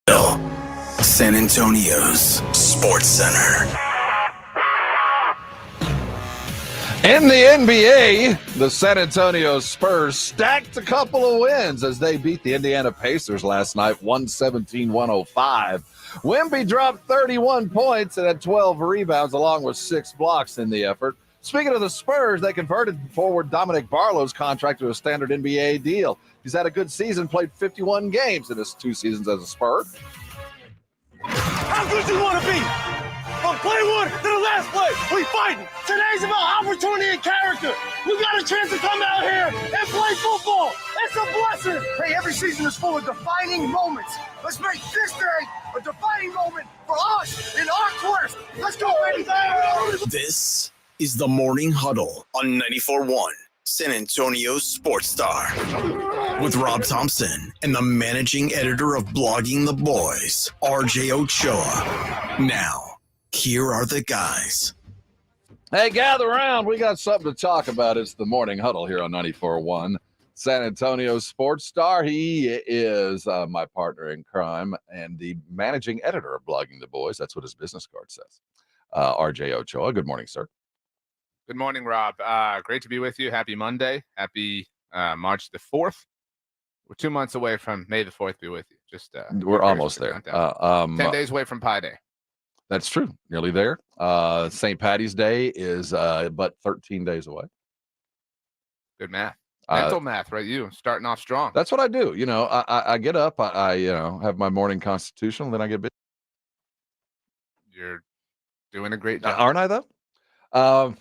San Antonio's Sports Center. In the NBA, the San Antonio Spurs stacked a couple of wins as they beat the Indiana Pacers last night, 117-105. Wemby dropped 31 points and had 12 rebounds along with 6 blocks in the effort. Speaking of the Spurs, they converted forward Dominic Barlow's contract to a standard NBA deal. He's had a good season, played 51 games in his 2 seasons as a Spur. How good you want to be? From play one to the last play, we fighting. Today's about opportunity and character. We got a chance to come out here and play football. It's a blessing. Hey, every season is full of defining moments. Let's make this day a defining moment for us in our quest. Let's go, baby. This is the Morning Huddle on 94.1 San Antonio Sports Star with Rob Thompson and the managing editor of Blogging the Boys, RJ Ochoa. Now, here are the guys. Hey, gather around. We got something to talk about. It's the Morning Huddle here on 94.1 San Antonio Sports Star. He is my partner in crime and the managing editor of Blogging the Boys. That's what his business card says. RJ Ochoa. Good morning, sir. Good morning, Rob. Great to be with you. Happy Monday. Happy March the 4th. We're 2 months away from May the 4th be with you. Just we're almost there. 10 days away from Pi Day. That's true. Nearly there. St. Patty's Day is but 13 days away. Good math. Mental math, right? You starting off strong. That's what I do. You know, I get up, I have my morning constitution, then I get busy. You're doing a great job. Aren't I, though?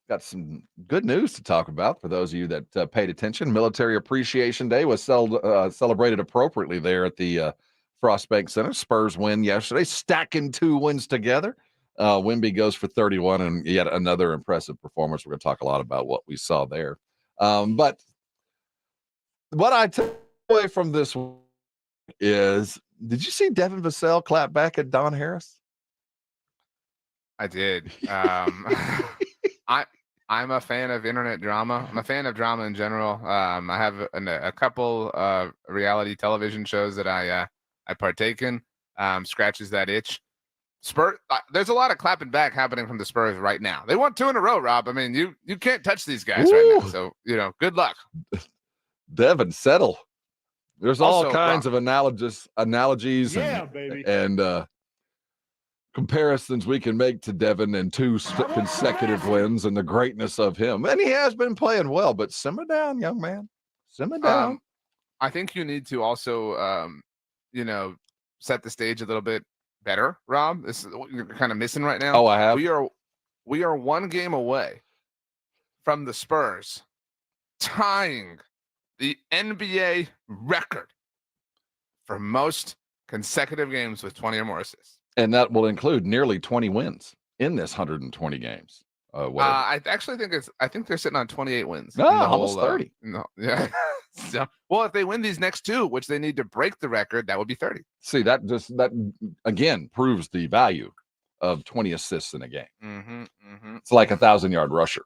Got some good news to talk about for those of you that paid attention. Military Appreciation Day was celebrated appropriately there at the Frostbank Center. Spurs win yesterday, stacking 2 wins together. Wemby goes for 31 and yet another impressive performance. We're going to talk a lot about what we saw there. But what I took away from this is, did you see Devin Vassell clap back at Don Harris? I did. I'm a fan of internet drama. I'm a fan of drama in general. I have a couple reality television shows that I partake in. Scratches that itch. Spurs. There's a lot of clapping back happening from the Spurs right now. They won 2 in a row, Rob. I mean, you can't touch these guys right now. So good luck. Devin, settle. There's all Also, kinds of analogies baby. and comparisons we can make to Devin and 2 consecutive wins and the greatness of him. And he has been playing well, but simmer down, young man. Simmer down. I think you need to also, set the stage a little bit better, Rob. This is what you're kind of missing right now. Oh, I have. We are 1 game away from the Spurs tying the NBA record for most consecutive games with 20 or more assists. And that will include nearly 20 wins in this 120 games. I actually think they're sitting on 28 wins. No, almost 30. Yeah. So, well, if they win these next 2, which they need to break the record, that would be 30. See, that again proves the value of 20 assists in a game. It's like a 1,000-yard rusher.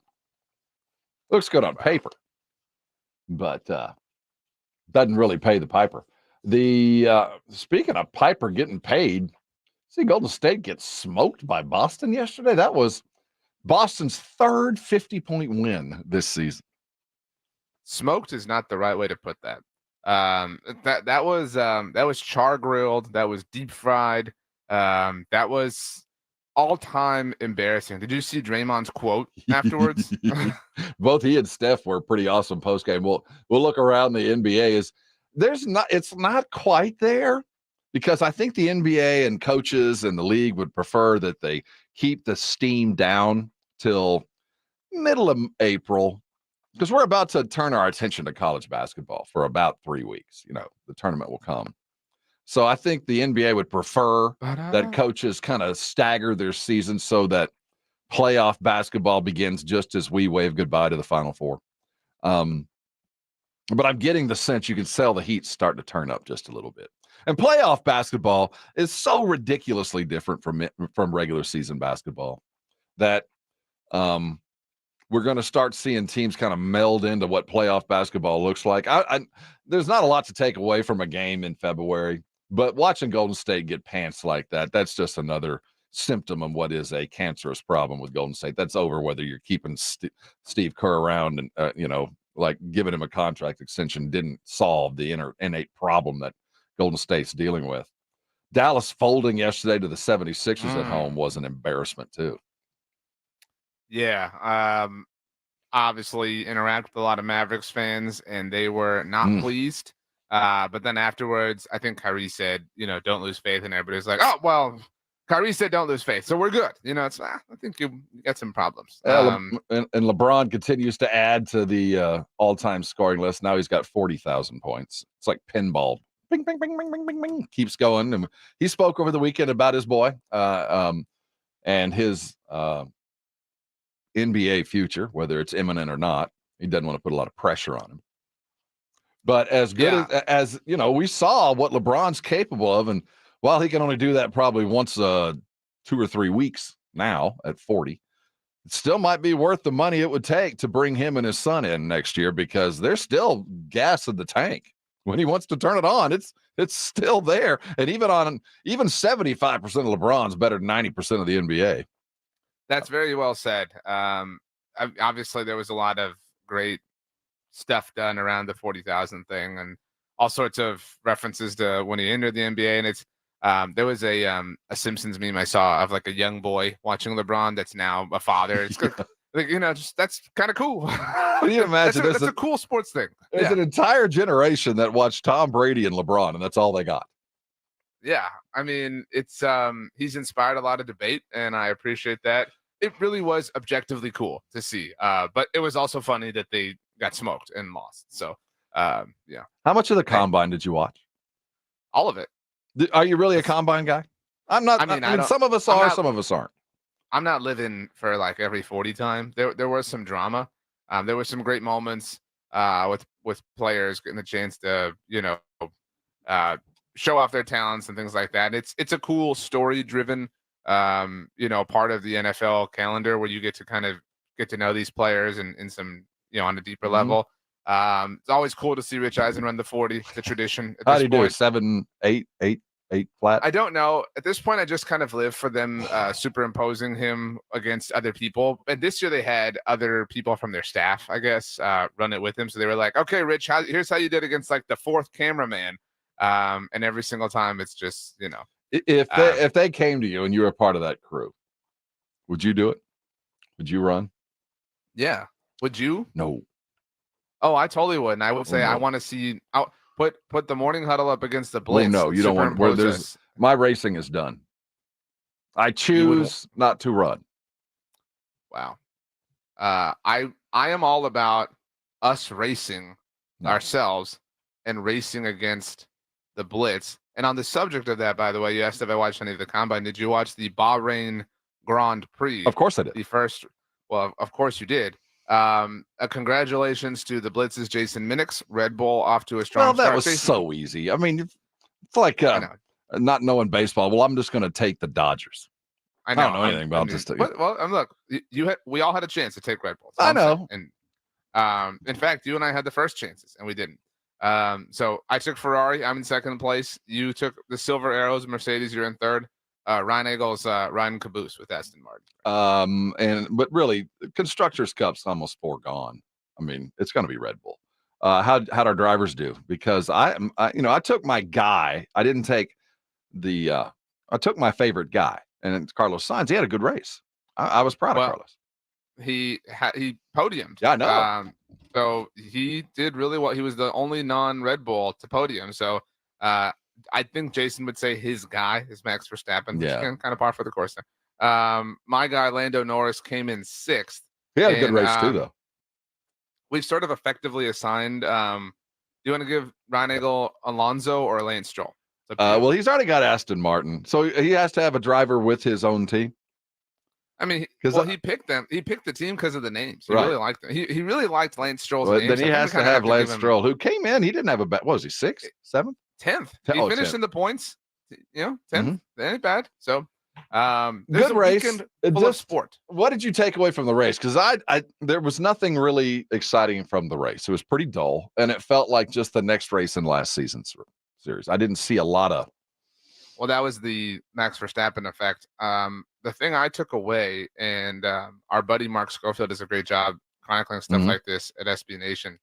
Looks good on paper, but doesn't really pay the piper. Speaking of Piper getting paid, see Golden State get smoked by Boston yesterday. That was Boston's 3rd 50-point win this season. Smoked is not the right way to put that. That was char grilled. That was deep fried. That was all-time embarrassing. Did you see Draymond's quote afterwards? Both he and Steph were pretty awesome post-game. We'll look around the NBA. It's not quite there, because I think the NBA and coaches and the league would prefer that they keep the steam down till middle of April, because we're about to turn our attention to college basketball for about 3 weeks. The tournament will come. So I think the NBA would prefer that coaches kind of stagger their season so that playoff basketball begins just as we wave goodbye to the Final Four. But I'm getting the sense you can sell the heat starting to turn up just a little bit. And playoff basketball is so ridiculously different from regular season basketball that we're going to start seeing teams kind of meld into what playoff basketball looks like. There's not a lot to take away from a game in February, But watching Golden State get pants like that, that's just another symptom of what is a cancerous problem with Golden State. That's over whether you're keeping Steve Kerr around and, like giving him a contract extension didn't solve the innate problem that Golden State's dealing with. Dallas folding yesterday to the 76ers at home was an embarrassment too. Yeah. Obviously interact with a lot of Mavericks fans, and they were not pleased. But then afterwards, I think Kyrie said, don't lose faith, and everybody's like, oh, well, Kyrie said don't lose faith, so we're good. It's I think you got some problems. And LeBron continues to add to the all-time scoring list. Now he's got 40,000 points. It's like pinball. Bing, bing, bing, bing, bing, bing, bing. Keeps going. And he spoke over the weekend about his boy and his NBA future, whether it's imminent or not. He doesn't want to put a lot of pressure on him. But as good as we saw what LeBron's capable of, and while he can only do that probably once 2 or 3 weeks now at 40, it still might be worth the money it would take to bring him and his son in next year, because there's still gas in the tank. When he wants to turn it on, it's still there. And even 75% of LeBron's better than 90% of the NBA. That's very well said. Obviously, there was a lot of great stuff done around the 40,000 thing, and all sorts of references to when he entered the NBA. And it's there was a Simpsons meme I saw of like a young boy watching LeBron that's now a father. It's just that's kind of cool. Can you imagine that's a cool sports thing. There's an entire generation that watched Tom Brady and LeBron, and that's all they got. Yeah, I mean, it's he's inspired a lot of debate, and I appreciate that. It really was objectively cool to see, but it was also funny that they got smoked and lost. So, yeah. How much of the combine did you watch? All of it. Are you really a combine guy? I'm not. I mean some of us are, some of us aren't. I'm not living for like every 40 time. There was some drama. There were some great moments with players getting the chance to show off their talents and things like that. It's a cool story driven part of the NFL calendar where you get to kind of get to know these players and in some on a deeper level. It's always cool to see Rich Eisen run the 40, the tradition. How do you do it? 7, 8 flat? I don't know. At this point, I just kind of live for them superimposing him against other people. And this year they had other people from their staff, I guess, run it with him. So they were like, okay, Rich, here's how you did against like the fourth cameraman. And every single time it's just, If they came to you and you were a part of that crew, would you do it? Would you run? Yeah. Would you? No. Oh, I totally would. And I would say I want to see put the morning huddle up against the Blitz. No, you don't want where there's my racing is done. I choose not to run. Wow. I am all about us racing ourselves and racing against the Blitz. And on the subject of that, by the way, you asked if I watched any of the combine. Did you watch the Bahrain Grand Prix? Of course I did. The first. Well, of course you did. Congratulations to the Blitz's Jason Minix. Red Bull off to a strong start. Well, that was so easy. I mean, it's like not knowing baseball. Well, I'm just going to take the Dodgers. I don't know anything about this. Well, look, we all had a chance to take Red Bull. I know. And in fact, you and I had the first chances, and we didn't. So I took Ferrari. I'm in second place. You took the Silver Arrows, Mercedes. You're in third. Ryan Eagle's riding caboose with Aston Martin. But really, Constructors' Cup's almost foregone. I mean, it's going to be Red Bull. How'd our drivers do? Because I took my guy. I didn't take I took my favorite guy, and it's Carlos Sainz. He had a good race. I was proud of Carlos. He podiumed. Yeah, I know. So he did really well. He was the only non-Red Bull to podium. So I think Jason would say his guy is Max Verstappen. Yeah. Kind of par for the course there. My guy, Lando Norris, came in sixth. He had a good race too, though. We've sort of effectively assigned. Do you want to give Ryan Eagle Alonso or Lance Stroll? Well, he's already got Aston Martin, so he has to have a driver with his own team. I mean, he picked them. He picked the team because of the names. He really liked them. He really liked Lance Stroll's names. Then he has to have Lance Stroll, who came in. He didn't have a bad. What was he, 6th, 7th? 10th. He finished 10th. In the points. 10th. That ain't bad. So, good race. Full of sport. What did you take away from the race? Because there was nothing really exciting from the race. It was pretty dull, and it felt like just the next race in last season's series. I didn't see a lot of Well, that was the Max Verstappen effect. The thing I took away, and our buddy Mark Schofield does a great job chronicling stuff like this at SB Nation.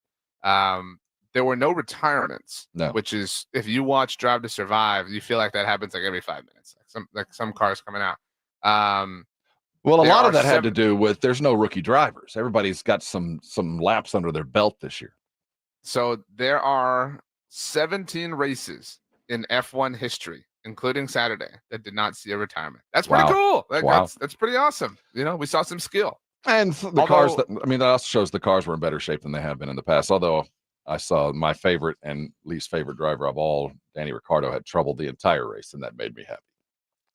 There were no retirements, which is, if you watch Drive to Survive, you feel like that happens like every 5 minutes, like some cars coming out. Well, a lot of that had to do with there's no rookie drivers. Everybody's got some laps under their belt this year. So there are 17 races in F1 history, including Saturday, that did not see a retirement. That's pretty cool. That's pretty awesome. We saw some skill. And that also shows the cars were in better shape than they have been in the past. Although I saw my favorite and least favorite driver of all, Danny Ricciardo, had trouble the entire race, and that made me happy.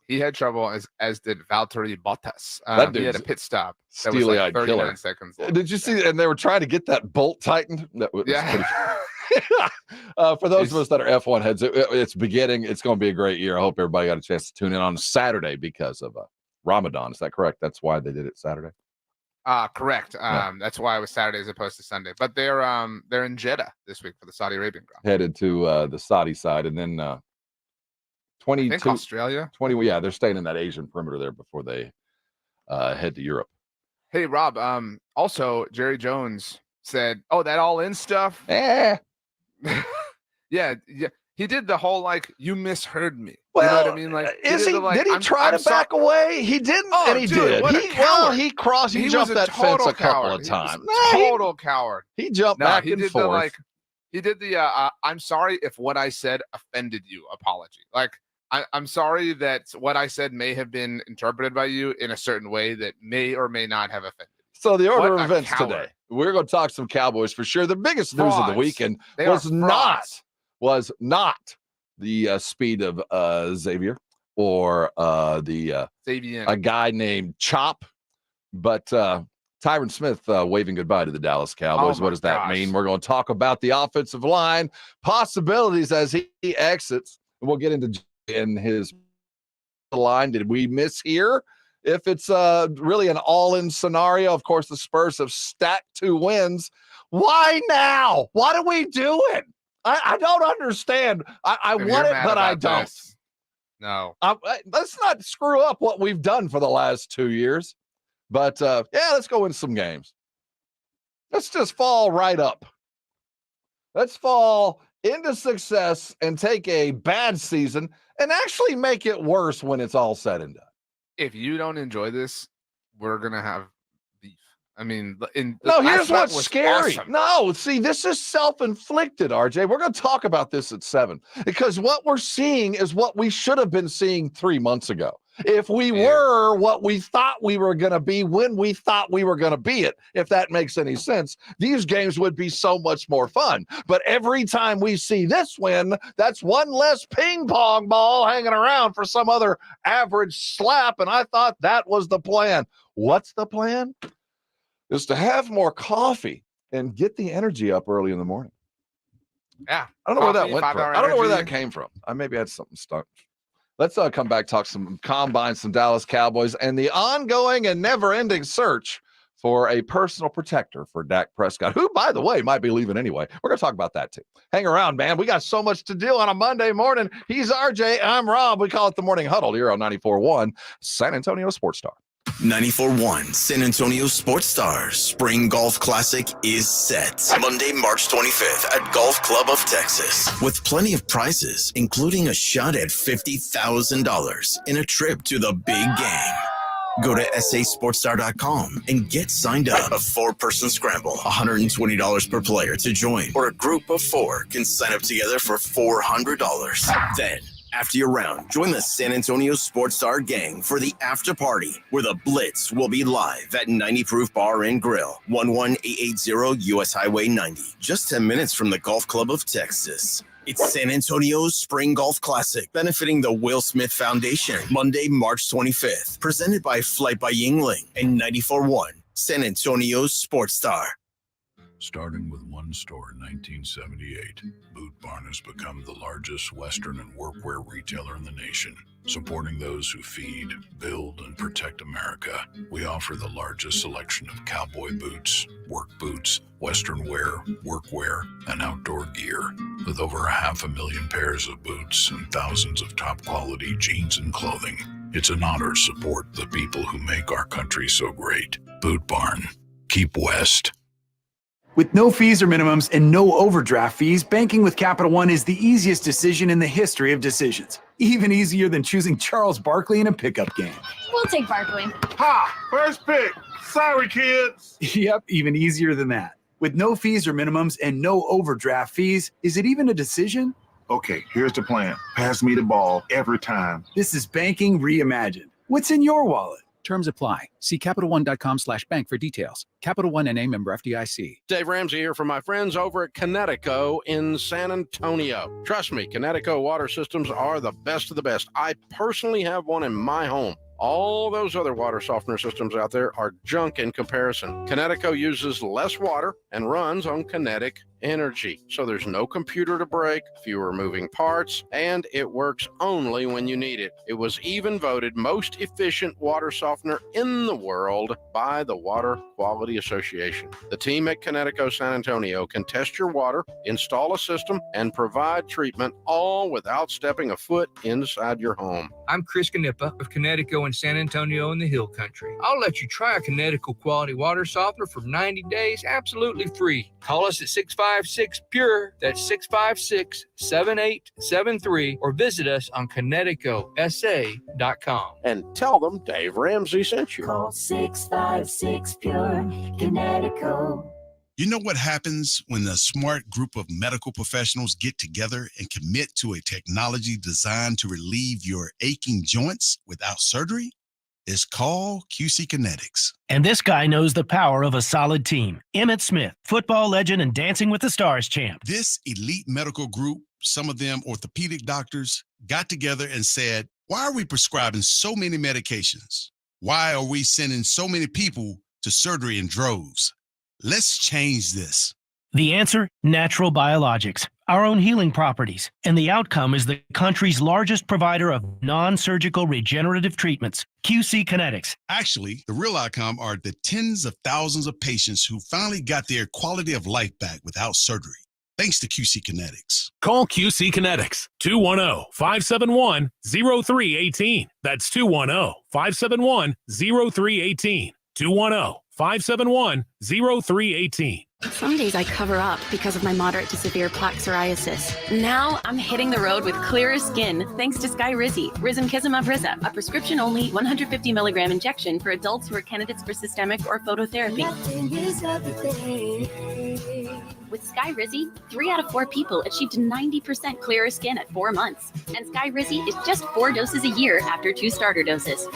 He had trouble, as did Valtteri Bottas. He had a pit stop that was like 39 seconds long. Did you see? And they were trying to get that bolt tightened. That was pretty for those of us that are F1 heads, it's beginning. It's going to be a great year. I hope everybody got a chance to tune in on Saturday because of Ramadan. Is that correct? That's why they did it Saturday? Correct. That's why it was Saturday as opposed to Sunday. But they're in Jeddah this week for the Saudi Arabian Grand Prix. Headed to the Saudi side, and then 22 I think Australia. 20. Yeah, they're staying in that Asian perimeter there before they head to Europe. Hey, Rob. Also, Jerry Jones said, "Oh, that all-in stuff." Yeah. He did the whole you misheard me. Well, you know what I mean? Did he try to back away? He didn't, and he did. He jumped that fence a couple of times. Total coward. He jumped back and forth. He did the "I'm sorry if what I said offended you" apology. I'm sorry that what I said may have been interpreted by you in a certain way that may or may not have offended you. So the order of events today, we're going to talk some Cowboys for sure. The biggest news of the weekend was not the speed of Xavier or a guy named Chop, but Tyron Smith waving goodbye to the Dallas Cowboys. What does that mean? We're going to talk about the offensive line possibilities as he exits, and we'll get into in his line. Did we mishear if it's really an all-in scenario? Of course, the Spurs have stacked 2 wins. Why now? What are we doing? I don't understand. I want it, but I don't. No. Let's not screw up what we've done for the last 2 years. But, let's go win some games. Let's just fall right up. Let's fall into success and take a bad season and actually make it worse when it's all said and done. If you don't enjoy this, we're going to have beef. I mean, here's what's scary. Awesome. No, see, this is self-inflicted, RJ. We're going to talk about this at 7 because what we're seeing is what we should have been seeing 3 months ago. If we were what we thought we were going to be when we thought we were going to be it, if that makes any sense, these games would be so much more fun. But every time we see this win, that's one less ping pong ball hanging around for some other average slap. And I thought that was the plan. What's the plan? Is to have more coffee and get the energy up early in the morning. Yeah. I don't know where that went from. I don't know where that came from. I maybe had something stuck. Let's come back, talk some Combine, some Dallas Cowboys, and the ongoing and never-ending search for a personal protector for Dak Prescott, who, by the way, might be leaving anyway. We're going to talk about that, too. Hang around, man. We got so much to do on a Monday morning. He's RJ. I'm Rob. We call it the Morning Huddle here on 94.1 San Antonio Sports Star. 94.1 San Antonio Sports Star Spring Golf Classic is set Monday, March 25th at Golf Club of Texas with plenty of prizes, including a shot at $50,000 in a trip to the big game. Go to sasportstar.com and get signed up. A 4-person scramble, $120 per player to join, or a group of 4 can sign up together for $400. Then, after your round, join the San Antonio Sports Star gang for the after party, where the Blitz will be live at 90 Proof Bar and Grill, 11880 U.S. Highway 90, just 10 minutes from the Golf Club of Texas. It's San Antonio's Spring Golf Classic, benefiting the Will Smith Foundation, Monday, March 25th, presented by Flight by Yingling and 94.1 San Antonio's Sports Star. Starting with one store in 1978, Boot Barn has become the largest Western and workwear retailer in the nation. Supporting those who feed, build, and protect America. We offer the largest selection of cowboy boots, work boots, Western wear, workwear, and outdoor gear. With over 500,000 pairs of boots and thousands of top-quality jeans and clothing, it's an honor to support the people who make our country so great. Boot Barn. Keep West. With no fees or minimums and no overdraft fees, banking with Capital One is the easiest decision in the history of decisions. Even easier than choosing Charles Barkley in a pickup game. We'll take Barkley. Ha! First pick. Sorry, kids. Yep, even easier than that. With no fees or minimums and no overdraft fees, is it even a decision? Okay, here's the plan. Pass me the ball every time. This is banking reimagined. What's in your wallet? Terms apply. See CapitalOne.com/bank for details. Capital One NA, member FDIC. Dave Ramsey here for my friends over at Connecticut in San Antonio. Trust me, Connecticut water systems are the best of the best. I personally have one in my home. All those other water softener systems out there are junk in comparison. Connecticut uses less water and runs on kinetic energy. So there's no computer to break, fewer moving parts, and it works only when you need it. It was even voted most efficient water softener in the world by the Water Quality Association. The team at Connecticut San Antonio can test your water, install a system, and provide treatment all without stepping a foot inside your home. I'm Chris Canepa of Connecticut and San Antonio in the Hill Country. I'll let you try a Connecticut quality water softener for 90 days absolutely free. Call us at 656-PURE, that's 656-7873, or visit us on ConnecticutSA.com. And tell them Dave Ramsey sent you. Call 656-PURE, Connecticut. You know what happens when a smart group of medical professionals get together and commit to a technology designed to relieve your aching joints without surgery? It's called QC Kinetics. And this guy knows the power of a solid team. Emmitt Smith, football legend and Dancing with the Stars champ. This elite medical group, some of them orthopedic doctors, got together and said, why are we prescribing so many medications? Why are we sending so many people to surgery in droves? Let's change this. The answer? Natural biologics, our own healing properties. And the outcome is the country's largest provider of non-surgical regenerative treatments, QC Kinetics. Actually, the real outcome are the tens of thousands of patients who finally got their quality of life back without surgery, thanks to QC Kinetics. Call QC Kinetics, 210-571-0318. That's 210-571-0318. 210-571-0318. Some days I cover up because of my moderate to severe plaque psoriasis. Now I'm hitting the road with clearer skin thanks to Skyrizi, Risankizumab Riza, a prescription-only 150 milligram injection for adults who are candidates for systemic or phototherapy. With Skyrizi, 3 out of 4 people achieved 90% clearer skin at 4 months. And Skyrizi is just 4 doses a year after 2 starter doses.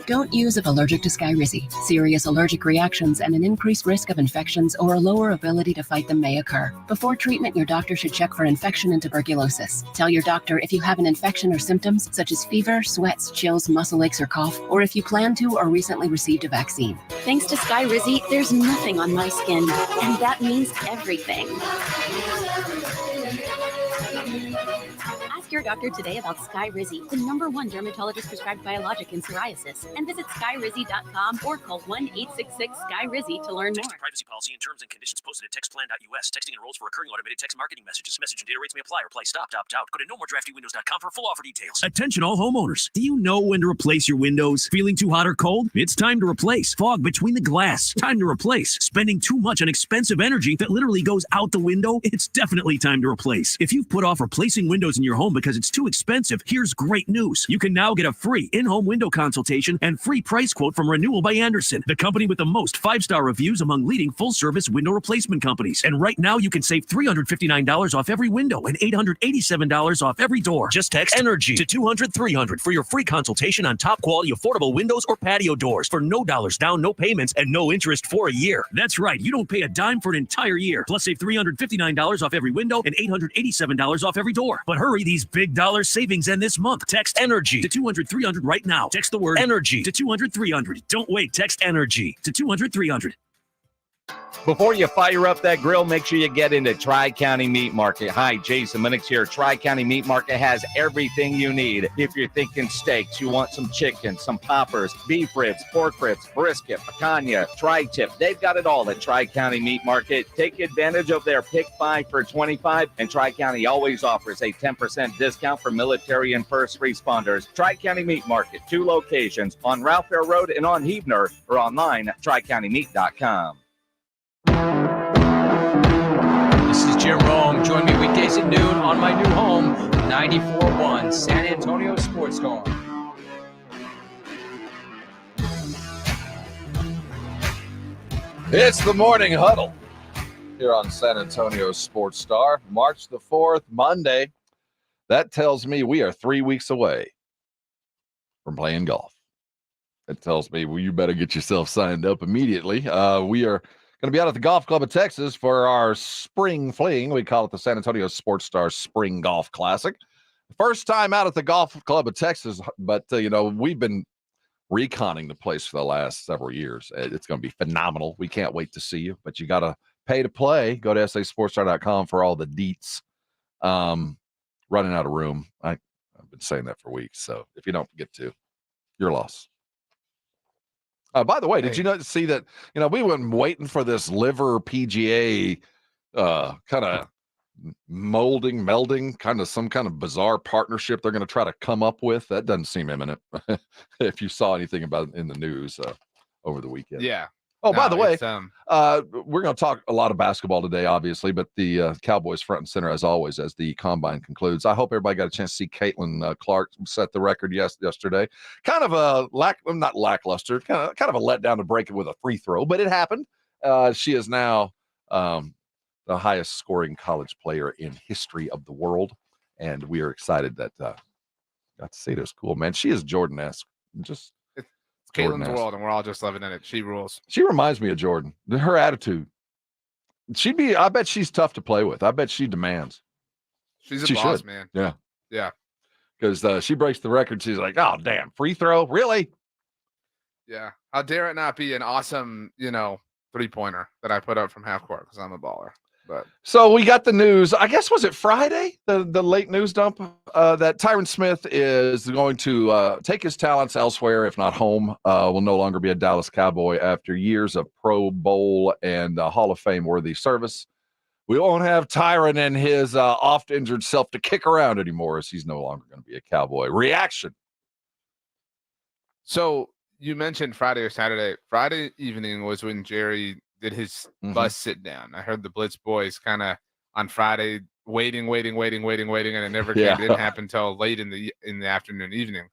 Don't use if allergic to Skyrizi. Serious allergic reactions and an increased risk of infections or a lower ability to fight them may occur. Before treatment, your doctor should check for infection and tuberculosis. Tell your doctor if you have an infection or symptoms such as fever, sweats, chills, muscle aches, or cough, or if you plan to or recently received a vaccine. Thanks to Skyrizi, there's nothing on my skin, and that means everything. Ask your doctor today about Skyrizi, the #1 dermatologist-prescribed biologic in psoriasis, and visit skyrizi.com or call 1-866-SKY-RIZI to learn more. Text privacy policy and terms and conditions posted at textplan.us. Texting enrolls for recurring automated text marketing messages. Message and data rates may apply. Reply stopped, opt out. Go to nomoredraftywindows.com for full offer details. Attention all homeowners. Do you know when to replace your windows? Feeling too hot or cold? It's time to replace. Fog between the glass? Time to replace. Spending too much on expensive energy that literally goes out the window? It's definitely time to replace. If you've put off replacing windows in your home because it's too expensive, here's great news. You can now get a free in-home window consultation and free price quote from Renewal by Andersen, the company with the most 5-star reviews among leading full-service window replacement companies. And right now, you can save $359 off every window and $887 off every door. Just text ENERGY to 200-300 for your free consultation on top-quality affordable windows or patio doors for no dollars down, no payments, and no interest for a year. That's right. You don't pay a dime for an entire year. Plus, save $359 off every window and $887 off every door. But hurry, these big dollar savings end this month. Text ENERGY to 200-300 right now. Text the word ENERGY to 200-300. Don't wait. Text ENERGY to 200-300. Before you fire up that grill, make sure you get into Tri-County Meat Market. Hi, Jason Minix here. Tri-County Meat Market has everything you need. If you're thinking steaks, you want some chicken, some poppers, beef ribs, pork ribs, brisket, picanha, tri-tip. They've got it all at Tri-County Meat Market. Take advantage of their Pick 5 for $25, and Tri-County always offers a 10% discount for military and first responders. Tri-County Meat Market, 2 locations on Ralph Fair Road and on Heebner, or online at tricountymeat.com. This is Jim Rome. Join me weekdays at noon on my new home, 94.1 San Antonio Sports Star. It's the Morning Huddle here on San Antonio Sports Star, March the 4th, Monday. That tells me we are 3 weeks away from playing golf. It tells me, well, you better get yourself signed up immediately. We are going to be out at the Golf Club of Texas for our spring fling. We call it the San Antonio Sports Star Spring Golf Classic. First time out at the Golf Club of Texas, but, we've been reconning the place for the last several years. It's going to be phenomenal. We can't wait to see you, but you got to pay to play. Go to sasportstar.com for all the deets. Running out of room. I've been saying that for weeks, so if you don't get to, you're lost. By the way, did you see that, we were waiting for this liver PGA kind of melding, kind of some kind of bizarre partnership they're going to try to come up with? That doesn't seem imminent. If you saw anything about it in the news over the weekend. Yeah. Oh, by the way, we're going to talk a lot of basketball today, obviously, but the Cowboys front and center, as always, as the combine concludes. I hope everybody got a chance to see Caitlin Clark set the record yesterday. Kind of a not lackluster, kind of a letdown to break it with a free throw, but it happened. She is now the highest scoring college player in history of the world, and we are excited that got to see this. Cool, man. She is Jordan-esque. Just Caitlin's world, and we're all just living in it. She rules. She reminds me of Jordan. Her attitude. I bet she's tough to play with. I bet she demands. She's a boss, man. Yeah. Yeah. Because she breaks the record. She's like, oh, damn, free throw? Really? Yeah. How dare it not be an awesome, three-pointer that I put up from half court because I'm a baller. But so we got the news, I guess, was it Friday, the late news dump, that Tyron Smith is going to take his talents elsewhere, if not home, will no longer be a Dallas Cowboy after years of Pro Bowl and Hall of Fame worthy service. We won't have Tyron and his oft-injured self to kick around anymore, as he's no longer going to be a Cowboy. Reaction. So you mentioned Friday or Saturday. Friday evening was when Jerry did his bus sit down. I heard the Blitz boys kind of on Friday waiting, and it never came. It didn't happen until late in the afternoon, evening.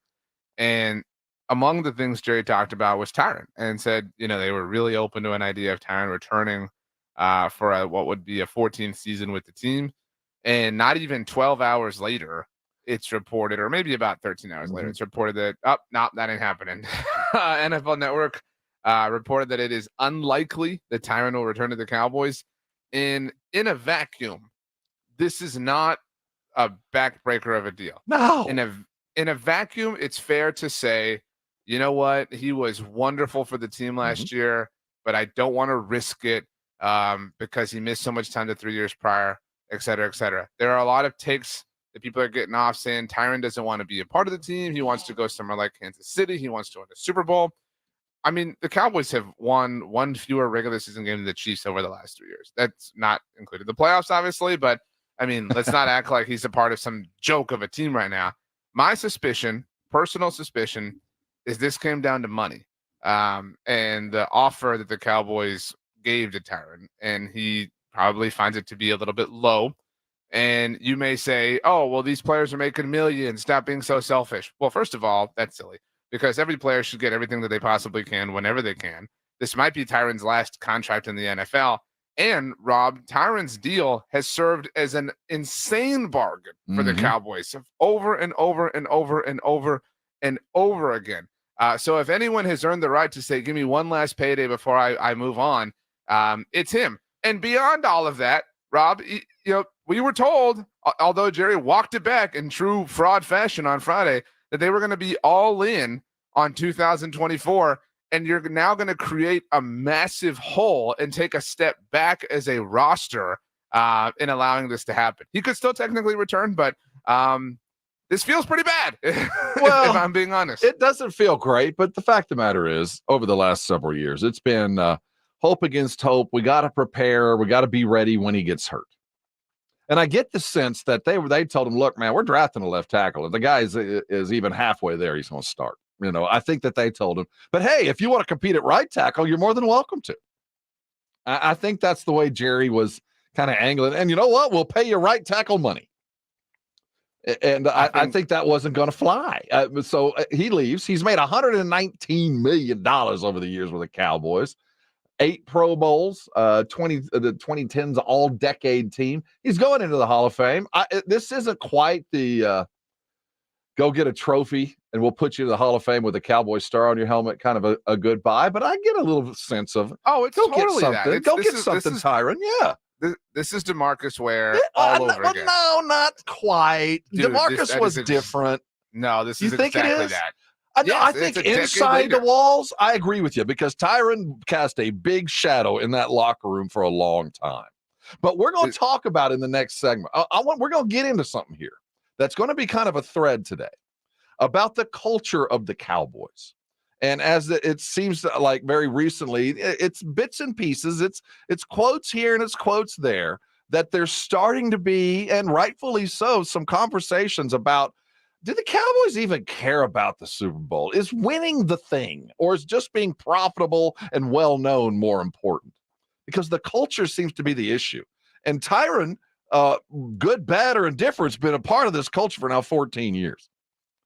And among the things Jerry talked about was Tyron, and said, they were really open to an idea of Tyron returning for what would be a 14th season with the team. And not even 12 hours later, it's reported, or maybe about 13 hours later, it's reported that, that ain't happening. NFL Network reported that it is unlikely that Tyron will return to the Cowboys. In a vacuum, this is not a backbreaker of a deal. No. In a vacuum, it's fair to say, you know what? He was wonderful for the team last year, but I don't want to risk it because he missed so much time the 3 years prior, et cetera, et cetera. There are a lot of takes that people are getting off saying Tyron doesn't want to be a part of the team. He wants to go somewhere like Kansas City. He wants to win the Super Bowl. I mean, the Cowboys have won one fewer regular season game than the Chiefs over the last 3 years. That's not included the playoffs, obviously, but I mean, let's not act like he's a part of some joke of a team right now. My suspicion, personal suspicion, is this came down to money and the offer that the Cowboys gave to Tyron, and he probably finds it to be a little bit low. And you may say, oh, well, these players are making millions. Stop being so selfish. Well, first of all, that's silly, because every player should get everything that they possibly can whenever they can. This might be Tyron's last contract in the NFL. And, Rob, Tyron's deal has served as an insane bargain for the Cowboys over and over and over and over and over again. So if anyone has earned the right to say, give me one last payday before I move on, it's him. And beyond all of that, Rob, we were told, although Jerry walked it back in true fraud fashion on Friday, that they were going to be all in on 2024. and you're now going to create a massive hole and take a step back as a roster in allowing this to happen. He could still technically return, but this feels pretty bad. Well, if I'm being honest. It doesn't feel great, but the fact of the matter is, over the last several years, it's been hope against hope. We got to prepare. We got to be ready when he gets hurt. And I get the sense that they told him, look, man, we're drafting a left tackle. If the guy is even halfway there, he's going to start. I think that they told him. But, hey, if you want to compete at right tackle, you're more than welcome to. I think that's the way Jerry was kind of angling. And you know what? We'll pay you right tackle money. And I think that wasn't going to fly. So he leaves. He's made $119 million over the years with the Cowboys. 8 Pro Bowls, the 2010s all-decade team. He's going into the Hall of Fame. This isn't quite the go get a trophy and we'll put you to the Hall of Fame with a Cowboy star on your helmet, kind of a goodbye. But I get a little sense of, it's go totally get something. Go get something, Tyron. Yeah. This is DeMarcus Ware all over again. No, not quite. Dude, DeMarcus was different. No, this you is think exactly it is? that. I think inside the walls, I agree with you because Tyron cast a big shadow in that locker room for a long time. But we're going to talk about in the next segment. We're going to get into something here that's going to be kind of a thread today about the culture of the Cowboys. And as it seems like very recently, it's bits and pieces. It's quotes here and it's quotes there that there's starting to be, and rightfully so, some conversations about, do the Cowboys even care about the Super Bowl? Is winning the thing, or is just being profitable and well-known more important? Because the culture seems to be the issue. And Tyron, good, bad, or indifferent, has been a part of this culture for now 14 years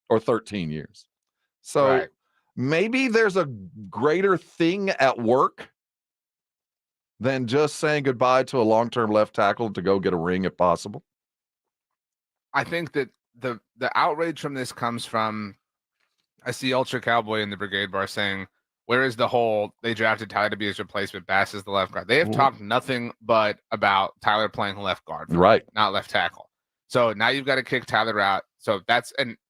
or 13 years. So right. Maybe there's a greater thing at work than just saying goodbye to a long-term left tackle to go get a ring if possible. I think that the outrage from this comes from, I see Ultra Cowboy in the Brigade Bar saying, where is the hole? They drafted Tyler to be his replacement. Bass is the left guard. They have talked nothing but about Tyler playing left guard. Right. Not left tackle. So now you've got to kick Tyler out. So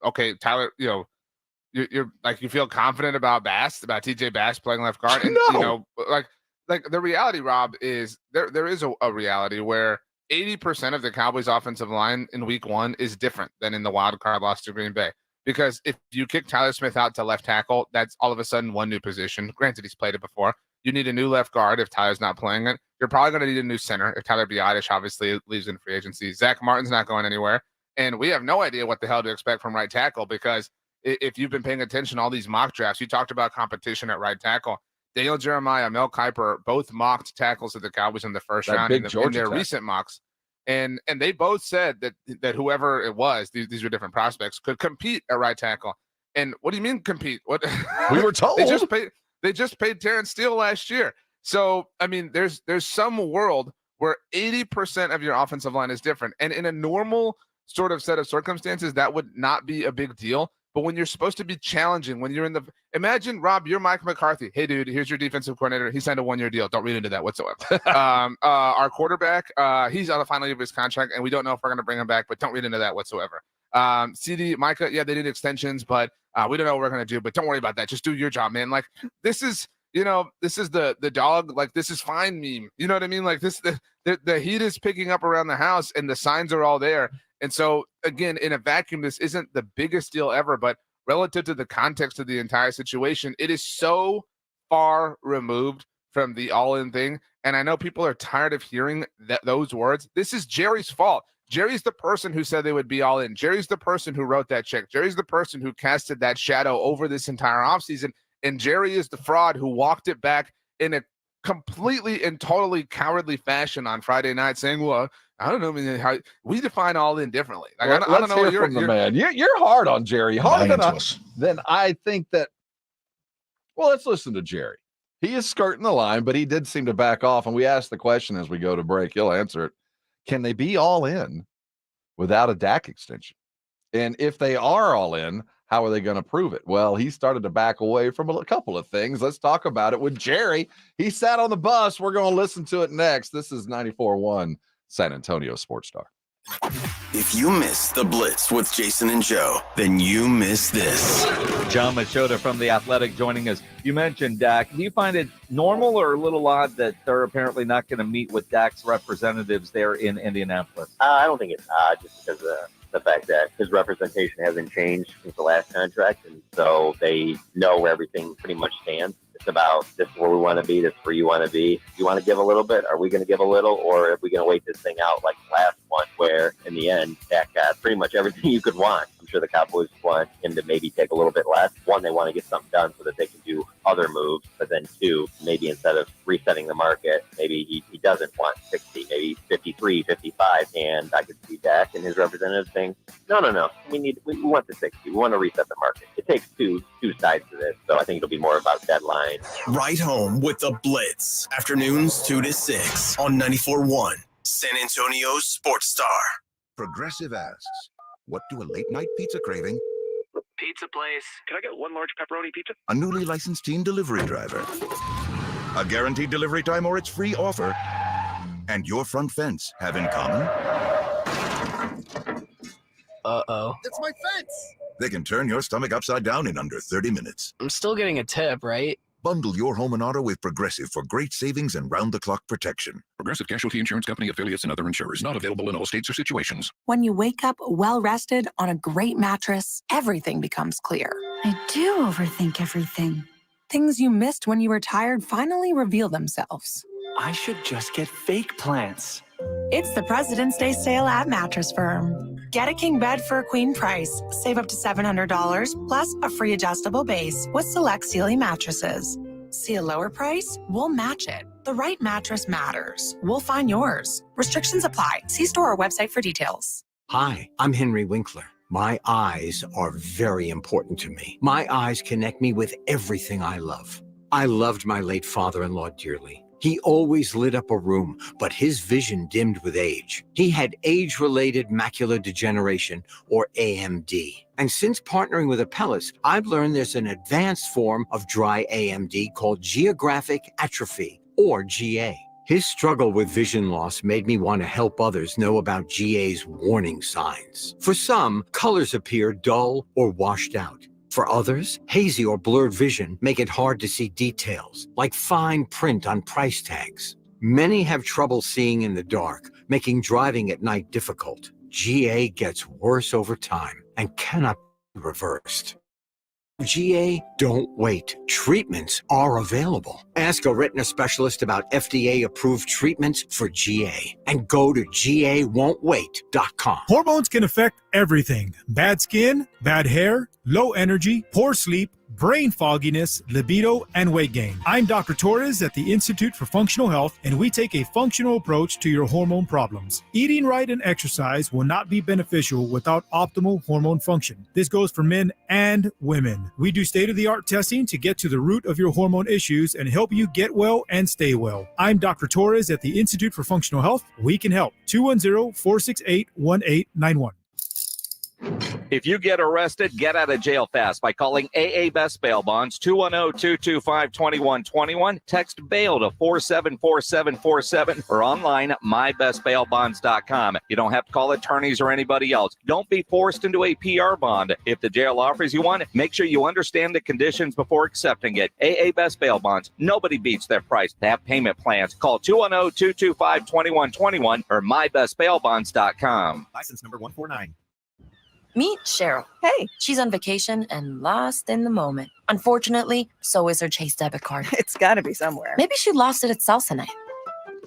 okay, Tyler, you're like, you feel confident about TJ Bass playing left guard. And, no. Like the reality, Rob, is there is a reality where 80% of the Cowboys offensive line in week 1 is different than in the wild card loss to Green Bay. Because if you kick Tyler Smith out to left tackle, that's all of a sudden one new position. Granted, he's played it before. You need a new left guard if Tyler's not playing it. You're probably going to need a new center if Tyler Biadasz obviously leaves in free agency. Zach Martin's not going anywhere. And we have no idea what the hell to expect from right tackle, because if you've been paying attention to all these mock drafts, you talked about competition at right tackle. Daniel Jeremiah, Mel Kiper, both mocked tackles of the Cowboys in the first round in their recent mocks. And they both said that whoever it was, these were different prospects, could compete at right tackle. And what do you mean compete? What we were told they just paid Terrence Steele last year. So I mean, there's some world where 80% of your offensive line is different, and in a normal sort of set of circumstances, that would not be a big deal. But when you're supposed to be challenging, when you're imagine, Rob, you're Mike McCarthy. Hey, dude, here's your defensive coordinator. He signed a 1-year deal. Don't read into that whatsoever. Our quarterback, he's on the final year of his contract, and we don't know if we're going to bring him back, but don't read into that whatsoever. CD, Micah, yeah, they did extensions, but we don't know what we're going to do, but don't worry about that. Just do your job, man. Like, this is the dog, like, this is fine meme. You know what I mean? Like, the heat is picking up around the house, and the signs are all there. And so, again, in a vacuum, this isn't the biggest deal ever, but relative to the context of the entire situation, it is so far removed from the all-in thing. And I know people are tired of hearing those words. This is Jerry's fault. Jerry's the person who said they would be all in. Jerry's the person who wrote that check. Jerry's the person who casted that shadow over this entire offseason. And Jerry is the fraud who walked it back in a completely and totally cowardly fashion on Friday night, saying, well, I don't know, I mean, how we define all in differently. Like, I don't know what you're from the man. You're hard on Jerry, harder than I think that. Well, let's listen to Jerry. He is skirting the line, but he did seem to back off. And we asked the question as we go to break. He'll answer it. Can they be all in without a Dak extension? And if they are all in, how are they going to prove it? Well, he started to back away from a couple of things. Let's talk about it with Jerry. He sat on the bus. We're going to listen to it next. This is 94.1 San Antonio Sports Star. If you miss the Blitz with Jason and Joe, then you miss this. John Machota from The Athletic joining us. You mentioned Dak. Do you find it normal or a little odd that they're apparently not going to meet with Dak's representatives there in Indianapolis? I don't think it's odd just because the fact that his representation hasn't changed since the last contract, and so they know where everything pretty much stands. It's about, this is where we want to be, this is where you want to be. You want to give a little bit? Are we going to give a little? Or are we going to wait this thing out like the last one where, in the end, Dak got pretty much everything you could want? I'm sure the Cowboys want him to maybe take a little bit less. One, they want to get something done so that they can do other moves. But then two, maybe instead of resetting the market, maybe he doesn't want 60, maybe 53, 55. And I could see Dak and his representatives saying, no. We want the 60. We want to reset the market. It takes two sides to this. So I think it'll be more about deadline. Right home with the Blitz. Afternoons 2 to 6 on 94.1 San Antonio's Sports Star. Progressive asks, what do a late-night pizza craving, Pizza place. Can I get one large pepperoni pizza? a newly licensed teen delivery driver, a guaranteed delivery time or its free offer, and your front fence have in common? Uh-oh. It's my fence! They can turn your stomach upside down in under 30 minutes. I'm still getting a tip, right? Bundle your home and auto with Progressive for great savings and round-the-clock protection. Progressive Casualty Insurance Company, affiliates, and other insurers. Not available in all states or situations. When you wake up well-rested on a great mattress, everything becomes clear. I do overthink everything. Things you missed when you were tired finally reveal themselves. I should just get fake plants. It's the President's Day sale at Mattress Firm. Get a king bed for a queen price. Save up to $700 plus a free adjustable base with select Sealy mattresses. See a lower price? We'll match it. The right mattress matters. We'll find yours. Restrictions apply. See store or website for details. Hi, I'm Henry Winkler. My eyes are very important to me. My eyes connect me with everything I love. I loved my late father-in-law dearly. He always lit up a room, but his vision dimmed with age. He had age-related macular degeneration, or AMD. And since partnering with Apellis, I've learned there's an advanced form of dry AMD called geographic atrophy, or GA. His struggle with vision loss made me want to help others know about GA's warning signs. For some, colors appear dull or washed out. For others, hazy or blurred vision make it hard to see details, like fine print on price tags. Many have trouble seeing in the dark, making driving at night difficult. GA gets worse over time and cannot be reversed. GA, don't wait. Treatments are available. Ask a retina specialist about FDA-approved treatments for GA and go to GAWon'tWait.com. Hormones can affect everything. Bad skin, bad hair, low energy, poor sleep, brain fogginess, libido, and weight gain. I'm Dr. Torres at the Institute for Functional Health, and we take a functional approach to your hormone problems. Eating right and exercise will not be beneficial without optimal hormone function. This goes for men and women. We do state-of-the-art testing to get to the root of your hormone issues and help you get well and stay well. I'm Dr. Torres at the Institute for Functional Health. We can help. 210-468-1891. If you get arrested, get out of jail fast by calling AA Best Bail Bonds, 210-225-2121. Text bail to 474747 or online at mybestbailbonds.com. You don't have to call attorneys or anybody else. Don't be forced into a PR bond. If the jail offers you one, make sure you understand the conditions before accepting it. AA Best Bail Bonds. Nobody beats their price. They have payment plans. Call 210-225-2121 or mybestbailbonds.com. License number 149. Meet Cheryl. Hey, she's on vacation and lost in the moment. Unfortunately, so is her Chase debit card. It's gotta be somewhere. Maybe she lost it at salsa night.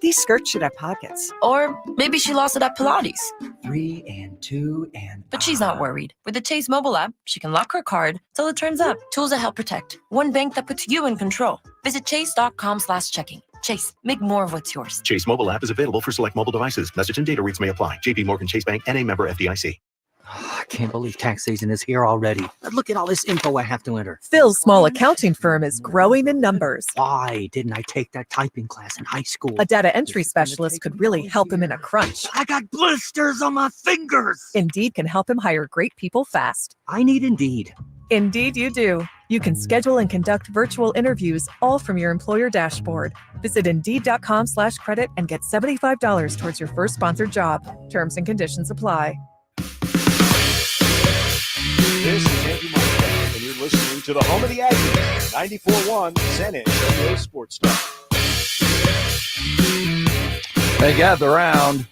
These skirts should have pockets. Or maybe she lost it at Pilates. 3 and 2 and... But she's not worried. With the Chase mobile app, she can lock her card till it turns up. Tools that help protect. One bank that puts you in control. Visit chase.com/checking. Chase, make more of what's yours. Chase mobile app is available for select mobile devices. Message and data rates may apply. JP Morgan Chase Bank, N.A. member FDIC. I can't believe tax season is here already. Look at all this info I have to enter. Phil's small accounting firm is growing in numbers. Why didn't I take that typing class in high school? A data entry specialist could really help him in a crunch. I got blisters on my fingers. Indeed can help him hire great people fast. I need Indeed. Indeed, you do. You can schedule and conduct virtual interviews all from your employer dashboard. Visit Indeed.com/credit and get $75 towards your first sponsored job. Terms and conditions apply. This is Andrew Marquez, and you're listening to the home of the Aggies, 94.1 San Antonio Sports Star. Hey, gather around.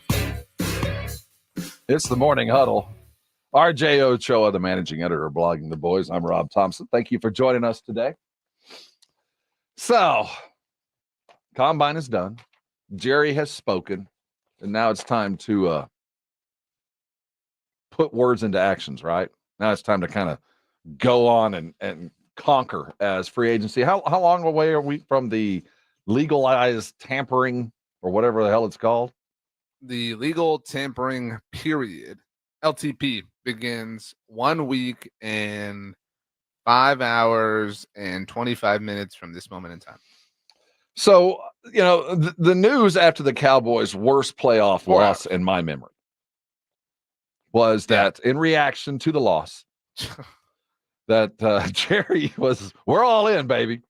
It's the Morning Huddle. RJ Ochoa, the managing editor of Blogging the Boys. I'm Rob Thompson. Thank you for joining us today. So, Combine is done. Jerry has spoken. And now it's time to put words into actions, right? Now it's time to kind of go on and conquer as free agency. How long away are we from the legalized tampering or whatever the hell it's called? The legal tampering period, LTP, begins 1 week and 5 hours and 25 minutes from this moment in time. So, the news after the Cowboys' worst playoff loss in my memory was that in reaction to the loss, that Jerry we're all in, baby.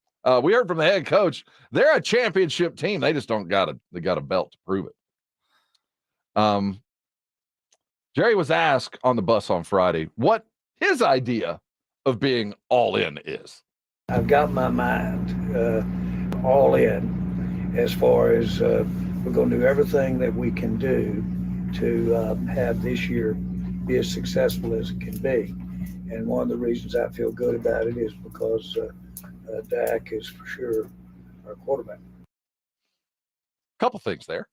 We heard from the head coach. They're a championship team. They just got a belt to prove it. Jerry was asked on the bus on Friday what his idea of being all in is. I've got my mind all in as far as we're going to do everything that we can do to have this year be as successful as it can be. And one of the reasons I feel good about it is because Dak is for sure our quarterback. Couple things there.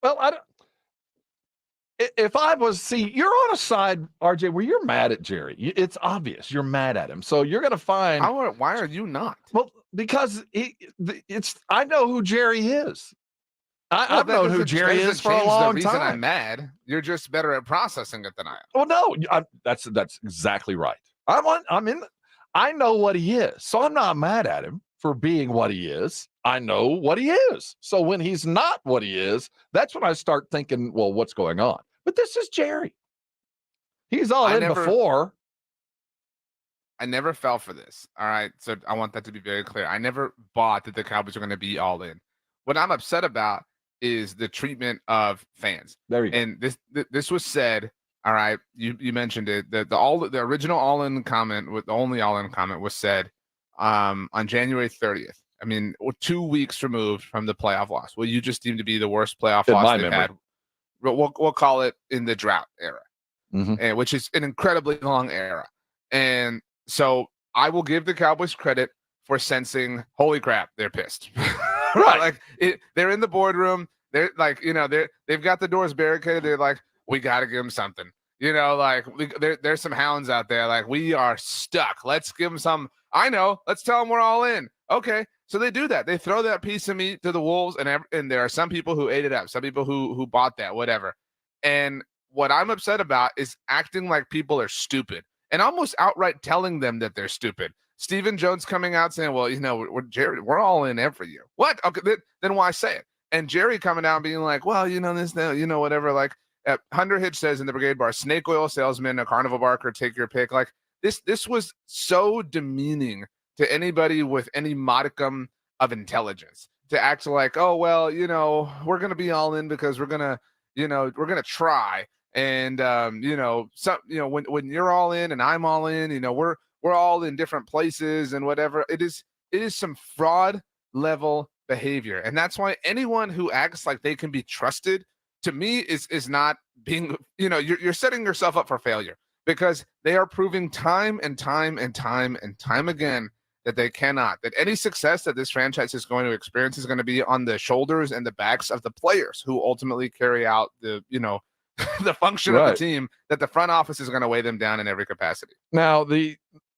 Well, I don't. If I was, you're on a side, RJ, where you're mad at Jerry. It's obvious you're mad at him. So you're going to find. Why are you not? Well, because I know who Jerry is. I've known who Jerry is for a long the reason time. I'm mad. You're just better at processing it than I am. Well, no, that's exactly right. I know what he is, so I'm not mad at him for being what he is. I know what he is. So when he's not what he is, that's when I start thinking, well, what's going on? But this is Jerry. He's all in before. I never fell for this. All right. So I want that to be very clear. I never bought that the Cowboys are going to be all in. What I'm upset about is the treatment of fans. There you go. And this was said. All right. You mentioned it. The original all-in comment, the only all-in comment was said on January 30th. I mean, 2 weeks removed from the playoff loss. Well, you just deemed to be the worst playoff loss they've had. We'll call it in the drought era, and which is an incredibly long era. And so I will give the Cowboys credit for sensing, holy crap, they're pissed. Right. They're in the boardroom. They're like, they've got the doors barricaded. They're like, we got to give them something. There's some hounds out there. Like, we are stuck. Let's give them some. I know. Let's tell them we're all in. Okay. So they do that. They throw that piece of meat to the wolves, and there are some people who ate it up, some people who bought that, whatever. And what I'm upset about is acting like people are stupid and almost outright telling them that they're stupid. Stephen Jones coming out saying, well, Jerry, we're all in every year. What? Okay, then why say it? And Jerry coming out being like, well, whatever. Like Hunter Hitch says in the Brigade Bar, snake oil salesman, a carnival barker, take your pick. Like this was so demeaning to anybody with any modicum of intelligence to act like, oh, well, we're going to be all in because we're going to try. And, when you're all in and I'm all in, we're all in different places and whatever. It is some fraud level behavior. And that's why anyone who acts like they can be trusted, to me, is not being, you're setting yourself up for failure, because they are proving time and time and time and time again that they cannot, that any success that this franchise is going to experience is going to be on the shoulders and the backs of the players who ultimately carry out the the function of the team, that the front office is going to weigh them down in every capacity. Now,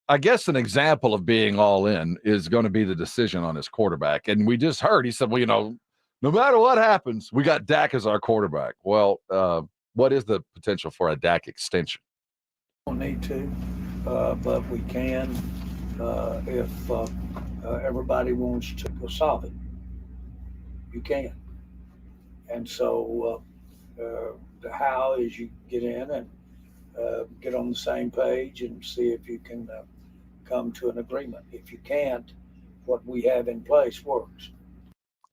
I guess an example of being all in is going to be the decision on his quarterback. And we just heard, he said, well, no matter what happens, we got Dak as our quarterback. Well, what is the potential for a Dak extension? Don't need to, but we can if everybody wants to go solve it. You can. And so the how is you get in and get on the same page and see if you can come to an agreement. If you can't, what we have in place works.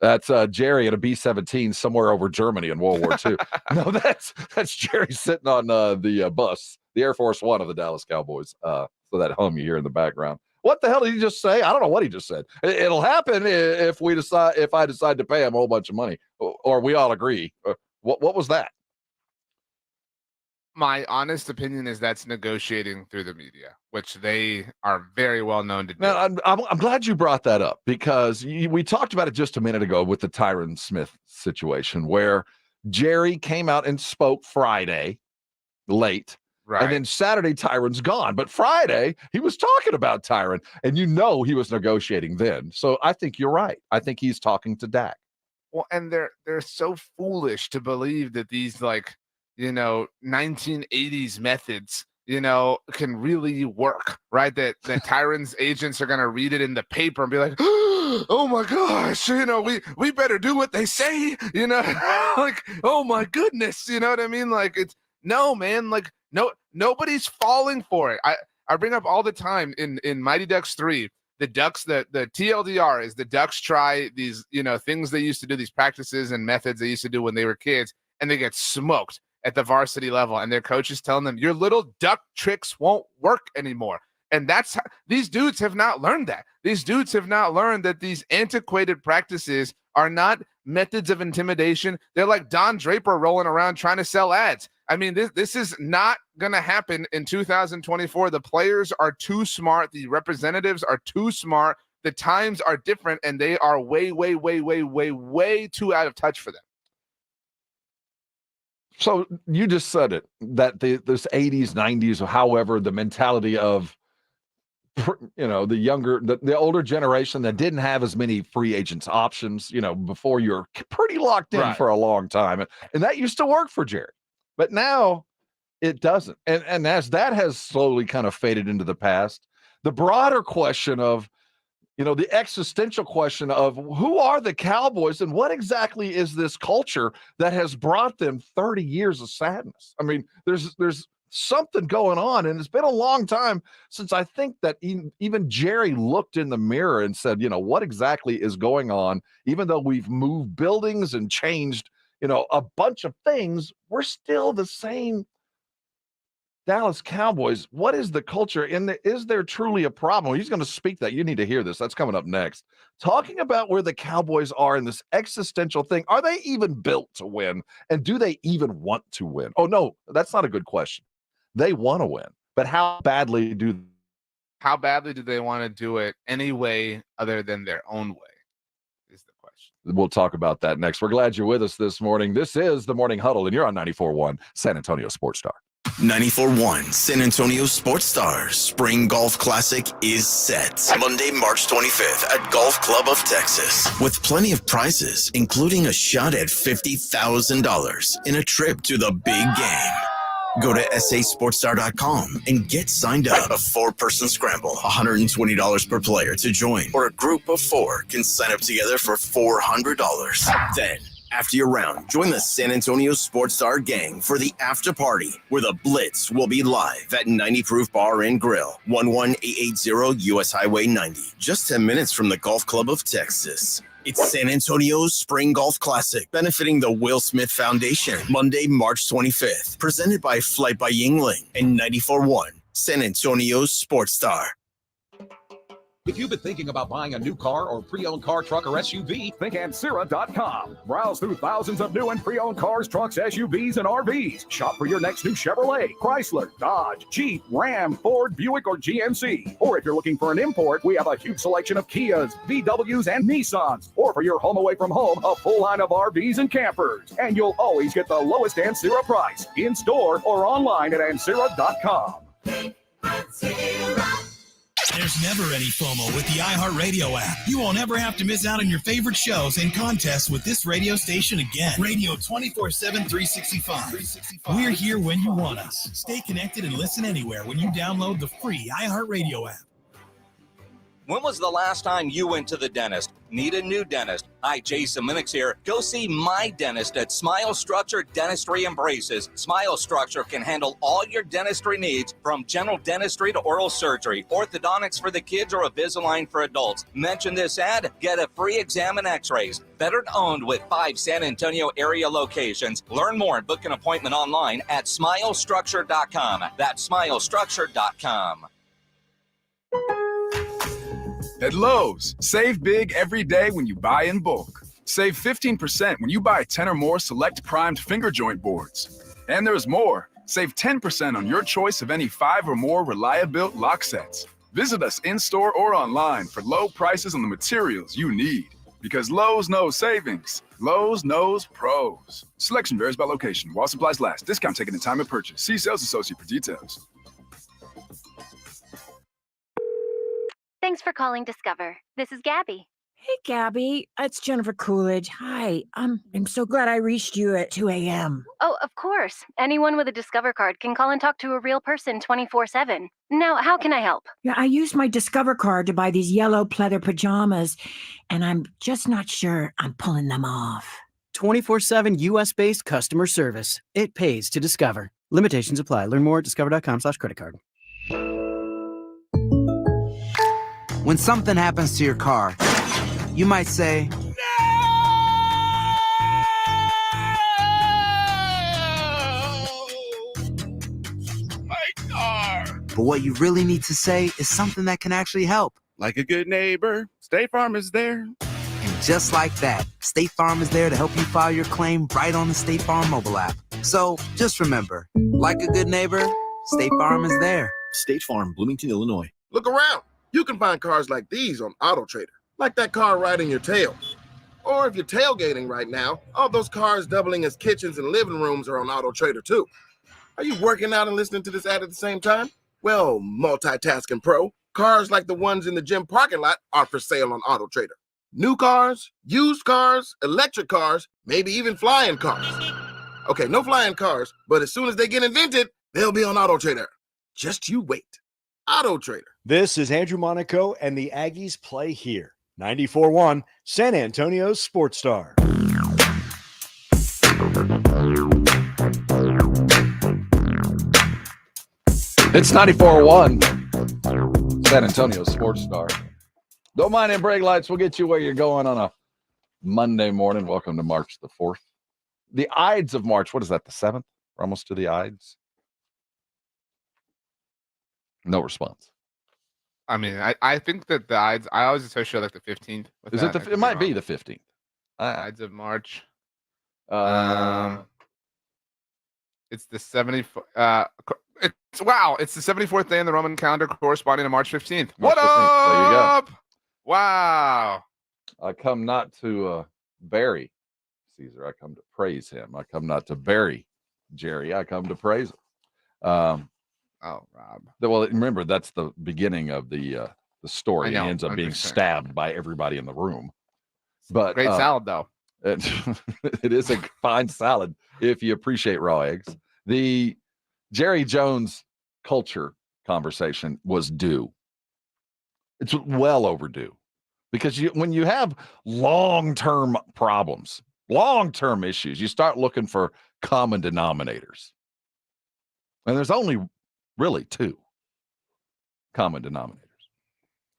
That's Jerry at a B-17 somewhere over Germany in World War II. No, that's Jerry sitting on the bus, the Air Force One of the Dallas Cowboys. So that hum you hear in the background. What the hell did he just say? I don't know what he just said. It'll happen if I decide to pay him a whole bunch of money, or we all agree. What was that? My honest opinion is that's negotiating through the media, which they are very well known to do. Now, I'm glad you brought that up, because we talked about it just a minute ago with the Tyron Smith situation, where Jerry came out and spoke Friday late. Right. And then Saturday, Tyron's gone. But Friday, he was talking about Tyron, and he was negotiating then. So I think you're right. I think he's talking to Dak. Well, and they're so foolish to believe that these 1980s methods, can really work, right? That Tyron's agents are going to read it in the paper and be like, oh my gosh, we better do what they say, like, oh my goodness, you know what I mean? Like, it's no, man, like, no, nobody's falling for it. I bring up all the time in Mighty Ducks 3, the Ducks, the TLDR is the Ducks try these, things they used to do, these practices and methods they used to do when they were kids, and they get smoked at the varsity level, and their coaches telling them your little duck tricks won't work anymore. And that's how, these dudes have not learned that. These dudes have not learned that these antiquated practices are not methods of intimidation. They're like Don Draper rolling around trying to sell ads. I mean, this is not going to happen in 2024. The players are too smart. The representatives are too smart. The times are different, and they are way, way, way, way, way, way too out of touch for them. So you just said it, that this 80s, 90s, or however, the mentality of, the older generation that didn't have as many free agents options, before you're pretty locked in for a long time. And that used to work for Jerry. But now it doesn't. And as that has slowly kind of faded into the past, the broader question of, the existential question of who are the Cowboys and what exactly is this culture that has brought them 30 years of sadness? I mean, there's something going on, and it's been a long time since I think that even Jerry looked in the mirror and said, what exactly is going on? Even though we've moved buildings and changed, a bunch of things, we're still the same Dallas Cowboys. What is the culture? And is there truly a problem? He's going to speak that. You need to hear this. That's coming up next. Talking about where the Cowboys are in this existential thing. Are they even built to win? And do they even want to win? Oh, no, that's not a good question. They want to win. But how badly do they want to do it any way other than their own way is the question. We'll talk about that next. We're glad you're with us this morning. This is the Morning Huddle, and you're on 94.1 San Antonio Sports Star. 94.1 San Antonio Sports Stars Spring Golf Classic is set Monday, March 25th at Golf Club of Texas, with plenty of prizes, including a shot at $50,000 in a trip to the big game. Go to sasportstar.com and get signed up. A 4-person scramble, $120 per player to join, or a group of 4 can sign up together for $400. Then, after your round, join the San Antonio Sports Star gang for the after party, where the Blitz will be live at 90 Proof Bar and Grill, 11880 U.S. Highway 90, just 10 minutes from the Golf Club of Texas. It's San Antonio's Spring Golf Classic, benefiting the Will Smith Foundation, Monday, March 25th, presented by Flight by Yingling and 94.1 San Antonio's Sports Star. If you've been thinking about buying a new car or pre-owned car, truck, or SUV, think Ancira.com. Browse through thousands of new and pre-owned cars, trucks, SUVs, and RVs. Shop for your next new Chevrolet, Chrysler, Dodge, Jeep, Ram, Ford, Buick, or GMC. Or if you're looking for an import, we have a huge selection of Kias, VWs, and Nissans. Or for your home away from home, a full line of RVs and campers. And you'll always get the lowest Ancira price, in-store or online at Ancira.com. There's never any FOMO with the iHeartRadio app. You won't ever have to miss out on your favorite shows and contests with this radio station again. Radio 24/7, 365. We're here when you want us. Stay connected and listen anywhere when you download the free iHeartRadio app. When was the last time you went to the dentist? Need a new dentist? Hi, Jason Minix here. Go see my dentist at Smile Structure Dentistry and Braces. Smile Structure can handle all your dentistry needs, from general dentistry to oral surgery, orthodontics for the kids, or Invisalign for adults. Mention this ad, get a free exam and x-rays. Veteran owned with 5 San Antonio area locations. Learn more and book an appointment online at smilestructure.com. That's smilestructure.com. At Lowe's, save big every day when you buy in bulk. Save 15% when you buy 10 or more select primed finger joint boards. And there's more. Save 10% on your choice of any 5 or more Reliabuilt lock sets. Visit us in-store or online for low prices on the materials you need. Because Lowe's knows savings. Lowe's knows pros. Selection varies by location. While supplies last. Discount taken at time of purchase. See sales associate for details. Thanks for calling Discover. This is Gabby. Hey, Gabby. It's Jennifer Coolidge. Hi. I'm so glad I reached you at 2 a.m. Oh, of course. Anyone with a Discover card can call and talk to a real person 24/7. Now, how can I help? Yeah, I used my Discover card to buy these yellow pleather pajamas, and I'm just not sure I'm pulling them off. 24/7 U.S.-based customer service. It pays to Discover. Limitations apply. Learn more at discover.com/credit card. When something happens to your car, you might say, My car! but what you really need to say is something that can actually help. Like a good neighbor, State Farm is there. And just like that, State Farm is there to help you file your claim right on the State Farm mobile app. So just remember, like a good neighbor, State Farm is there. State Farm, Bloomington, Illinois. Look around. You can find cars like these on AutoTrader, like that car riding your tail. Or if you're tailgating right now, all those cars doubling as kitchens and living rooms are on AutoTrader too. Are you working out and listening to this ad at the same time? Well, multitasking pro, cars like the ones in the gym parking lot are for sale on AutoTrader. New cars, used cars, electric cars, maybe even flying cars. Okay, no flying cars, but as soon as they get invented, they'll be on AutoTrader. Just you wait. AutoTrader. This is Andrew Monaco, and the Aggies play here. 94.1 San Antonio's Sports Star. It's 94.1 San Antonio's Sports Star. Don't mind them brake lights. We'll get you where you're going on a Monday morning. Welcome to March the 4th. The Ides of March. What is that, the 7th? We're almost to the Ides. No response. I mean, I think that the Ides, I always associate like the 15th. Is it it might be the 15th. Ides of March. It's the 74th. It's the 74th day in the Roman calendar, corresponding to March 15th. What 15th. There you go. up? Wow. I come not to bury Caesar. I come to praise him. I come not to bury Jerry. I come to praise him. Oh, Rob. Well, remember, that's the beginning of the story. He ends up being stabbed by everybody in the room. But great salad, though. It is a fine salad if you appreciate raw eggs. The Jerry Jones culture conversation was due. It's well overdue, because when you have long-term problems, long-term issues, you start looking for common denominators. And there's only really 2 common denominators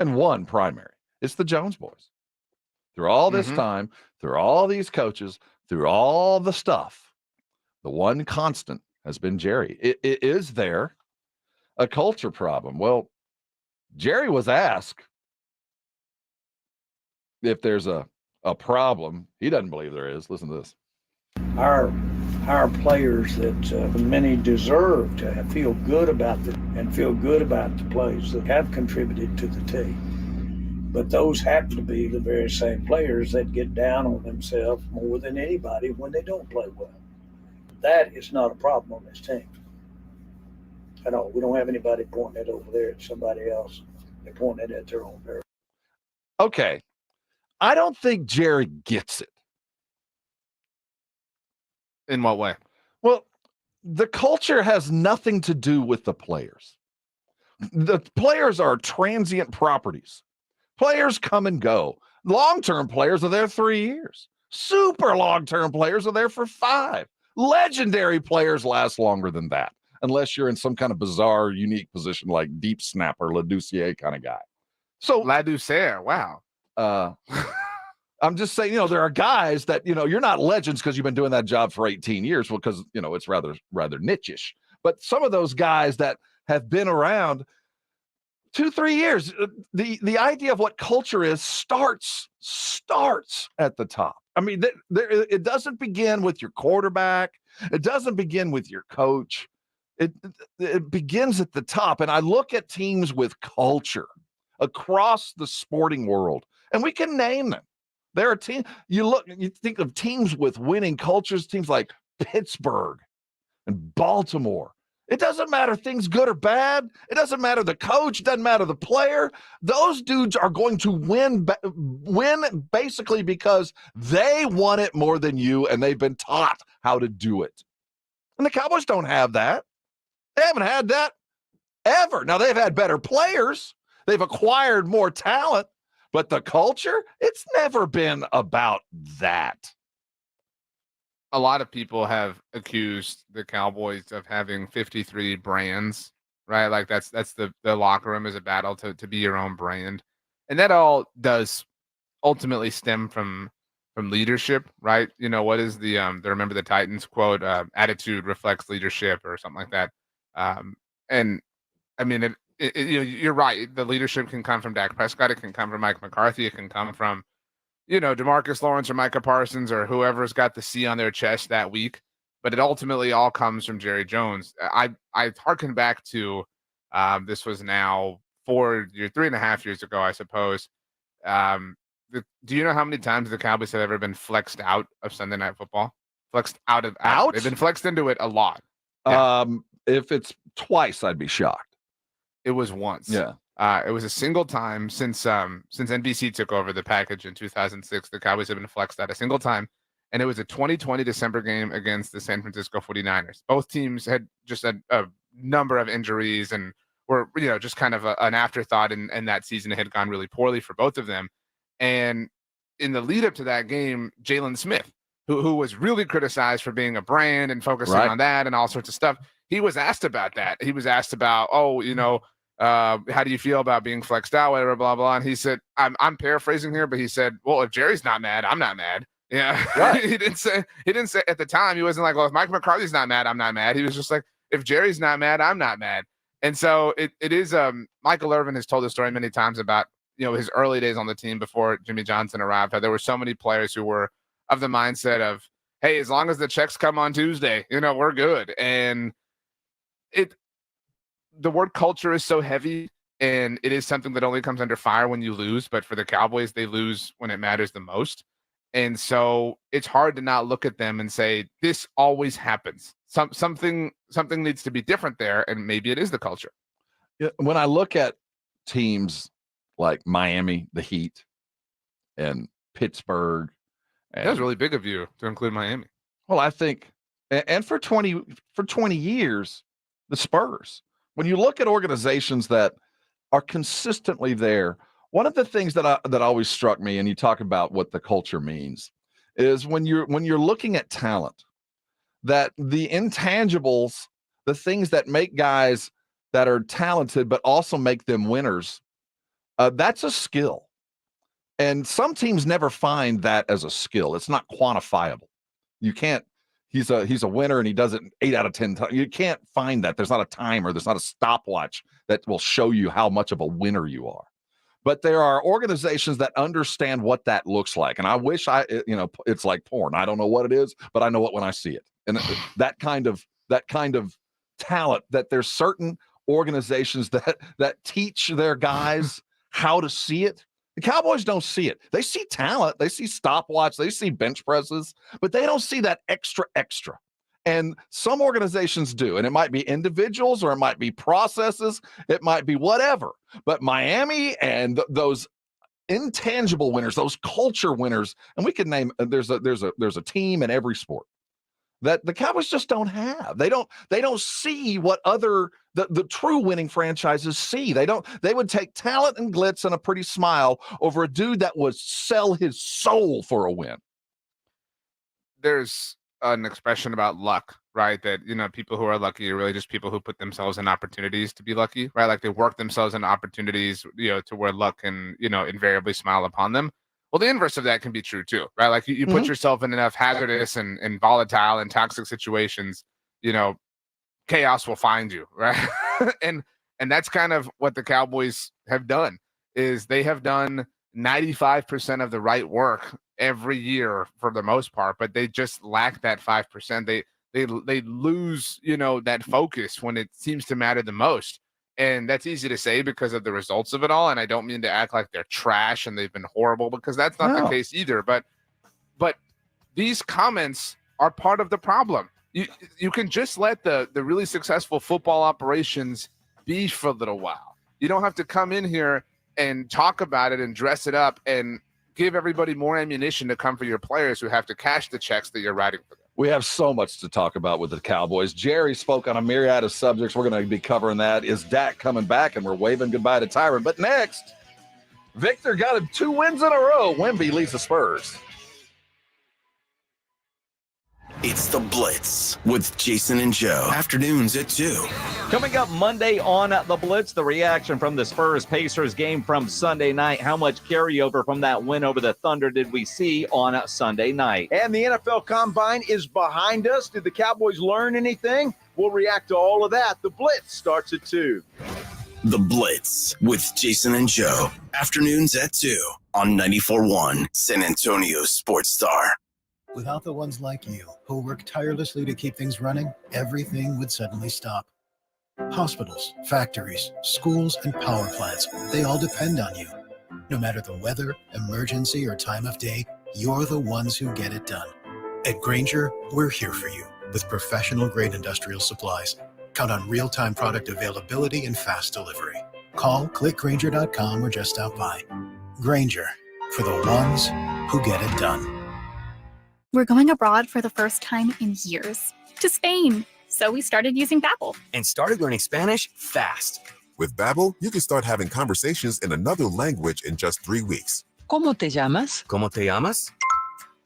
and 1 primary. It's the Jones boys. Through all this time, through all these coaches, through all the stuff, the one constant has been Jerry. It is there a culture problem? Well, Jerry was asked if there's a problem. He doesn't believe there is. Listen to this. Our players that many deserve to feel good about and feel good about the plays that have contributed to the team. But those happen to be the very same players that get down on themselves more than anybody when they don't play well. That is not a problem on this team at all. We don't have anybody pointing it over there at somebody else. They're pointing it at their own pair. Okay. I don't think Jerry gets it. In what way? Well, the culture has nothing to do with the players. The players are transient properties. Players come and go. Long-term players are there 3 years. Super long-term players are there for 5. Legendary players last longer than that, unless you're in some kind of bizarre, unique position like deep snapper, LaDucier kind of guy. So LaDucier, wow. I'm just saying, there are guys that, you're not legends because you've been doing that job for 18 years, well, because, it's rather niche-ish. But some of those guys that have been around 2-3 years, the idea of what culture is starts at the top. I mean, it doesn't begin with your quarterback. It doesn't begin with your coach. It begins at the top. And I look at teams with culture across the sporting world, and we can name them. There are teams, you think of teams with winning cultures, teams like Pittsburgh and Baltimore. It doesn't matter things good or bad. It doesn't matter the coach. It doesn't matter the player. Those dudes are going to win basically because they want it more than you, and they've been taught how to do it. And the Cowboys don't have that. They haven't had that ever. Now, they've had better players. They've acquired more talent. But the culture, it's never been about that. A lot of people have accused the Cowboys of having 53 brands, right? Like that's the locker room is a battle to be your own brand. And that all does ultimately stem from leadership, right? What is the Remember the Titans quote, attitude reflects leadership or something like that. And I mean, you're right. The leadership can come from Dak Prescott. It can come from Mike McCarthy. It can come from, DeMarcus Lawrence or Micah Parsons or whoever's got the C on their chest that week. But it ultimately all comes from Jerry Jones. I harken back to this was now 3.5 years ago, I suppose. Do you know how many times the Cowboys have ever been flexed out of Sunday Night Football? Flexed out? They've been flexed into it a lot. Yeah. If it's twice, I'd be shocked. It was once. Yeah. It was a single time since NBC took over the package in 2006. The Cowboys have been flexed out a single time, and it was a 2020 December game against the San Francisco 49ers. Both teams had just a number of injuries and were just kind of an afterthought, and that season had gone really poorly for both of them. And in the lead up to that game, Jalen Smith, who was really criticized for being a brand and focusing on that and all sorts of stuff, he was asked about that. He was asked about, how do you feel about being flexed out, whatever, blah, blah. And he said, I'm paraphrasing here, but he said, well, if Jerry's not mad, I'm not mad. Yeah. Right. He didn't say at the time, he wasn't like, well, if Mike McCarthy's not mad, I'm not mad. He was just like, if Jerry's not mad, I'm not mad. And so it is, Michael Irvin has told the story many times about, his early days on the team before Jimmy Johnson arrived, how there were so many players who were of the mindset of, hey, as long as the checks come on Tuesday, we're good. And the word culture is so heavy, and it is something that only comes under fire when you lose. But for the Cowboys, they lose when it matters the most. And so it's hard to not look at them and say, this always happens. Something needs to be different there. And maybe it is the culture. Yeah, when I look at teams like Miami, the Heat, and Pittsburgh. That was really big of you to include Miami. Well, I think, and for 20 years, the Spurs. When you look at organizations that are consistently there, one of the things that always struck me, and you talk about what the culture means, is when you're looking at talent, that the intangibles, the things that make guys that are talented but also make them winners, that's a skill. And some teams never find that as a skill. It's not quantifiable. You can't. He's a winner and he does it 8 out of 10 times. You can't find that. There's not a timer. There's not a stopwatch that will show you how much of a winner you are. But there are organizations that understand what that looks like. And I wish it's like porn. I don't know what it is, but I know it when I see it. And that kind of talent, that there's certain organizations that teach their guys how to see it. The Cowboys don't see it. They see talent. They see stopwatch. They see bench presses, but they don't see that extra. And some organizations do. And it might be individuals or it might be processes. It might be whatever. But Miami and those intangible winners, those culture winners, and we can name, there's a team in every sport. that the Cowboys just don't have. They don't see what other the true winning franchises see. They would take talent and glitz and a pretty smile over a dude that would sell his soul for a win. There's an expression about luck, right? That, people who are lucky are really just people who put themselves in opportunities to be lucky, right? Like they work themselves in opportunities, to where luck can, invariably smile upon them. Well, the inverse of that can be true too, right? Like you put yourself in enough hazardous and volatile and toxic situations, chaos will find you, right? and that's kind of what the Cowboys have done. Is they have done 95% of the right work every year for the most part, but they just lack that 5%. They lose, that focus when it seems to matter the most. And that's easy to say because of the results of it all. And I don't mean to act like they're trash and they've been horrible, because that's not the case either. But these comments are part of the problem. You can just let the really successful football operations be for a little while. You don't have to come in here and talk about it and dress it up and give everybody more ammunition to come for your players who have to cash the checks that you're writing for them. We have so much to talk about with the Cowboys. Jerry spoke on a myriad of subjects. We're going to be covering that. Is Dak coming back? And we're waving goodbye to Tyron. But next, Victor got him 2 wins in a row. Wemby leads the Spurs. It's The Blitz with Jason and Joe. Afternoons at 2. Coming up Monday on The Blitz, the reaction from the Spurs-Pacers game from Sunday night. How much carryover from that win over the Thunder did we see on Sunday night? And the NFL Combine is behind us. Did the Cowboys learn anything? We'll react to all of that. The Blitz starts at 2. The Blitz with Jason and Joe. Afternoons at 2 on 94.1 San Antonio Sports Star. Without the ones like you, who work tirelessly to keep things running, everything would suddenly stop. Hospitals, factories, schools, and power plants, they all depend on you. No matter the weather, emergency, or time of day, you're the ones who get it done. At Grainger, we're here for you with professional-grade industrial supplies. Count on real-time product availability and fast delivery. Call, click Grainger.com, or just stop by. Grainger, for the ones who get it done. We're going abroad for the first time in years, to Spain. So we started using Babbel. And started learning Spanish fast. With Babbel, you can start having conversations in another language in just 3 weeks. ¿Cómo te llamas? ¿Cómo te llamas?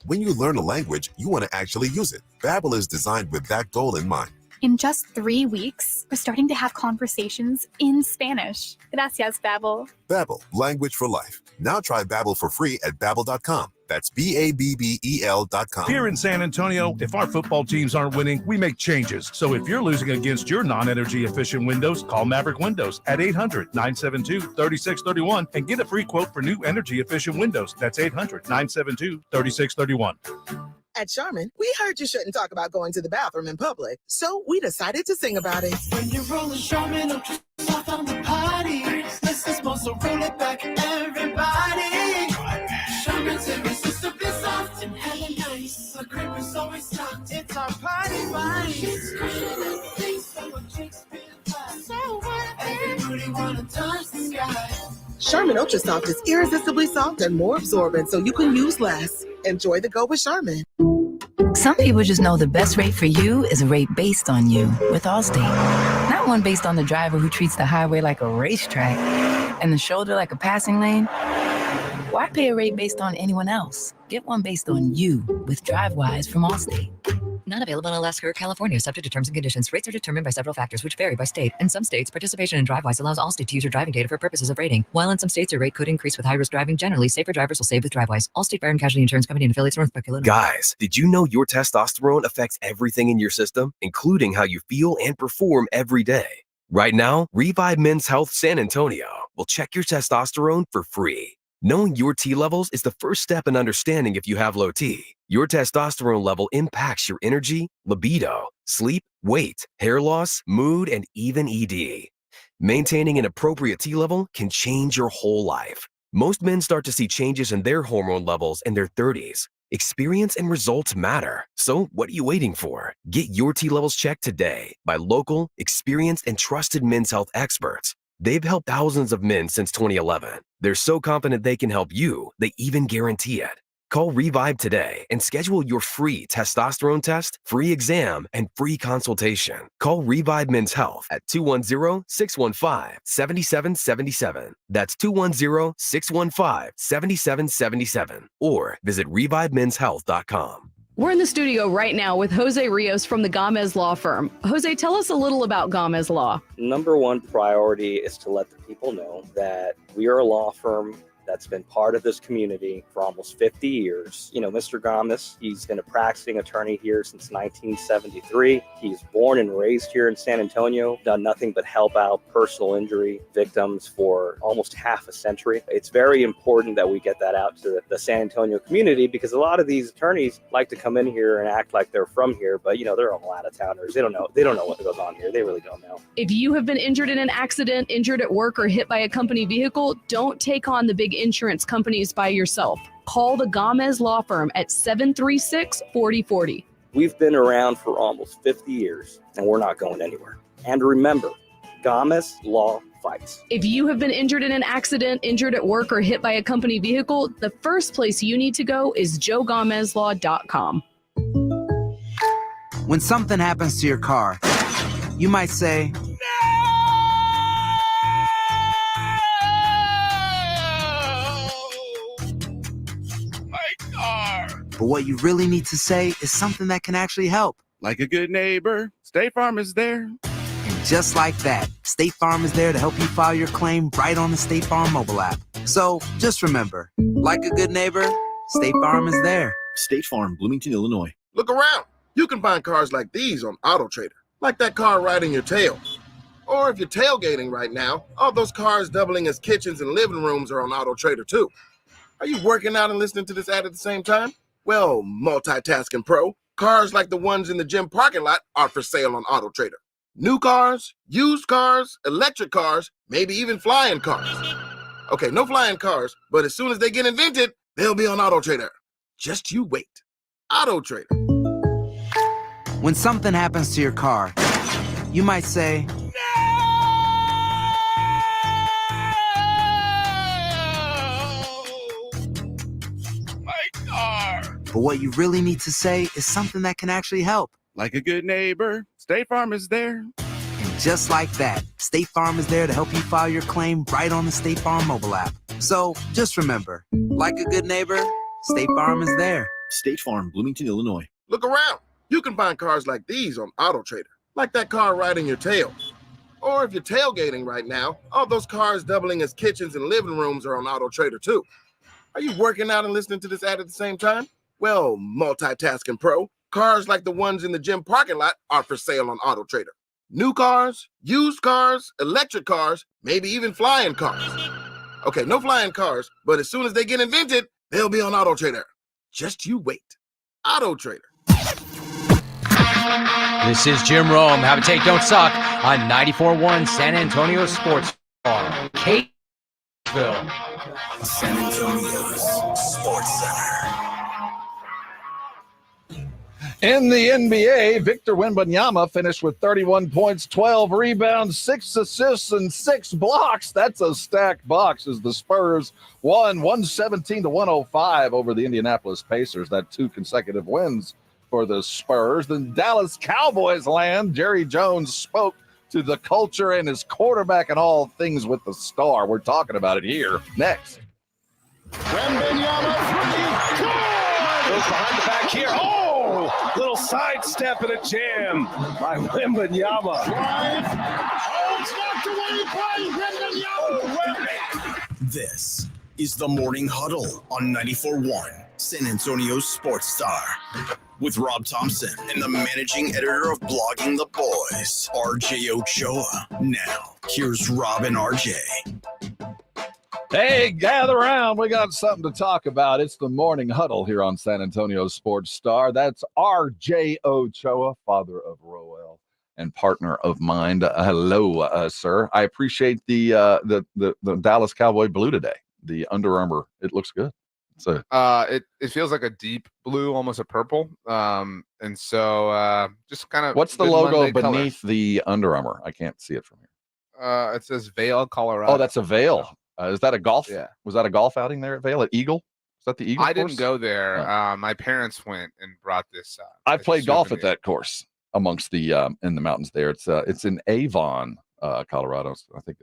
When you learn a language, you want to actually use it. Babbel is designed with that goal in mind. In just 3 weeks, we're starting to have conversations in Spanish. Gracias, Babbel. Babbel, language for life. Now try Babbel for free at Babbel.com. That's Babbel.com. Here in San Antonio, if our football teams aren't winning, we make changes. So if you're losing against your non-energy efficient windows, call Maverick Windows at 800-972-3631 and get a free quote for new energy efficient windows. That's 800-972-3631. At Charmin, we heard you shouldn't talk about going to the bathroom in public, so we decided to sing about it. When you're rolling Charmin, up just on the party. This is supposed to roll it back, everybody. Charmin's irresistibly soft and hella nice. The grip is always soft. It's our party vibe. It's cushion and things so a chick's been fast. So what? Everybody wanna touch the sky. Charmin Ultra Soft is irresistibly soft and more absorbent, so you can use less. Enjoy the go with Charmin. Some people just know the best rate for you is a rate based on you with Allstate. Not one based on the driver who treats the highway like a racetrack and the shoulder like a passing lane. Why pay a rate based on anyone else? Get one based on you with DriveWise from Allstate. Not available in Alaska or California, subject to terms and conditions. Rates are determined by several factors, which vary by state. In some states, participation in DriveWise allows Allstate to use your driving data for purposes of rating. While in some states, your rate could increase with high-risk driving. Generally, safer drivers will save with DriveWise. Allstate Fire and Casualty Insurance Company and affiliates, Northbrook, Illinois. Guys, did you know your testosterone affects everything in your system, including how you feel and perform every day? Right now, Revive Men's Health San Antonio will check your testosterone for free. Knowing your T levels is the first step in understanding if you have low T. Your testosterone level impacts your energy, libido, sleep, weight, hair loss, mood, and even ED. Maintaining an appropriate T level can change your whole life. Most men start to see changes in their hormone levels in their 30s. Experience and results matter. So what are you waiting for? Get your T levels checked today by local, experienced, and trusted men's health experts. They've helped thousands of men since 2011. They're so confident they can help you, they even guarantee it. Call Revive today and schedule your free testosterone test, free exam, and free consultation. Call Revive Men's Health at 210-615-7777. That's 210-615-7777. Or visit revivemenshealth.com. We're in the studio right now with Jose Rios from the Gomez Law Firm. Jose, tell us a little about Gomez Law. Number one priority is to let the people know that we are a law firm that's been part of this community for almost 50 years. You know, Mr. Gomez, he's been a practicing attorney here since 1973. He's born and raised here in San Antonio, done nothing but help out personal injury victims for almost half a century. It's very important that we get that out to the San Antonio community, because a lot of these attorneys like to come in here and act like they're from here, but you know, they're all out of towners. They don't know what goes on here. They really don't know. If you have been injured in an accident, injured at work, or hit by a company vehicle, don't take on the big insurance companies by yourself. Call the Gomez Law Firm at 736-4040. We've been around for almost 50 years, and we're not going anywhere. And remember, Gomez Law fights. If you have been injured in an accident, injured at work, or hit by a company vehicle, the first place you need to go is joegomezlaw.com. When something happens to your car, you might say, but what you really need to say is something that can actually help. Like a good neighbor, State Farm is there. And just like that, State Farm is there to help you file your claim right on the State Farm mobile app. So just remember, like a good neighbor, State Farm is there. State Farm, Bloomington, Illinois. Look around. You can find cars like these on AutoTrader, like that car riding your tail. Or if you're tailgating right now, all those cars doubling as kitchens and living rooms are on AutoTrader too. Are you working out and listening to this ad at the same time? Well, multitasking pro, cars like the ones in the gym parking lot are for sale on AutoTrader. New cars, used cars, electric cars, maybe even flying cars. Okay, no flying cars, but as soon as they get invented, they'll be on AutoTrader. Just you wait. AutoTrader. When something happens to your car, you might say, but what you really need to say is something that can actually help. Like a good neighbor, State Farm is there. And just like that, State Farm is there to help you file your claim right on the State Farm mobile app. So just remember, like a good neighbor, State Farm is there. State Farm, Bloomington, Illinois. Look around. You can find cars like these on AutoTrader, like that car riding your tail. Or if you're tailgating right now, all those cars doubling as kitchens and living rooms are on AutoTrader too. Are you working out and listening to this ad at the same time? Well, multitasking pro, cars like the ones in the gym parking lot are for sale on AutoTrader. New cars, used cars, electric cars, maybe even flying cars. Okay, no flying cars, but as soon as they get invented, they'll be on AutoTrader. Just you wait. AutoTrader. This is Jim Rome. Have a take, don't suck on 94.1 San Antonio Sports Bar. Catesville. San Antonio's Sports Center. In the NBA, Victor Wembanyama finished with 31 points, 12 rebounds, 6 assists, and 6 blocks. That's a stacked box as the Spurs won 117-105 over the Indianapolis Pacers. That 2 consecutive wins for the Spurs. Then Dallas Cowboys land. Jerry Jones spoke to the culture and his quarterback and all things with the star. We're talking about it here next. Wembanyama, goes behind the back here. Oh, little sidestep and a jam by Wembanyama. It's knocked away by Wembanyama. This is the Morning Huddle on 94.1 San Antonio's Sports Star. With Rob Thompson and the managing editor of Blogging the Boys, RJ Ochoa. Now, here's Rob and RJ. Hey, gather around. We got something to talk about. It's the Morning Huddle here on San Antonio Sports Star. That's RJ Ochoa, father of Roel and partner of mine. Hello, sir. I appreciate the Dallas Cowboy blue today. The Under Armour. It looks good. So it feels like a deep blue, almost a purple. And so just kind of. What's the logo beneath the Under Armour? I can't see it from here. It says Vail, Colorado. Oh, that's a Vail. Is that a golf? Yeah. Was that a golf outing there at Vail at Eagle? Is that the Eagle I course? didn't go there. Oh. My parents went and brought this. I as a played golf at souvenir. that course amongst the in the mountains there. It's in Avon, Colorado. I think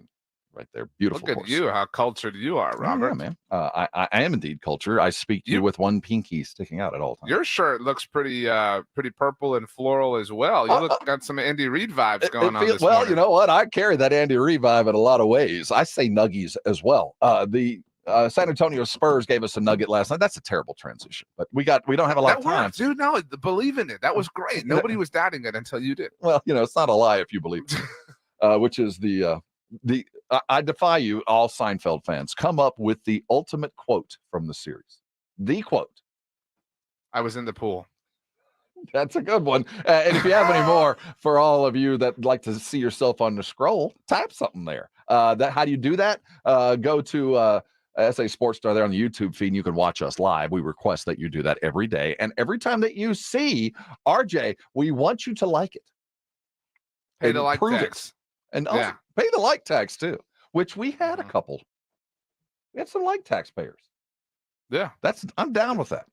right there. Beautiful Look at course. you, how cultured you are, Robert. Yeah, man. I am indeed culture. I speak to you with one pinky sticking out at all times. Your shirt looks pretty purple and floral as well. You got some Andy Reid vibes going on this well, morning. you know what? I carry that Andy Reid vibe in a lot of ways. I say nuggies as well. The San Antonio Spurs gave us a nugget last night. That's a terrible transition, but we don't have a lot of time. Worked, dude. No, believe in it. That was great. Nobody was doubting it until you did. Well, it's not a lie if you believe it, which is I defy you, all Seinfeld fans, come up with the ultimate quote from the series. The quote. I was in the pool. That's a good one. And if you have any more for all of you that like to see yourself on the scroll, type something there. How do you do that? Go to SA Sports Star there on the YouTube feed, and you can watch us live. We request that you do that every day. And every time that you see RJ, we want you to like it. Pay the like tags. And also pay the like tags too, which we had a couple. We had some like taxpayers. Yeah. I'm down with that.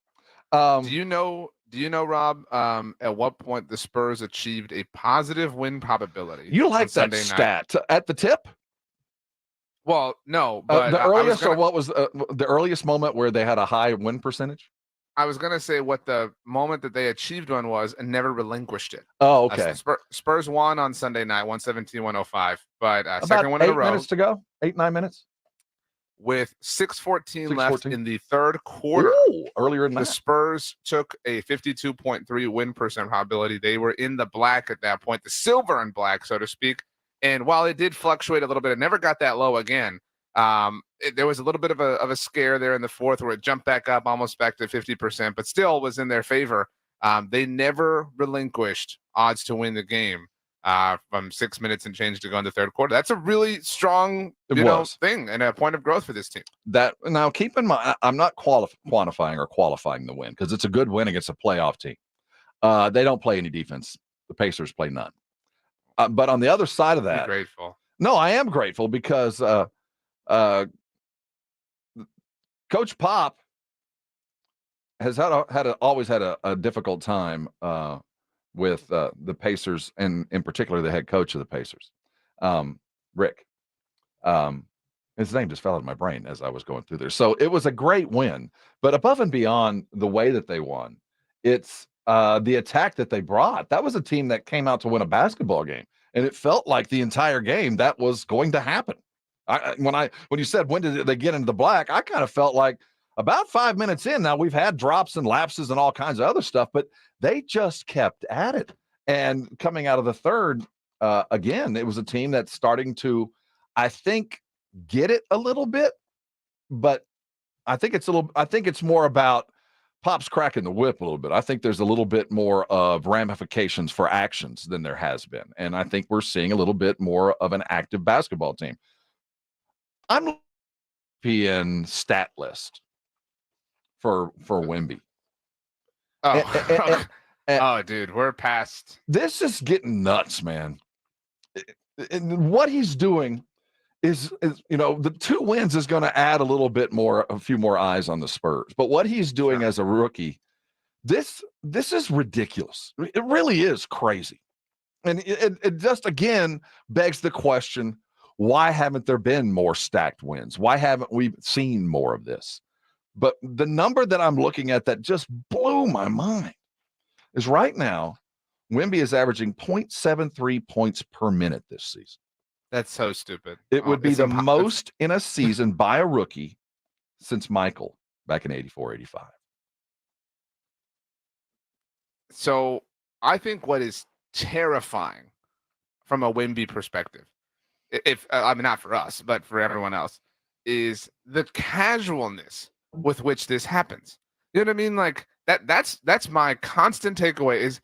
Do you know, Rob, at what point the Spurs achieved a positive win probability? You like that stat at the tip? Well, no, but the earliest, or what was the earliest moment where they had a high win percentage? I was gonna say what the moment that they achieved one was and never relinquished it. Oh, okay. Spurs won on Sunday night, 117-105, but About second win in a 8 row. minutes to go. 8-9 minutes. With 6:14 left in the third quarter. Ooh, earlier than the that. Spurs took a 52.3 win percent probability. They were in the black at that point, the silver and black, so to speak. And while it did fluctuate a little bit, it never got that low again. There was a little bit of a scare there in the fourth where it jumped back up almost back to 50%, but still was in their favor. They never relinquished odds to win the game from 6 minutes and change to go in the third quarter. That's a really strong thing and a point of growth for this team. That now keep in mind, I'm not quantifying or qualifying the win because it's a good win against a playoff team. They don't play any defense. The Pacers play none. But on the other side of that, grateful. No, I am grateful because Coach Pop has always had a difficult time with the Pacers, and in particular the head coach of the Pacers, Rick. His name just fell out of my brain as I was going through there. So it was a great win, but above and beyond the way that they won, it's the attack that they brought. That was a team that came out to win a basketball game, and it felt like the entire game that was going to happen. When you said when did they get into the black, I kind of felt like about 5 minutes in. Now we've had drops and lapses and all kinds of other stuff, but they just kept at it. And coming out of the third, again, it was a team that's starting to, I think, get it a little bit, but I think it's more about Pop's cracking the whip a little bit. I think there's a little bit more of ramifications for actions than there has been. And I think we're seeing a little bit more of an active basketball team. I'm in stat list for Wemby. Oh, dude, we're past. This is getting nuts, man. And what he's doing is the 2 wins is going to add a few more eyes on the Spurs. But what he's doing as a rookie, this is ridiculous. It really is crazy. And it just, again, begs the question, why haven't there been more stacked wins? Why haven't we seen more of this? But the number that I'm looking at that just blew my mind is right now, Wemby is averaging 0.73 points per minute this season. That's so stupid. It would be the most in a season by a rookie since Michael back in 84-85. So I think what is terrifying from a Wemby perspective, not for us, but for everyone else, is the casualness with which this happens. You know what I mean? Like that's my constant takeaway is,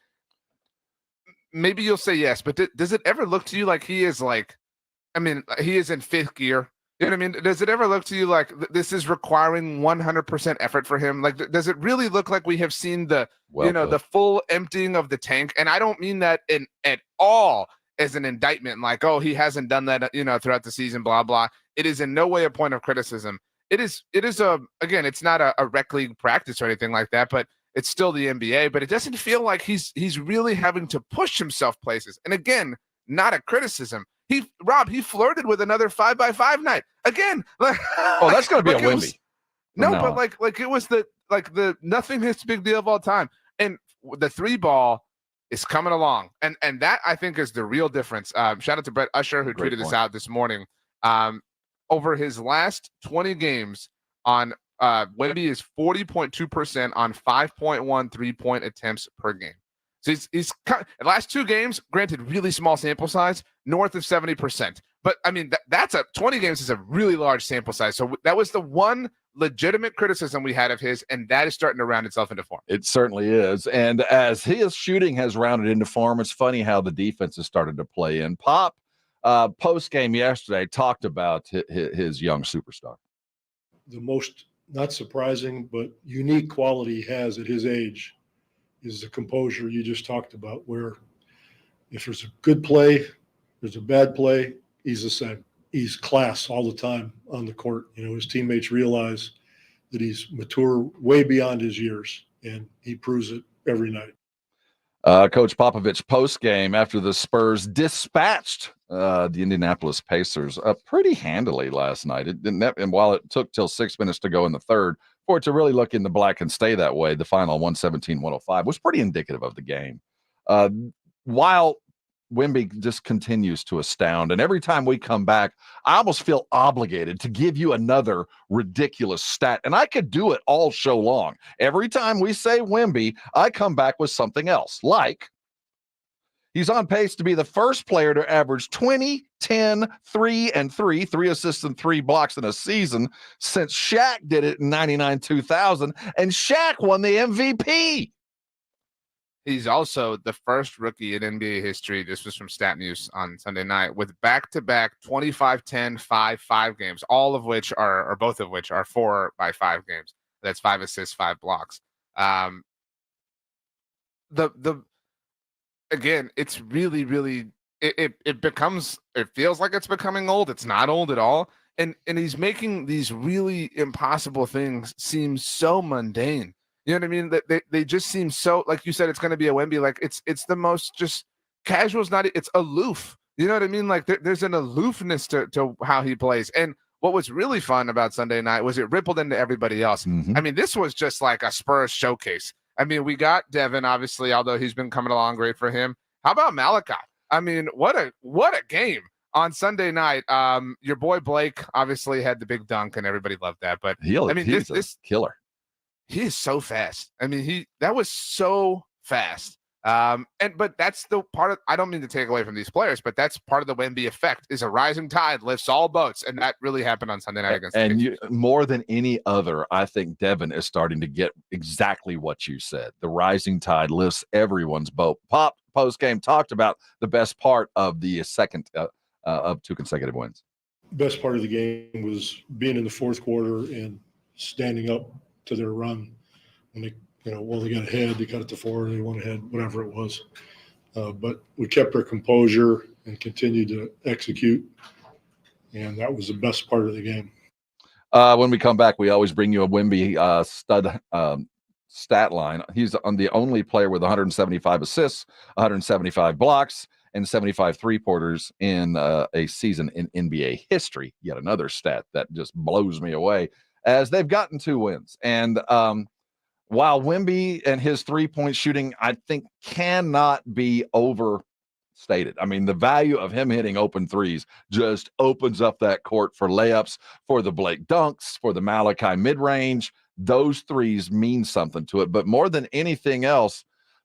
maybe you'll say yes, but does it ever look to you like he is he is in fifth gear? You know what I mean? Does it ever look to you like this is requiring 100% effort for him? Like, does it really look like we have seen the full emptying of the tank? And I don't mean that at all as an indictment, like, oh, he hasn't done that, throughout the season, blah, blah. It is in no way a point of criticism. it is again, it's not a rec league practice or anything like that, but it's still the NBA. But it doesn't feel like he's really having to push himself places. And again, not a criticism. He flirted with another 5x5 night again. Oh, that's going to be a Wemby. No, but like it was the nothing is big deal of all time. And the 3 ball is coming along. And that I think is the real difference. Shout out to Brett Usher who tweeted this out this morning. Over his last 20 games on Wemby is 40.2% on 5.1 3-point attempts per game. So he's the last 2 games, granted, really small sample size, north of 70%. But I mean, that's 20 games is a really large sample size. So that was the one legitimate criticism we had of his, and that is starting to round itself into form. It certainly is. And as his shooting has rounded into form, it's funny how the defense has started to play in. Pop, post game yesterday, talked about his young superstar. The most, not surprising, but unique quality he has at his age is the composure you just talked about, where if there's a good play, there's a bad play, he's the same. He's class all the time on the court. His teammates realize that he's mature way beyond his years, and he proves it every night. Coach Popovich post game after the Spurs dispatched the Indianapolis Pacers pretty handily last night. And while it took till 6 minutes to go in the third for it to really look in the black and stay that way, the final 117-105 was pretty indicative of the game. While Wemby just continues to astound, and every time we come back, I almost feel obligated to give you another ridiculous stat, and I could do it all show long. Every time we say Wemby, I come back with something else, like he's on pace to be the first player to average 20, 10, 3, and 3 assists and 3 blocks in a season since Shaq did it in 99-2000, and Shaq won the MVP. He's also the first rookie in NBA history, this was from StatMuse on Sunday night, with back-to-back 25-10, 5-5 games, all of which are, or both of which are 4x5 games. That's 5 assists, 5 blocks. Again, it's really, really, it feels like it's becoming old. It's not old at all. And he's making these really impossible things seem so mundane. You know what I mean? That they just seem so, like you said, it's going to be a Wemby. Like it's the most just casual. It's aloof. You know what I mean? Like there's an aloofness to how he plays. And what was really fun about Sunday night was it rippled into everybody else. Mm-hmm. I mean, this was just like a Spurs showcase. I mean, we got Devin, obviously, although he's been coming along great for him. How about Malachi? I mean, what a game on Sunday night. Your boy Blake obviously had the big dunk, and everybody loved that. But he's a killer. He is so fast. I mean, that was so fast. But that's the part of, I don't mean to take away from these players, but that's part of the Wemby effect is a rising tide lifts all boats. And that really happened on Sunday night against the Pacers. More than any other, I think Devin is starting to get exactly what you said. The rising tide lifts everyone's boat. Pop post game talked about the best part of the second of 2 consecutive wins. Best part of the game was being in the fourth quarter and standing up to their run when they got ahead, they cut it to 4, they went ahead, whatever it was. But we kept our composure and continued to execute, and that was the best part of the game. When we come back, we always bring you a Wemby stud stat line. He's on the only player with 175 assists, 175 blocks, and 75 three-pointers in a season in NBA history. Yet another stat that just blows me away, as they've gotten 2 wins. And while Wemby and his 3-point shooting, I think, cannot be overstated. I mean, the value of him hitting open threes just opens up that court for layups, for the Blake dunks, for the Malachi mid-range. Those threes mean something to it. But more than anything else,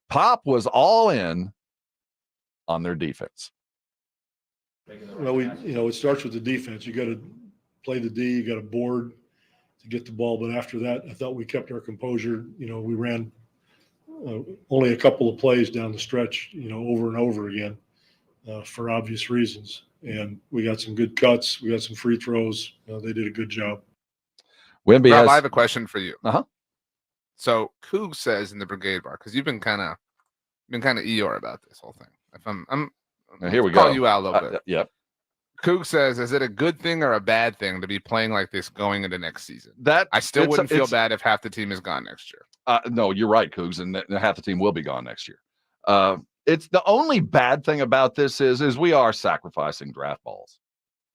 Pop was all in on their defense. Well, it starts with the defense. You got to play the D, you got to board to get the ball. But after that, I thought we kept our composure. We ran only a couple of plays down the stretch, over and over again for obvious reasons. And we got some good cuts. We got some free throws. They did a good job. Wemby Rob, I have a question for you. Uh-huh. So Coog says in the Brigade Bar, because you've been kind of Eeyore about this whole thing. If I'm here we call go. You out a little bit. Yep. Coog says, is it a good thing or a bad thing to be playing like this going into next season? I still it's- wouldn't feel it's- bad if half the team is gone next year. No, you're right, Cougs, and half the team will be gone next year. It's the only bad thing about this is we are sacrificing draft balls.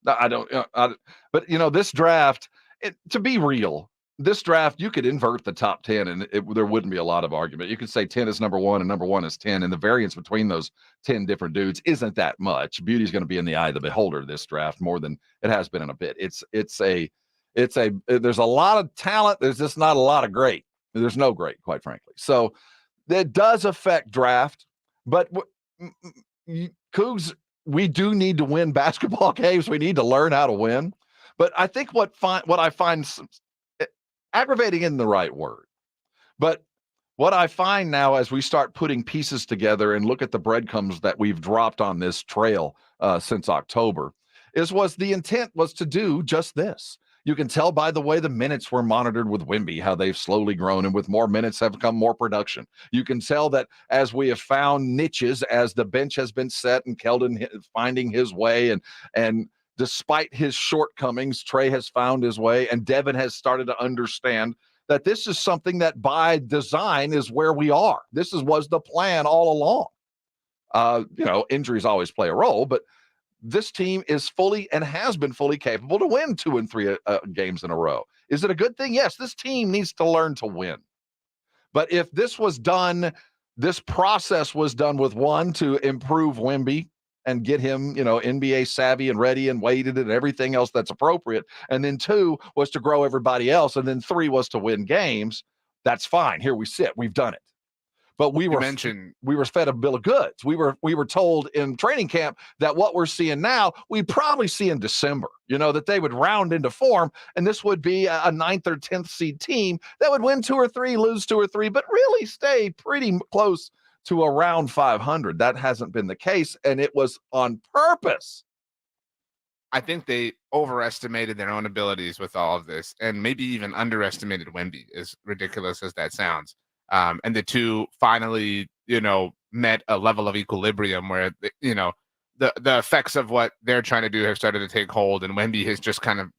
But this draft, to be real, this draft you could invert the top 10 and there wouldn't be a lot of argument. You could say 10 is number 1 and number 1 is 10, and the variance between those 10 different dudes isn't that much. Beauty's going to be in the eye of the beholder this draft more than it has been in a bit. There's a lot of talent. There's just not a lot of great. There's no great, quite frankly. So that does affect draft, but Cougs, we do need to win basketball games. We need to learn how to win. But I think what I find aggravating isn't the right word. But what I find now as we start putting pieces together and look at the breadcrumbs that we've dropped on this trail since October was the intent was to do just this. You can tell by the way the minutes were monitored with Wemby, how they've slowly grown, and with more minutes have come more production. You can tell that as we have found niches, as the bench has been set and Keldon finding his way, and despite his shortcomings, Trey has found his way, and Devin has started to understand that this is something that by design is where we are. This was the plan all along. Injuries always play a role, but this team is fully and has been fully capable to win 2 and 3 games in a row. Is it a good thing? Yes, this team needs to learn to win. But if this process was done with 1, to improve Wemby and get him, NBA savvy and ready and weighted and everything else that's appropriate, and then 2 was to grow everybody else, and then 3 was to win games, that's fine. Here we sit. We've done it. But we were fed a bill of goods. We were told in training camp that what we're seeing now, we probably see in December, that they would round into form, and this would be a 9th or 10th seed team that would win 2 or 3, lose 2 or 3, but really stay pretty close to around 500. That hasn't been the case, and it was on purpose. I think they overestimated their own abilities with all of this, and maybe even underestimated Wemby, as ridiculous as that sounds. And the two finally, met a level of equilibrium where, the effects of what they're trying to do have started to take hold, and Wemby has just kind of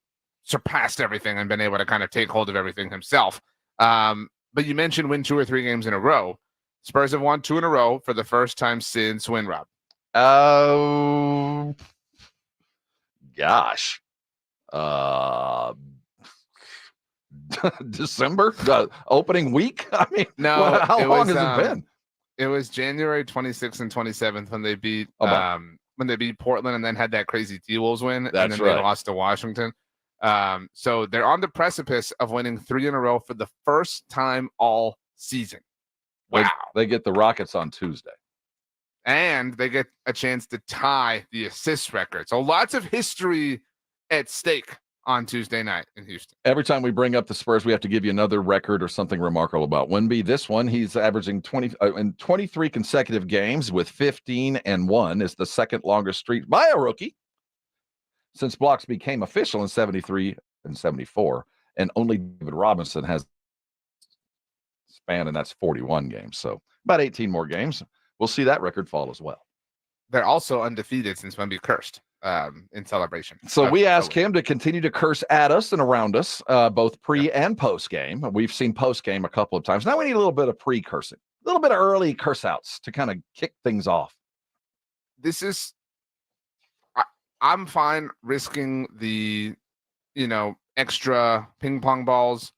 surpassed everything and been able to kind of take hold of everything himself. But you mentioned win 2 or 3 games in a row. Spurs have won 2 in a row for the first time since when, Rob? Oh, gosh. December, opening week. I mean, no, how long has it been? It was January 26th and 27th when they beat Portland, and then had that crazy T-Wolves win, and then they lost to Washington. So they're on the precipice of winning 3 in a row for the first time all season. Wow! They get the Rockets on Tuesday, and they get a chance to tie the assist record. So lots of history at stake on Tuesday night in Houston. Every time we bring up the Spurs, we have to give you another record or something remarkable about Wemby. This one, he's averaging 20 in 23 consecutive games with 15-1, is the second longest streak by a rookie since blocks became official in 73 and 74. And only David Robinson has span, and that's 41 games. So about 18 more games. We'll see that record fall as well. They're also undefeated since Wemby cursed in celebration. So we ask him to continue to curse at us and around us, both pre and post game. We've seen post game a couple of times. Now we need a little bit of pre-cursing, a little bit of early curse outs to kind of kick things off. I'm fine risking the, extra ping pong balls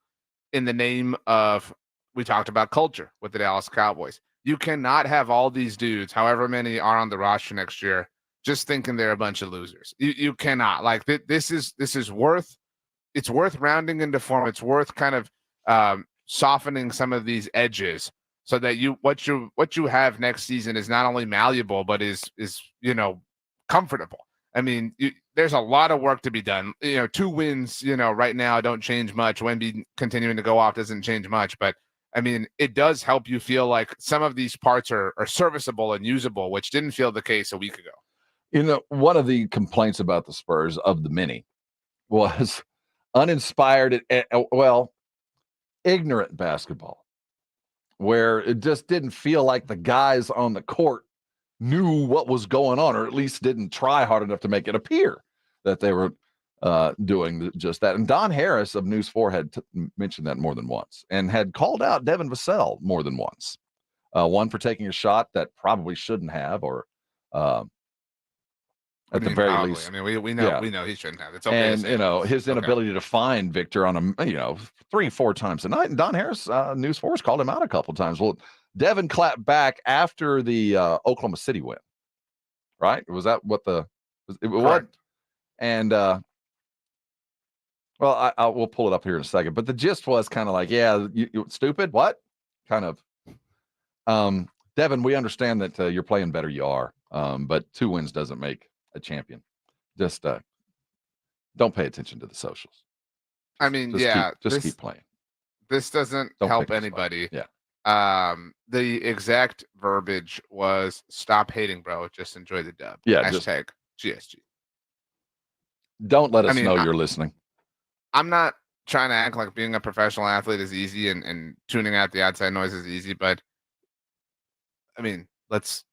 in the name of, we talked about culture with the Dallas Cowboys. You cannot have all these dudes, however many are on the roster next year, just thinking they're a bunch of losers. You cannot. Like, this is worth rounding into form. It's worth kind of softening some of these edges so that what you have next season is not only malleable, but is comfortable. I mean, there's a lot of work to be done. 2 wins, right now don't change much. Wemby continuing to go off doesn't change much, but I mean, it does help you feel like some of these parts are serviceable and usable, which didn't feel the case a week ago. One of the complaints about the Spurs of the many was uninspired, ignorant basketball, where it just didn't feel like the guys on the court knew what was going on, or at least didn't try hard enough to make it appear that they were doing just that. And Don Harris of News 4 had mentioned that more than once and had called out Devin Vassell more than once. One for taking a shot that probably shouldn't have, or at the very probably. least. I mean, we know he shouldn't have. It's okay. And, his inability to find Victor on 3-4 times a night. And Don Harris, News 4 has called him out a couple times. Well, Devin clapped back after the Oklahoma City win, right? Was that what it was? And, well, we'll pull it up here in a second. But the gist was kind of like, yeah, you stupid, what? Kind of. Devin, we understand that you're playing better, you are. But 2 wins doesn't make a champion. Just don't pay attention to the socials. I mean, keep playing. This doesn't help anybody. Yeah. The exact verbiage was "Stop hating, bro. Just enjoy the dub." Yeah. Hashtag GSG. Don't let us know you're listening. I'm not trying to act like being a professional athlete is easy and tuning out the outside noise is easy, but I mean, let's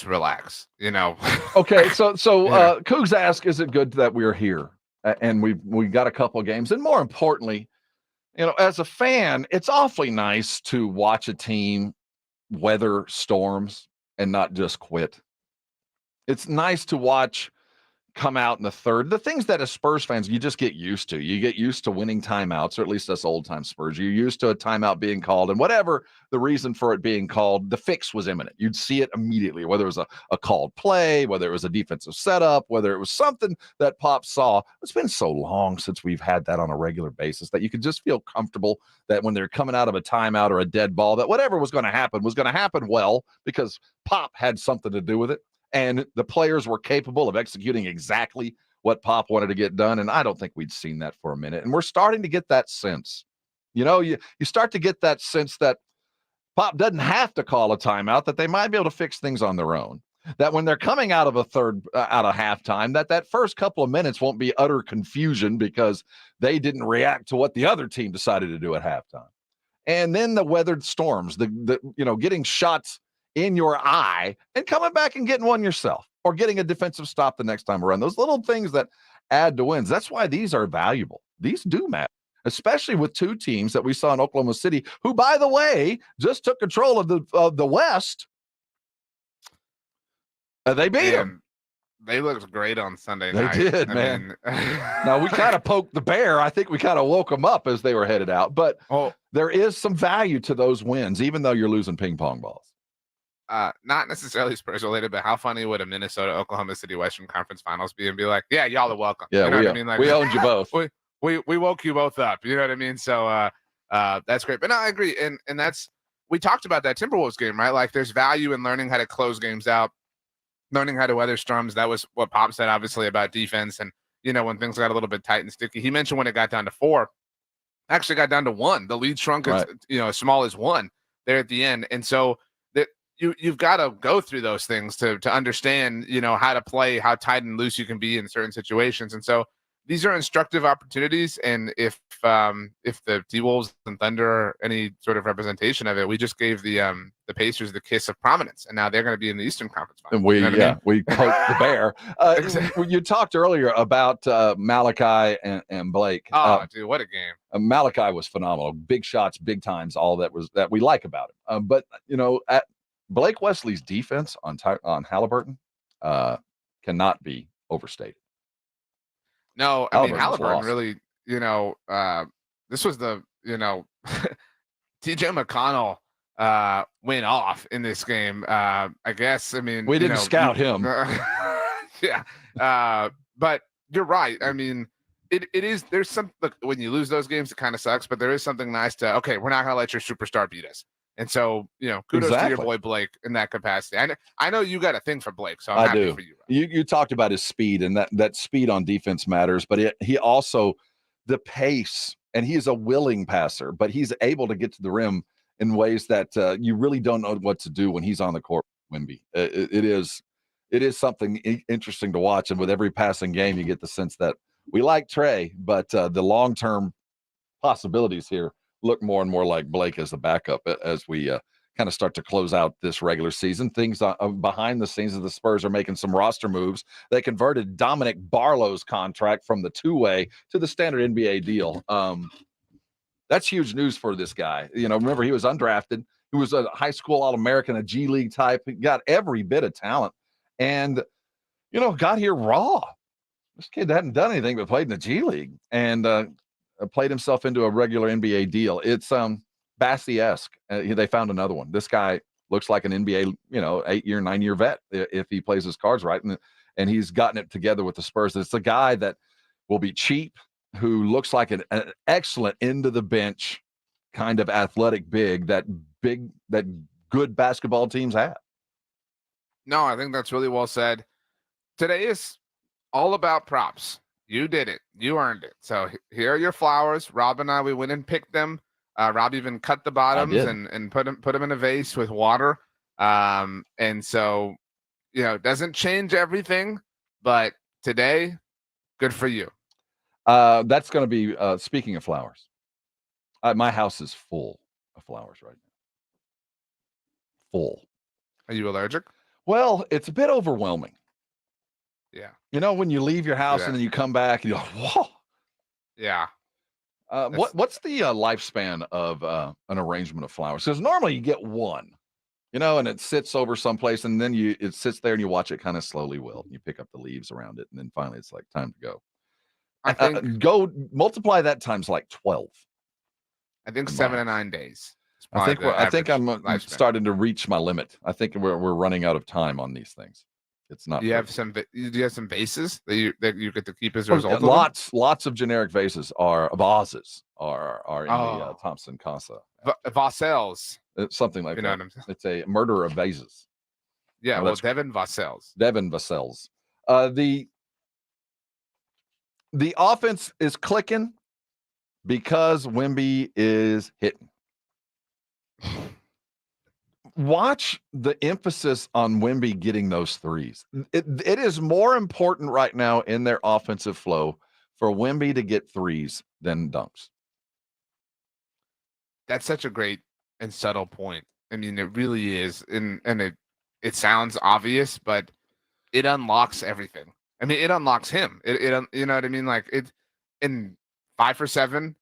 relax, Okay, so Cougs ask, is it good that we're here? And we got a couple of games, and more importantly, as a fan, it's awfully nice to watch a team weather storms and not just quit. It's nice to watch come out in the third. The things that as Spurs fans you just get used to. You get used to winning timeouts, or at least us old-time Spurs. You're used to a timeout being called, and whatever the reason for it being called, the fix was imminent. You'd see it immediately, whether it was a called play, whether it was a defensive setup, whether it was something that Pop saw. It's been so long since we've had that on a regular basis that you could just feel comfortable that when they're coming out of a timeout or a dead ball, that whatever was going to happen well, because Pop had something to do with it. And the players were capable of executing exactly what Pop wanted to get done. And I don't think we'd seen that for a minute. And we're starting to get that sense. You start to get that sense that Pop doesn't have to call a timeout, that they might be able to fix things on their own. That when they're coming out of out of halftime, that first couple of minutes won't be utter confusion because they didn't react to what the other team decided to do at halftime. And then the weathered storms, the getting shots in your eye and coming back and getting one yourself, or getting a defensive stop the next time around. Those little things that add to wins. That's why these are valuable. These do matter, especially with 2 teams that we saw in Oklahoma City, who, by the way, just took control of the West. They beat them. They looked great on Sunday night. They did, man. Now, we kind of poked the bear. I think we kind of woke them up as they were headed out. But there is some value to those wins, even though you're losing ping pong balls. Not necessarily Spurs related, but how funny would a Minnesota Oklahoma City Western Conference Finals be and be like, yeah, y'all are welcome. Yeah, you know what I mean? Like, we owned you both. we woke you both up. You know what I mean? So that's great. But no, I agree. And that's, we talked about that Timberwolves game, right? Like, there's value in learning how to close games out, learning how to weather storms. That was what Pop said, obviously, about defense. And, when things got a little bit tight and sticky, he mentioned when it got down to 4, actually got down to 1. The lead shrunk, right, as small as 1 there at the end. And so you've got to go through those things to understand, how to play, how tight and loose you can be in certain situations. And so these are instructive opportunities. And if the T-Wolves and Thunder are any sort of representation of it, we just gave the Pacers the kiss of prominence, and now they're going to be in the Eastern Conference Finals. And we poked the bear. You talked earlier about Malachi and Blake. Oh, dude, what a game! Malachi was phenomenal. Big shots, big times, all that we like about him. But at Blake Wesley's defense on Halliburton cannot be overstated. No, I mean, Halliburton really, this was the, TJ McConnell went off in this game. I guess, I mean, we didn't scout him. Yeah. But you're right. I mean, it is, there's some, look, when you lose those games, it kind of sucks, but there is something nice to, okay, we're not going to let your superstar beat us. And so, kudos to your boy Blake in that capacity. I know you got a thing for Blake, so I'm happy for you. You talked about his speed, and that speed on defense matters, but he also, the pace, and he's a willing passer, but he's able to get to the rim in ways that you really don't know what to do when he's on the court. Wemby, it is something interesting to watch, and with every passing game, you get the sense that we like Trey, but the long-term possibilities here look more and more like Blake as the backup as we kind of start to close out this regular season. Things behind the scenes of the Spurs are making some roster moves. They converted Dominic Barlow's contract from the two-way to the standard NBA deal. That's huge news for this guy. Remember, he was undrafted. He was a high school All-American, a G League type. He got every bit of talent and, got here raw. This kid hadn't done anything but played in the G League and played himself into a regular NBA deal. It's Bassie-esque. They found another one. This guy looks like an NBA, 8-year, 9-year vet if he plays his cards right. And he's gotten it together with the Spurs. It's a guy that will be cheap, who looks like an excellent end of the bench kind of athletic that good basketball teams have. No, I think that's really well said. Today is all about props. You did it. You earned it. So here are your flowers. Rob and I, we went and picked them. Rob even cut the bottoms and put them in a vase with water. And so, it doesn't change everything, but today, good for you. That's going to be, speaking of flowers, my house is full of flowers right now. Full. Are you allergic? Well, it's a bit overwhelming. Yeah. When you leave your house and then you come back and you're like, whoa. Yeah. What's the lifespan of an arrangement of flowers? Because normally you get one, and it sits over someplace and then it sits there and you watch it kind of slowly wilt. You pick up the leaves around it and then finally it's like time to go. I think go multiply that times like 12. I think 7 to 9 days. I think I'm starting to reach my limit. I think we're running out of time on these things. It's not. Do you have some vases that you get to keep as a result? Lots of generic vases vases are in the Thompson Casa. Vassels. It's something like that. It's a murder of vases. Yeah, Devin Vassels. Devin Vassels. The offense is clicking because Wemby is hitting. Watch the emphasis on Wemby getting those threes. It is more important right now in their offensive flow for Wemby to get threes than dunks. That's such a great and subtle point. I mean, it really is. And it sounds obvious, but it unlocks everything. I mean, it unlocks him. It you know what I mean? Like in 5 for 7,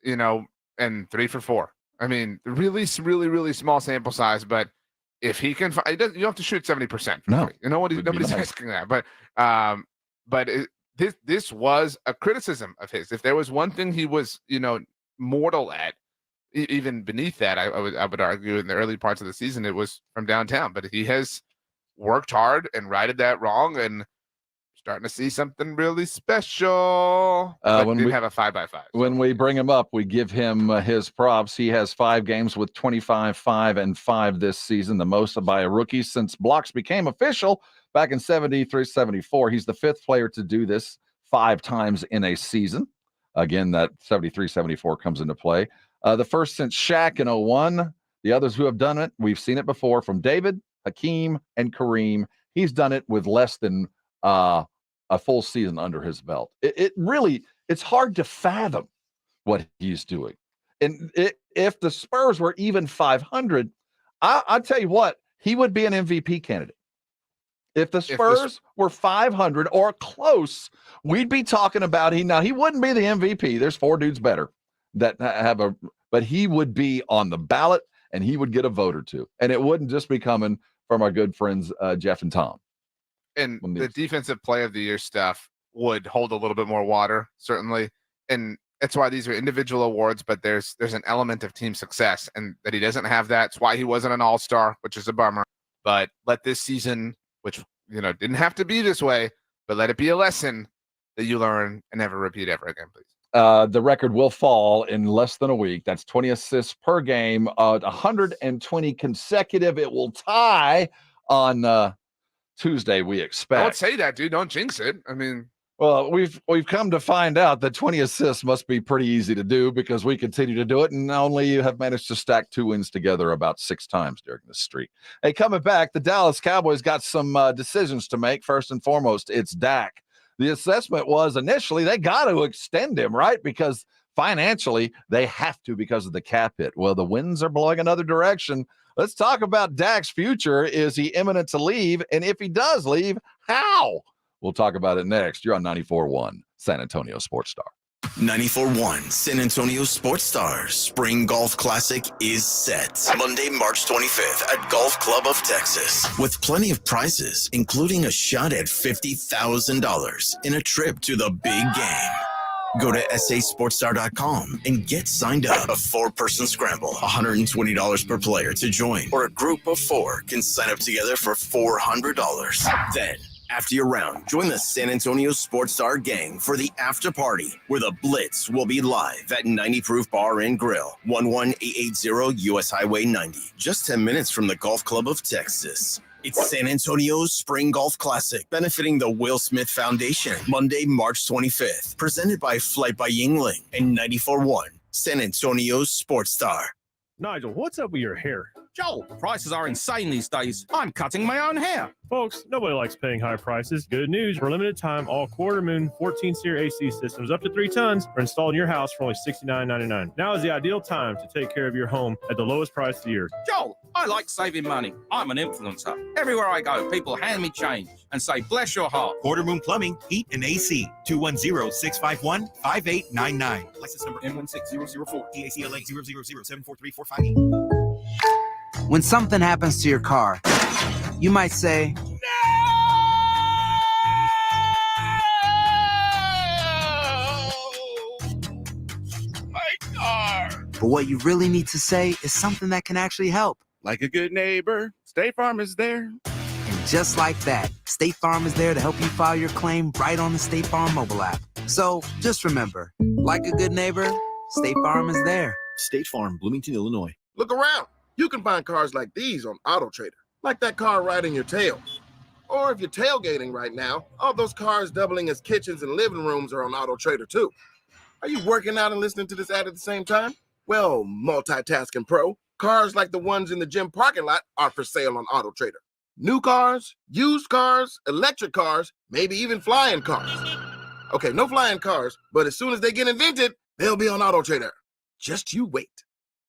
and 3 for 4. I mean, really, really, really small sample size, but if he can, you don't have to shoot 70%. No, nobody's asking that. But this was a criticism of his. If there was one thing he was, mortal at, even beneath that, I would argue in the early parts of the season, it was from downtown. But he has worked hard and righted that wrong, and starting to see something really special. When we have a 5x5. When we bring him up, we give him his props. He has 5 games with 25, 5, and 5 this season, the most by a rookie since blocks became official back in 73-74. He's the 5th player to do this 5 times in a season. Again, that 73-74 comes into play. The first since Shaq in 01. The others who have done it, we've seen it before from David, Hakeem, and Kareem. He's done it with less than a full season under his belt. It's hard to fathom what he's doing. And if the Spurs were even 500, I'll tell you what, he would be an MVP candidate. If the Spurs were 500 or close, we'd be talking about he wouldn't be the MVP. There's 4 dudes better that but he would be on the ballot and he would get a vote or two. And it wouldn't just be coming from our good friends, Jeff and Tom. And the defensive play of the year stuff would hold a little bit more water, certainly. And that's why these are individual awards, but there's an element of team success, and that he doesn't have that. It's why he wasn't an all-star, which is a bummer. But let this season, which didn't have to be this way, but let it be a lesson that you learn and never repeat ever again, please. The record will fall in less than a week. That's 20 assists per game, 120 consecutive. It will tie on Tuesday, we expect. Don't say that, dude. Don't jinx it. I mean, well, we've come to find out that 20 assists must be pretty easy to do because we continue to do it, and only you have managed to stack 2 wins together about 6 times during this streak. Hey, coming back, the Dallas Cowboys got some decisions to make. First and foremost, it's Dak. The assessment was initially they got to extend him, right? Because financially they have to because of the cap hit. Well, the winds are blowing another direction. Let's talk about Dak's future. Is he imminent to leave? And if he does leave, how? We'll talk about it next. You're on 94.1 San Antonio Sports Star. 94.1 San Antonio Sports Stars Spring Golf Classic is set Monday, March 25th at Golf Club of Texas with plenty of prizes, including a shot at $50,000 in a trip to the big game. Go to sasportstar.com and get signed up. A 4-person scramble, $120 per player to join, or a group of 4 can sign up together for $400. Then, after your round, join the San Antonio Sports Star gang for the after party, where the Blitz will be live at 90 Proof Bar and Grill, 11880 US Highway 90, just 10 minutes from the Golf Club of Texas. It's San Antonio's Spring Golf Classic, benefiting the Will Smith Foundation, Monday, March 25th, presented by Flight by Yingling and 94.1 San Antonio's Sports Star. Nigel, what's up with your hair? Joel, prices are insane these days. I'm cutting my own hair. Folks, nobody likes paying high prices. Good news, for a limited time, all quarter moon 14-seer AC systems up to 3 tons are installed in your house for only $69.99. Now is the ideal time to take care of your home at the lowest price of the year. Joel, I like saving money. I'm an influencer. Everywhere I go, people hand me change and say, bless your heart. Quarter Moon Plumbing, Heat, and AC. 210-651-5899. License number M16004. DACLA 000743458. When something happens to your car, you might say, My car. but what you really need to say is something that can actually help. Like a good neighbor, State Farm is there. And just like that, State Farm is there to help you file your claim right on the State Farm mobile app. So just remember, like a good neighbor, State Farm is there. State Farm, Bloomington, Illinois. Look around. You can find cars like these on AutoTrader, like that car riding your tail. Or if you're tailgating right now, all those cars doubling as kitchens and living rooms are on AutoTrader too. Are you working out and listening to this ad at the same time? Well, multitasking pro, cars like the ones in the gym parking lot are for sale on AutoTrader. New cars, used cars, electric cars, maybe even flying cars. Okay, no flying cars, but as soon as they get invented, they'll be on AutoTrader. Just you wait.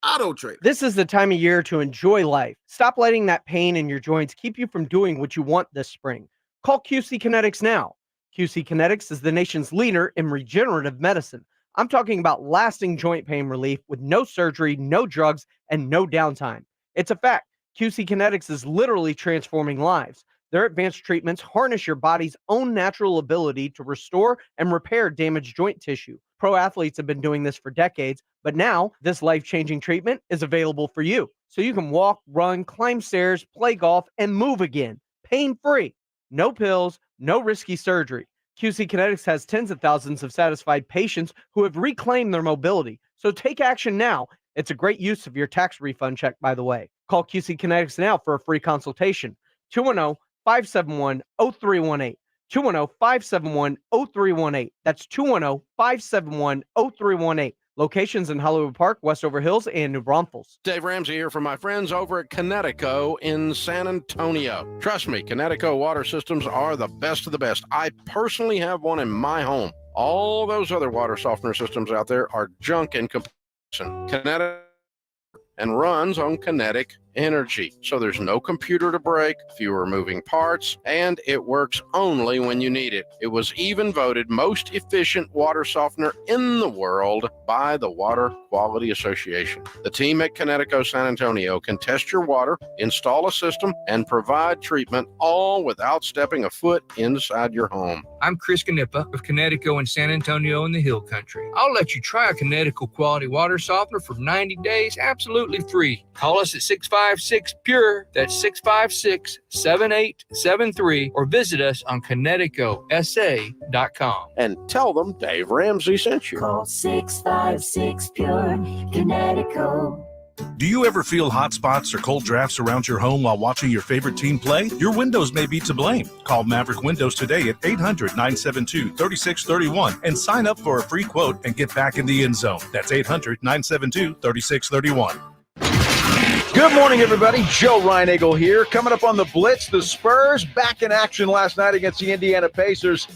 AutoTrader. This is the time of year to enjoy life. Stop letting that pain in your joints keep you from doing what you want this spring. Call QC Kinetics now. QC Kinetics is the nation's leader in regenerative medicine. I'm talking about lasting joint pain relief with no surgery, no drugs, and no downtime. It's a fact. QC Kinetics is literally transforming lives. Their advanced treatments harness your body's own natural ability to restore and repair damaged joint tissue. Pro athletes have been doing this for decades, but now this life-changing treatment is available for you. So you can walk, run, climb stairs, play golf, and move again, pain-free. No pills, no risky surgery. QC Kinetics has tens of thousands of satisfied patients who have reclaimed their mobility. So take action now. It's a great use of your tax refund check, by the way. Call QC Kinetics now for a free consultation. 210-571-0318. 210-571-0318. That's 210-571-0318. Locations in Hollywood Park, Westover Hills, and New Braunfels. Dave Ramsey here from my friends over at Connecticut in San Antonio. Trust me, Connecticut water systems are the best of the best. I personally have one in my home. All those other water softener systems out there are junk in comparison. Connecticut and runs on kinetic energy. So there's no computer to break, fewer moving parts, and it works only when you need it. It was even voted most efficient water softener in the world by the Water Quality Association. The team at Connecticut San Antonio can test your water, install a system, and provide treatment all without stepping a foot inside your home. I'm Chris Canepa of Connecticut and San Antonio in the Hill Country. I'll let you try a Connecticut quality water softener for 90 days absolutely free. Call us at 656-PURE, that's 656-7873, or visit us on ConnecticutSA.com. And tell them Dave Ramsey sent you. Call 656-PURE, Connecticut. Do you ever feel hot spots or cold drafts around your home while watching your favorite team play? Your windows may be to blame. Call Maverick Windows today at 800-972-3631 and sign up for a free quote and get back in the end zone. That's 800-972-3631. Good morning, everybody. Joe Reinagle here. Coming up on the Blitz, the Spurs back in action last night against the Indiana Pacers.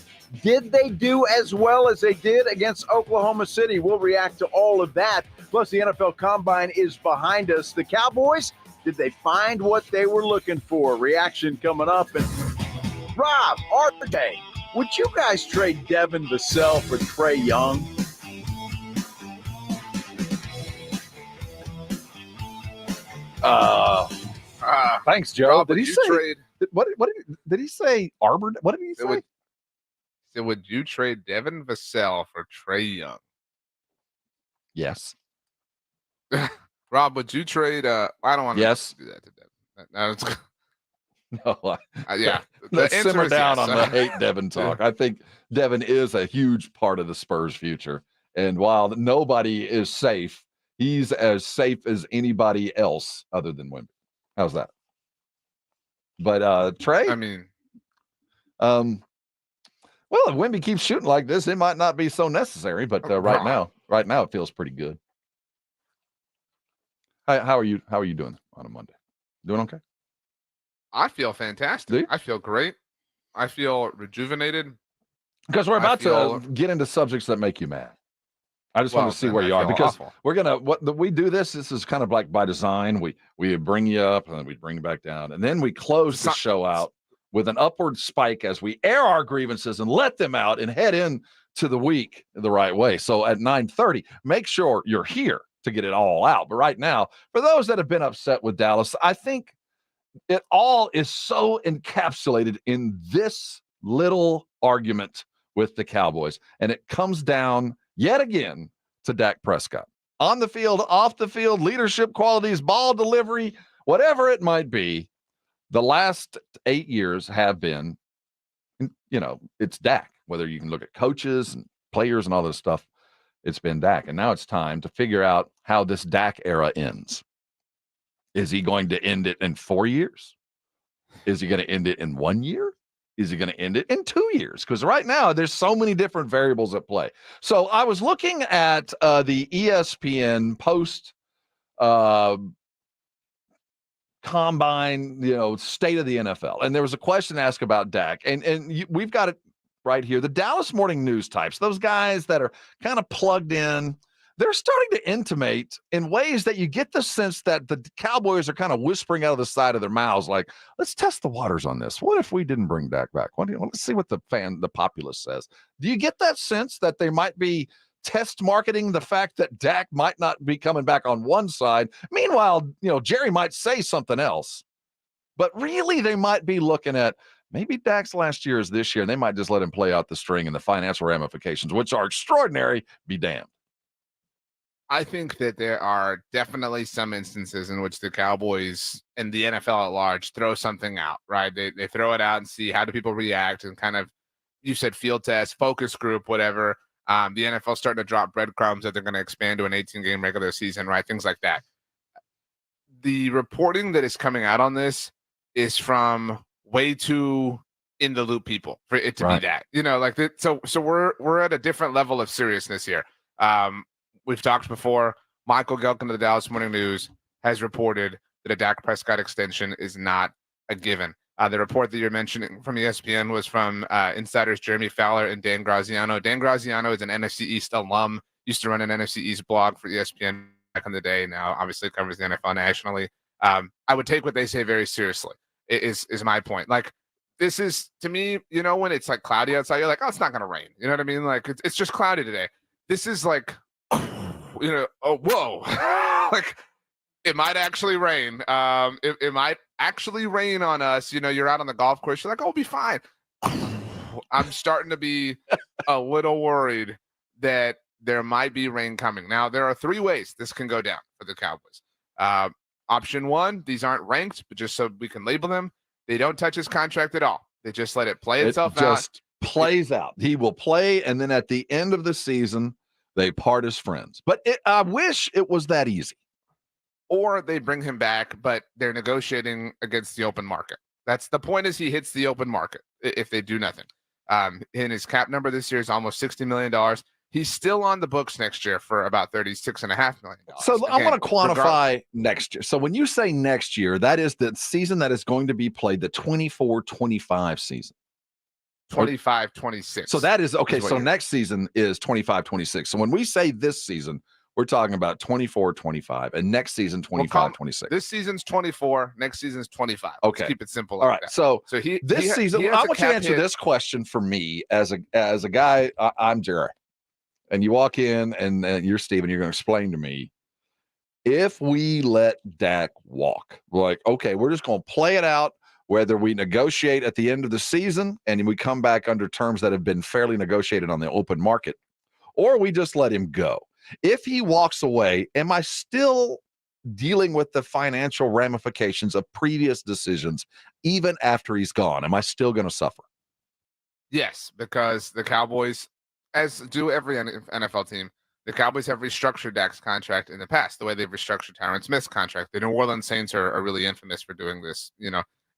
Did they do as well as they did against Oklahoma City? We'll react to all of that. Plus, the NFL Combine is behind us. The Cowboys, Did they find what they were looking for? Reaction coming up. And Rob, RJ, would you guys trade Devin Vassell for Trae Young? Thanks, Joe. Rob, did he would you say trade? what? Did he say Arbor? What did he say? Would you trade Devin Vassell for Trae Young? Yes. Rob, would you trade? I don't want to do that to Devin. No, it's, No, yeah. Let's The answer simmer is down yes. on the hate Devin talk. I think Devin is a huge part of the Spurs' future. And while nobody is safe, he's as safe as anybody else other than Wemby. How's that? But Trae? I mean, well, if Wemby keeps shooting like this, it might not be so necessary. But right now, it feels pretty good. How are you doing on a Monday? Doing okay? I feel fantastic. I feel great. I feel rejuvenated. Because we're about to get into subjects that make you mad. I just want to see where you are, because we're gonna we do this. This is kind of like by design. We bring you up and then we bring you back down, and then we close the show out with an upward spike as we air our grievances and let them out and head in to the week the right way. So at 9:30, make sure you're here to get it all out. But right now, for those that have been upset with Dallas, I think it all is so encapsulated in this little argument with the Cowboys. And it comes down yet again to Dak Prescott. On the field, off the field, leadership qualities, ball delivery, whatever it might be, the last 8 years have been, it's Dak. Whether you can look at coaches and players and all this stuff, it's been Dak. And now it's time to figure out how this Dak era ends. Is he going to end it in 4 years? Is he going to end it in 1 year? Is he going to end it in 2 years? Because right now there's so many different variables at play. So I was looking at the ESPN post combine, state of the NFL, and there was a question asked about Dak, and we've got it right here. The Dallas Morning News types, those guys that are kind of plugged in, they're starting to intimate in ways that you get the sense that the Cowboys are kind of whispering out of the side of their mouths, like, let's test the waters on this. What if we didn't bring Dak back? Let's see what the populace says. Do you get that sense that they might be test marketing the fact that Dak might not be coming back on one side? Meanwhile, Jerry might say something else, but really they might be looking at maybe Dak's last year is this year, and they might just let him play out the string and the financial ramifications, which are extraordinary, be damned. I think that there are definitely some instances in which the Cowboys and the NFL at large throw something out, right? They throw it out and see how do people react, and kind of, you said field test, focus group, whatever. The NFL starting to drop breadcrumbs that they're going to expand to an 18-game regular season, right? Things like that. The reporting that is coming out on this is from way too in the loop people for it to be that, so we're at a different level of seriousness here. We've talked before. Michael Gelkin of the Dallas Morning News has reported that a Dak Prescott extension is not a given. The report that you're mentioning from ESPN was from insiders Jeremy Fowler and Dan Graziano. Dan Graziano is an NFC East alum, used to run an NFC East blog for ESPN back in the day. Now, obviously, covers the NFL nationally. I would take what they say very seriously, is my point. Like, this is, to me, when it's like cloudy outside, you're like, oh, it's not going to rain. You know what I mean? Like, it's just cloudy today. This is like, oh, whoa. Like, it might actually rain. It might actually rain on us. You're out on the golf course. You're like, oh, it'll be fine. I'm starting to be a little worried that there might be rain coming. Now, there are 3 ways this can go down for the Cowboys. Option 1, these aren't ranked, but just so we can label them, they don't touch his contract at all. They just let it play itself out. It just plays out. He will play, and then at the end of the season, they part as friends. But I wish it was that easy. Or they bring him back, but they're negotiating against the open market. That's the point, is he hits the open market if they do nothing. And his cap number this year is almost $60 million. He's still on the books next year for about $36.5 million. So again, I want to quantify next year. So when you say next year, that is the season that is going to be played, the 24-25 season. 25-26. So that is okay. So next season is 25-26. So when we say this season, We're talking about 24, 25, and next season 25, 26. This season's 24. Next season's 25. Okay. Let's keep it simple. All like right. that. So this season, I want you to answer this question for me as a guy. I'm Jerry, and you walk in, and you're Steven. You're going to explain to me if we let Dak walk. Like, okay, we're just going to play it out. Whether we negotiate at the end of the season and we come back under terms that have been fairly negotiated on the open market, or we just let him go. If he walks away, am I still dealing with the financial ramifications of previous decisions even after he's gone? Am I still going to suffer? Yes, because the Cowboys, as do every NFL team, the Cowboys have restructured Dak's contract in the past, the way they've restructured Tyron Smith's contract. The New Orleans Saints are really infamous for doing this.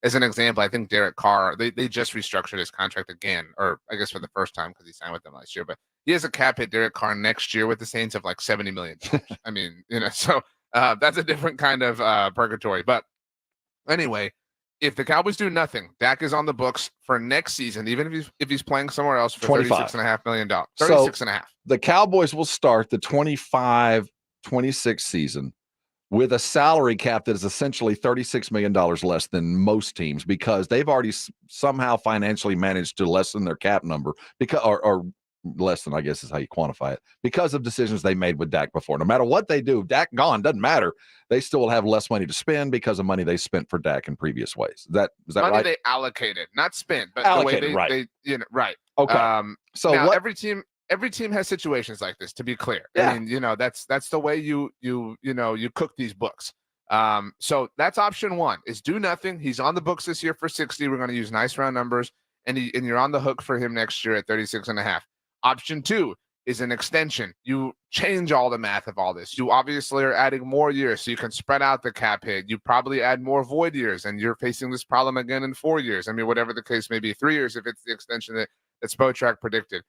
As an example, I think Derek Carr, they just restructured his contract again, or I guess for the first time because he signed with them last year. But he has a cap hit, Derek Carr, next year with the Saints of like $70 million. I mean, so that's a different kind of purgatory. But anyway, if the Cowboys do nothing, Dak is on the books for next season, even if he's playing somewhere else for $36.5 million. 36 and a half. The Cowboys will start the 25-26 season with a salary cap that is essentially $36 million less than most teams because they've already somehow financially managed to lessen their cap number because, or less than, I guess is how you quantify it, because of decisions they made with Dak before. No matter what they do, Dak gone, doesn't matter. They still will have less money to spend because of money they spent for Dak in previous ways. Is that money right? They allocated, not spent, but allocated, the way they right. Okay. So now every team has situations like this, to be clear. Yeah. I mean, that's the way you cook these books. So that's option one is do nothing. He's on the books this year for 60. We're going to use nice round numbers, and you're on the hook for him next year at 36.5. Option two is an extension. You change all the math of all this. You obviously are adding more years so you can spread out the cap hit. You probably add more void years, and you're facing this problem again in 4 years. I mean, whatever the case may be, 3 years if it's the extension that Spotrac predicted.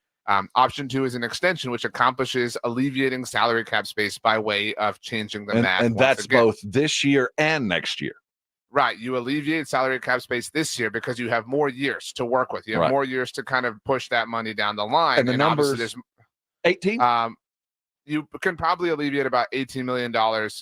Option two is an extension, which accomplishes alleviating salary cap space by way of changing the math. And that's both this year and next year. Right. You alleviate salary cap space this year because you have more years to work with. You have more years to kind of push that money down the line. And the numbers, 18? You can probably alleviate about $18 million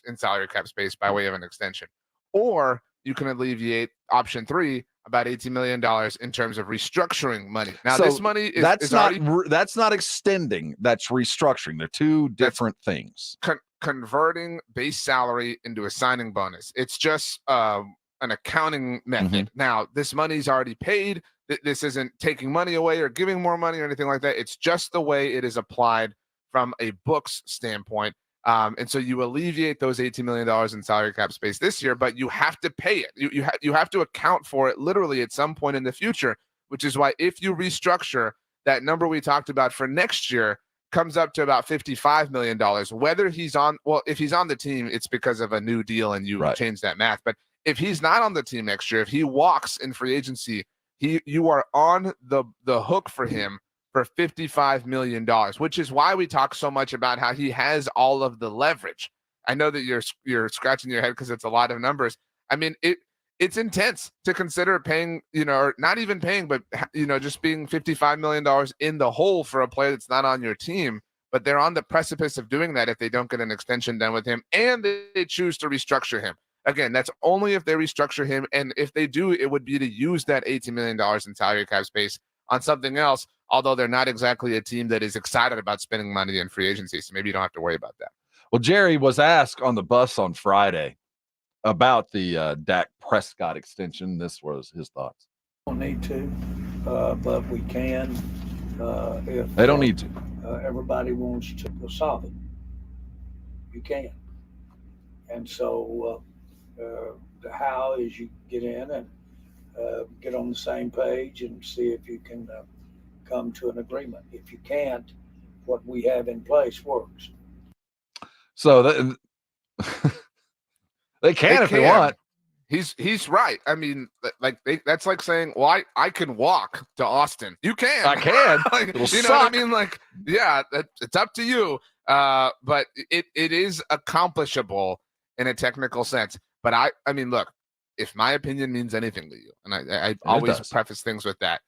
in salary cap space by way of an extension. Or you can alleviate option three, about $18 million in terms of restructuring money. Now, this money is that's not extending. That's restructuring. They're two different things. Converting base salary into a signing bonus. It's just an accounting method. Mm-hmm. Now, this money's already paid. This isn't taking money away or giving more money or anything like that. It's just the way it is applied from a books standpoint. And so you alleviate those $18 million in salary cap space this year, but you have to pay it. You have to account for it literally at some point in the future, which is why if you restructure that number we talked about for next year comes up to about $55 million, whether he's on, well, if he's on the team, it's because of a new deal and you change that math. But if he's not on the team next year, if he walks in free agency, you are on the hook for him for $55 million, which is why we talk so much about how he has all of the leverage. I know that you're scratching your head because it's a lot of numbers. I mean, it's intense to consider paying, or not even paying, but, just being $55 million in the hole for a player that's not on your team. But they're on the precipice of doing that if they don't get an extension done with him and they choose to restructure him. Again, that's only if they restructure him. And if they do, it would be to use that $18 million in salary cap space on something else, although they're not exactly a team that is excited about spending money in free agency. So maybe you don't have to worry about that. Well, Jerry was asked on the bus on Friday about the Dak Prescott extension. This was his thoughts. Don't need to, but we can. If they don't need to. Everybody wants to solve it. You can. And so the how is you get in and get on the same page and see if you can come to an agreement. If you can't, what we have in place works. So they can if they want. He's right. I mean, that's like saying, well, I can walk to Austin. You can. I can. You know what I mean? Like, yeah, it's up to you. But it is accomplishable in a technical sense. But I mean, look, if my opinion means anything to you, and I always preface things with that,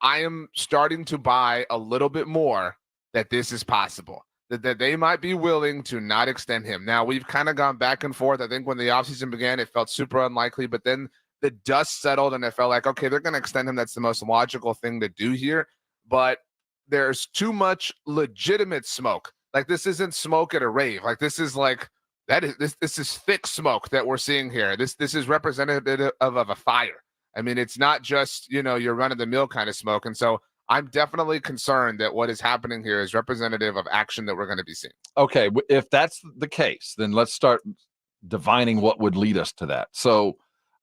I am starting to buy a little bit more that this is possible. that they might be willing to not extend him. Now, we've kind of gone back and forth. I think when the offseason began, it felt super unlikely, but then the dust settled and it felt like, okay, they're going to extend him. That's the most logical thing to do here. But there's too much legitimate smoke. Like, this isn't smoke at a rave. Like, this is like, this is thick smoke that we're seeing here. This is representative of a fire. I mean, it's not just, your run-of-the-mill kind of smoke. And so I'm definitely concerned that what is happening here is representative of action that we're going to be seeing. Okay, if that's the case, then let's start divining what would lead us to that. So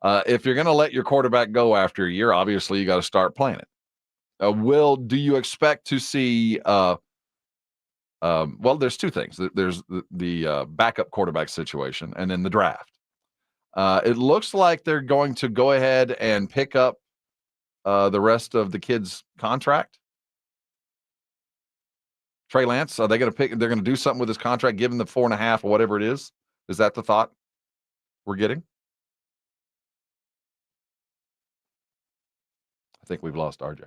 if you're going to let your quarterback go after a year, obviously you got to start playing it. Do you expect to see well, there's two things. There's the backup quarterback situation and then the draft. It looks like they're going to go ahead and pick up the rest of the kid's contract. Trey Lance, are they going to pick? They're going to do something with his contract, give him the 4.5 or whatever it is. Is that the thought we're getting? I think we've lost RJ.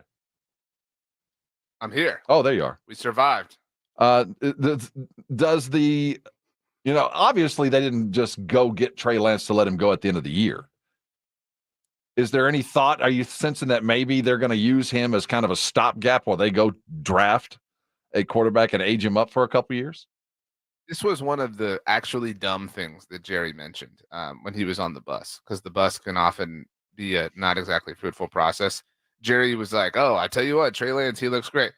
I'm here. Oh, there you are. We survived. Does the, obviously they didn't just go get Trey Lance to let him go at the end of the year. Is there any thought? Are you sensing that maybe they're going to use him as kind of a stopgap while they go draft a quarterback and age him up for a couple years? This was one of the actually dumb things that Jerry mentioned when he was on the bus, because the bus can often be a not exactly fruitful process. Jerry was like, oh, I tell you what, Trey Lance, he looks great.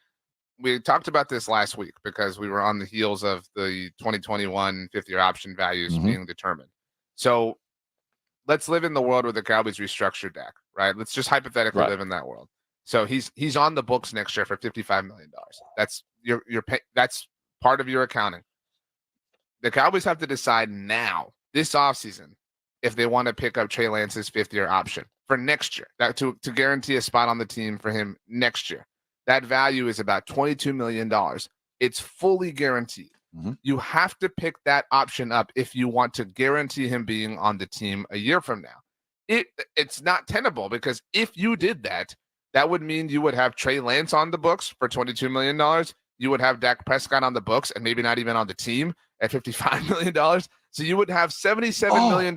We talked about this last week because we were on the heels of the 2021 fifth-year option values being determined. So let's live in the world where the Cowboys restructured Dak, right? Let's just hypothetically live in that world. So he's on the books next year for $55 million. That's that's part of your accounting. The Cowboys have to decide now, this offseason, if they want to pick up Trey Lance's fifth-year option for next year, that to guarantee a spot on the team for him next year. That value is about $22 million. It's fully guaranteed. You have to pick that option up if you want to guarantee him being on the team a year from now. It's not tenable, because if you did that, that would mean you would have Trey Lance on the books for $22 million. You would have Dak Prescott on the books and maybe not even on the team at $55 million. So you would have $77 million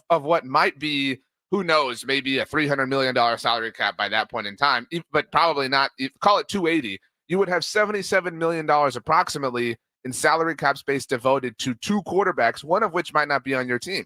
of what might be, who knows, maybe a $300 million salary cap by that point in time, but probably not. Call it 280. You would have $77 million approximately in salary cap space devoted to two quarterbacks, one of which might not be on your team.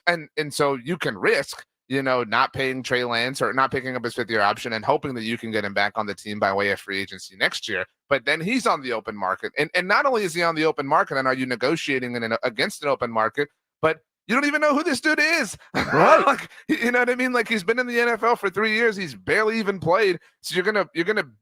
And so you can risk, not paying Trey Lance or not picking up his fifth-year option and hoping that you can get him back on the team by way of free agency next year. But then he's on the open market. And not only is he on the open market and are you negotiating against an open market, but you don't even know who this dude is. Right. Like, you know what I mean? Like, he's been in the NFL for 3 years. He's barely even played. So you're gonna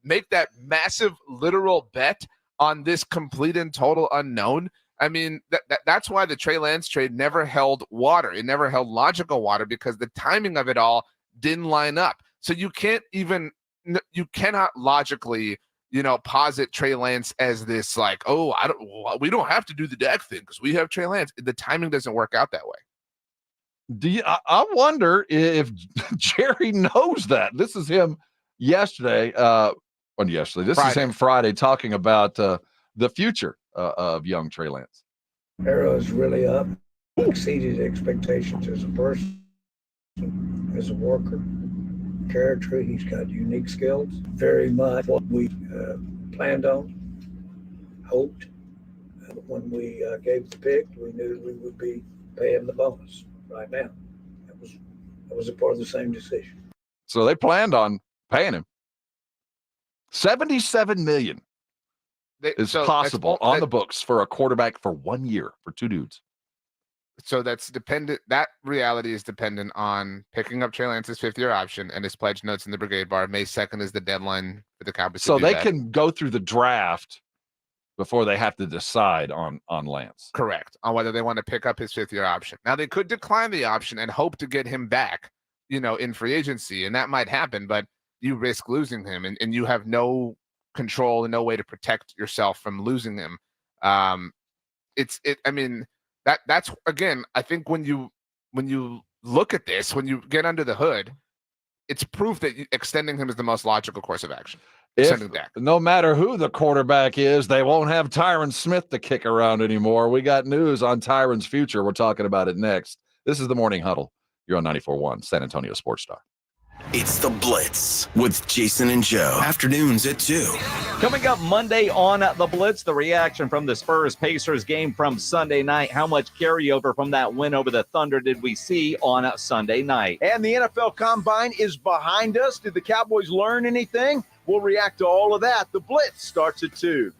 make that massive literal bet on this complete and total unknown. I mean, that's why the Trey Lance trade never held water. It never held logical water, because the timing of it all didn't line up. So you cannot logically, posit Trey Lance as this, like, oh, we don't have to do the Dak thing because we have Trey Lance. The timing doesn't work out that way. I wonder if Jerry knows that. This is him yesterday. This is him Friday talking about the future of young Trey Lance. Arrow's really up, exceeded expectations as a person, as a worker, character. He's got unique skills, very much what we planned on, hoped. When we gave the pick, we knew we would be paying the bonus right now. That was a part of the same decision. So they planned on paying him $77 million. Is possible on the books for a quarterback for 1 year for two dudes. So that's dependent. That reality is dependent on picking up Trey Lance's fifth-year option and his pledge notes in the Brigade Bar. May 2nd is the deadline for the Cowboys. So they can go through the draft before they have to decide on Lance. Correct. On whether they want to pick up his fifth-year option. Now, they could decline the option and hope to get him back, in free agency, and that might happen, but you risk losing him, and you have no control and no way to protect yourself from losing him. That's again, I think when you look at this, when you get under the hood, it's proof that extending him is the most logical course of action. No matter who the quarterback is, they won't have Tyron Smith to kick around anymore. We got news on Tyron's future. We're talking about it next. This is the Morning Huddle. You're on 94.1 San Antonio Sports Star. It's the Blitz with Jason and Joe. Afternoons at 2. Coming up Monday on the Blitz, the reaction from the Spurs-Pacers game from Sunday night. How much carryover from that win over the Thunder did we see on Sunday night? And the NFL Combine is behind us. Did the Cowboys learn anything? We'll react to all of that. The Blitz starts at 2.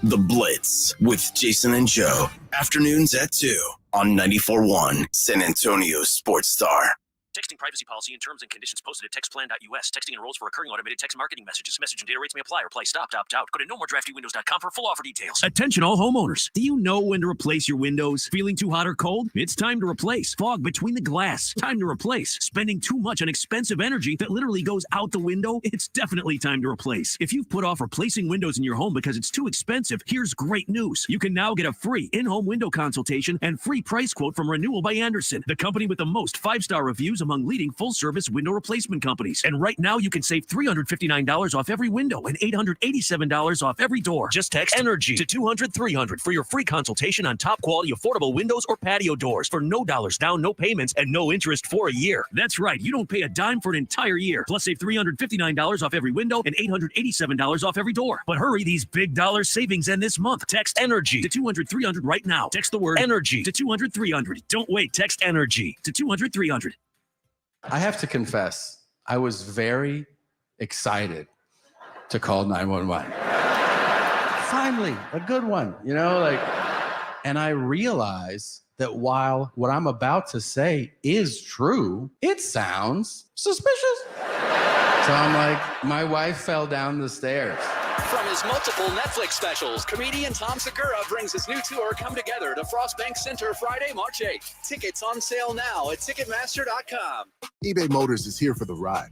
The Blitz with Jason and Joe. Afternoons at 2 on 94.1 San Antonio Sports Star. Texting privacy policy and terms and conditions posted at textplan.us. Texting enrolls for recurring automated text marketing messages. Message and data rates may apply. Reply stopped, opt out. Go to nomoredraftywindows.com for full offer details. Attention all homeowners. Do you know when to replace your windows? Feeling too hot or cold? It's time to replace. Fog between the glass. Time to replace. Spending too much on expensive energy that literally goes out the window? It's definitely time to replace. If you've put off replacing windows in your home because it's too expensive, here's great news. You can now get a free in-home window consultation and free price quote from Renewal by Andersen, the company with the most 5-star reviews among leading full-service window replacement companies. And right now, you can save $359 off every window and $887 off every door. Just text ENERGY to 200-300 for your free consultation on top-quality affordable windows or patio doors for no dollars down, no payments, and no interest for a year. That's right. You don't pay a dime for an entire year. Plus, save $359 off every window and $887 off every door. But hurry, these big dollar savings end this month. Text ENERGY to 200-300 right now. Text the word ENERGY to 200-300. Don't wait. Text ENERGY to 200-300. I have to confess, I was very excited to call 911. Finally, a good one, and I realize that while what I'm about to say is true, it sounds suspicious. So I'm like, my wife fell down the stairs. From his multiple Netflix specials, comedian Tom Segura brings his new tour, Come Together, to Frostbank Center Friday, March 8th. Tickets on sale now at Ticketmaster.com. eBay Motors is here for the ride.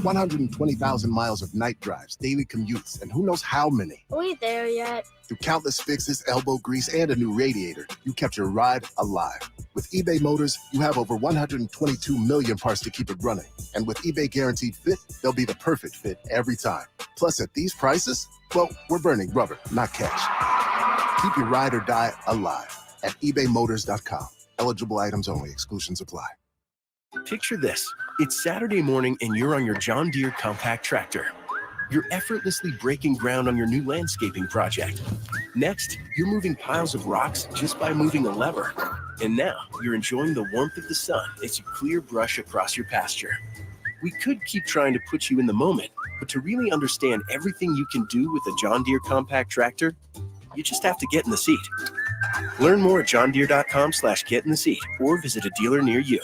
120,000 miles of night drives, daily commutes, and who knows how many. Are we there yet? Through countless fixes, elbow grease, and a new radiator, you kept your ride alive. With eBay Motors, you have over 122 million parts to keep it running. And with eBay Guaranteed Fit, they'll be the perfect fit every time. Plus, at these prices, well, we're burning rubber, not cash. Keep your ride or die alive at ebaymotors.com. Eligible items only. Exclusions apply. Picture this. It's Saturday morning and you're on your John Deere compact tractor. You're effortlessly breaking ground on your new landscaping project. Next, you're moving piles of rocks just by moving a lever. And now you're enjoying the warmth of the sun as you clear brush across your pasture. We could keep trying to put you in the moment, but to really understand everything you can do with a John Deere compact tractor, you just have to get in the seat. Learn more at johndeere.com/get in the seat or visit a dealer near you.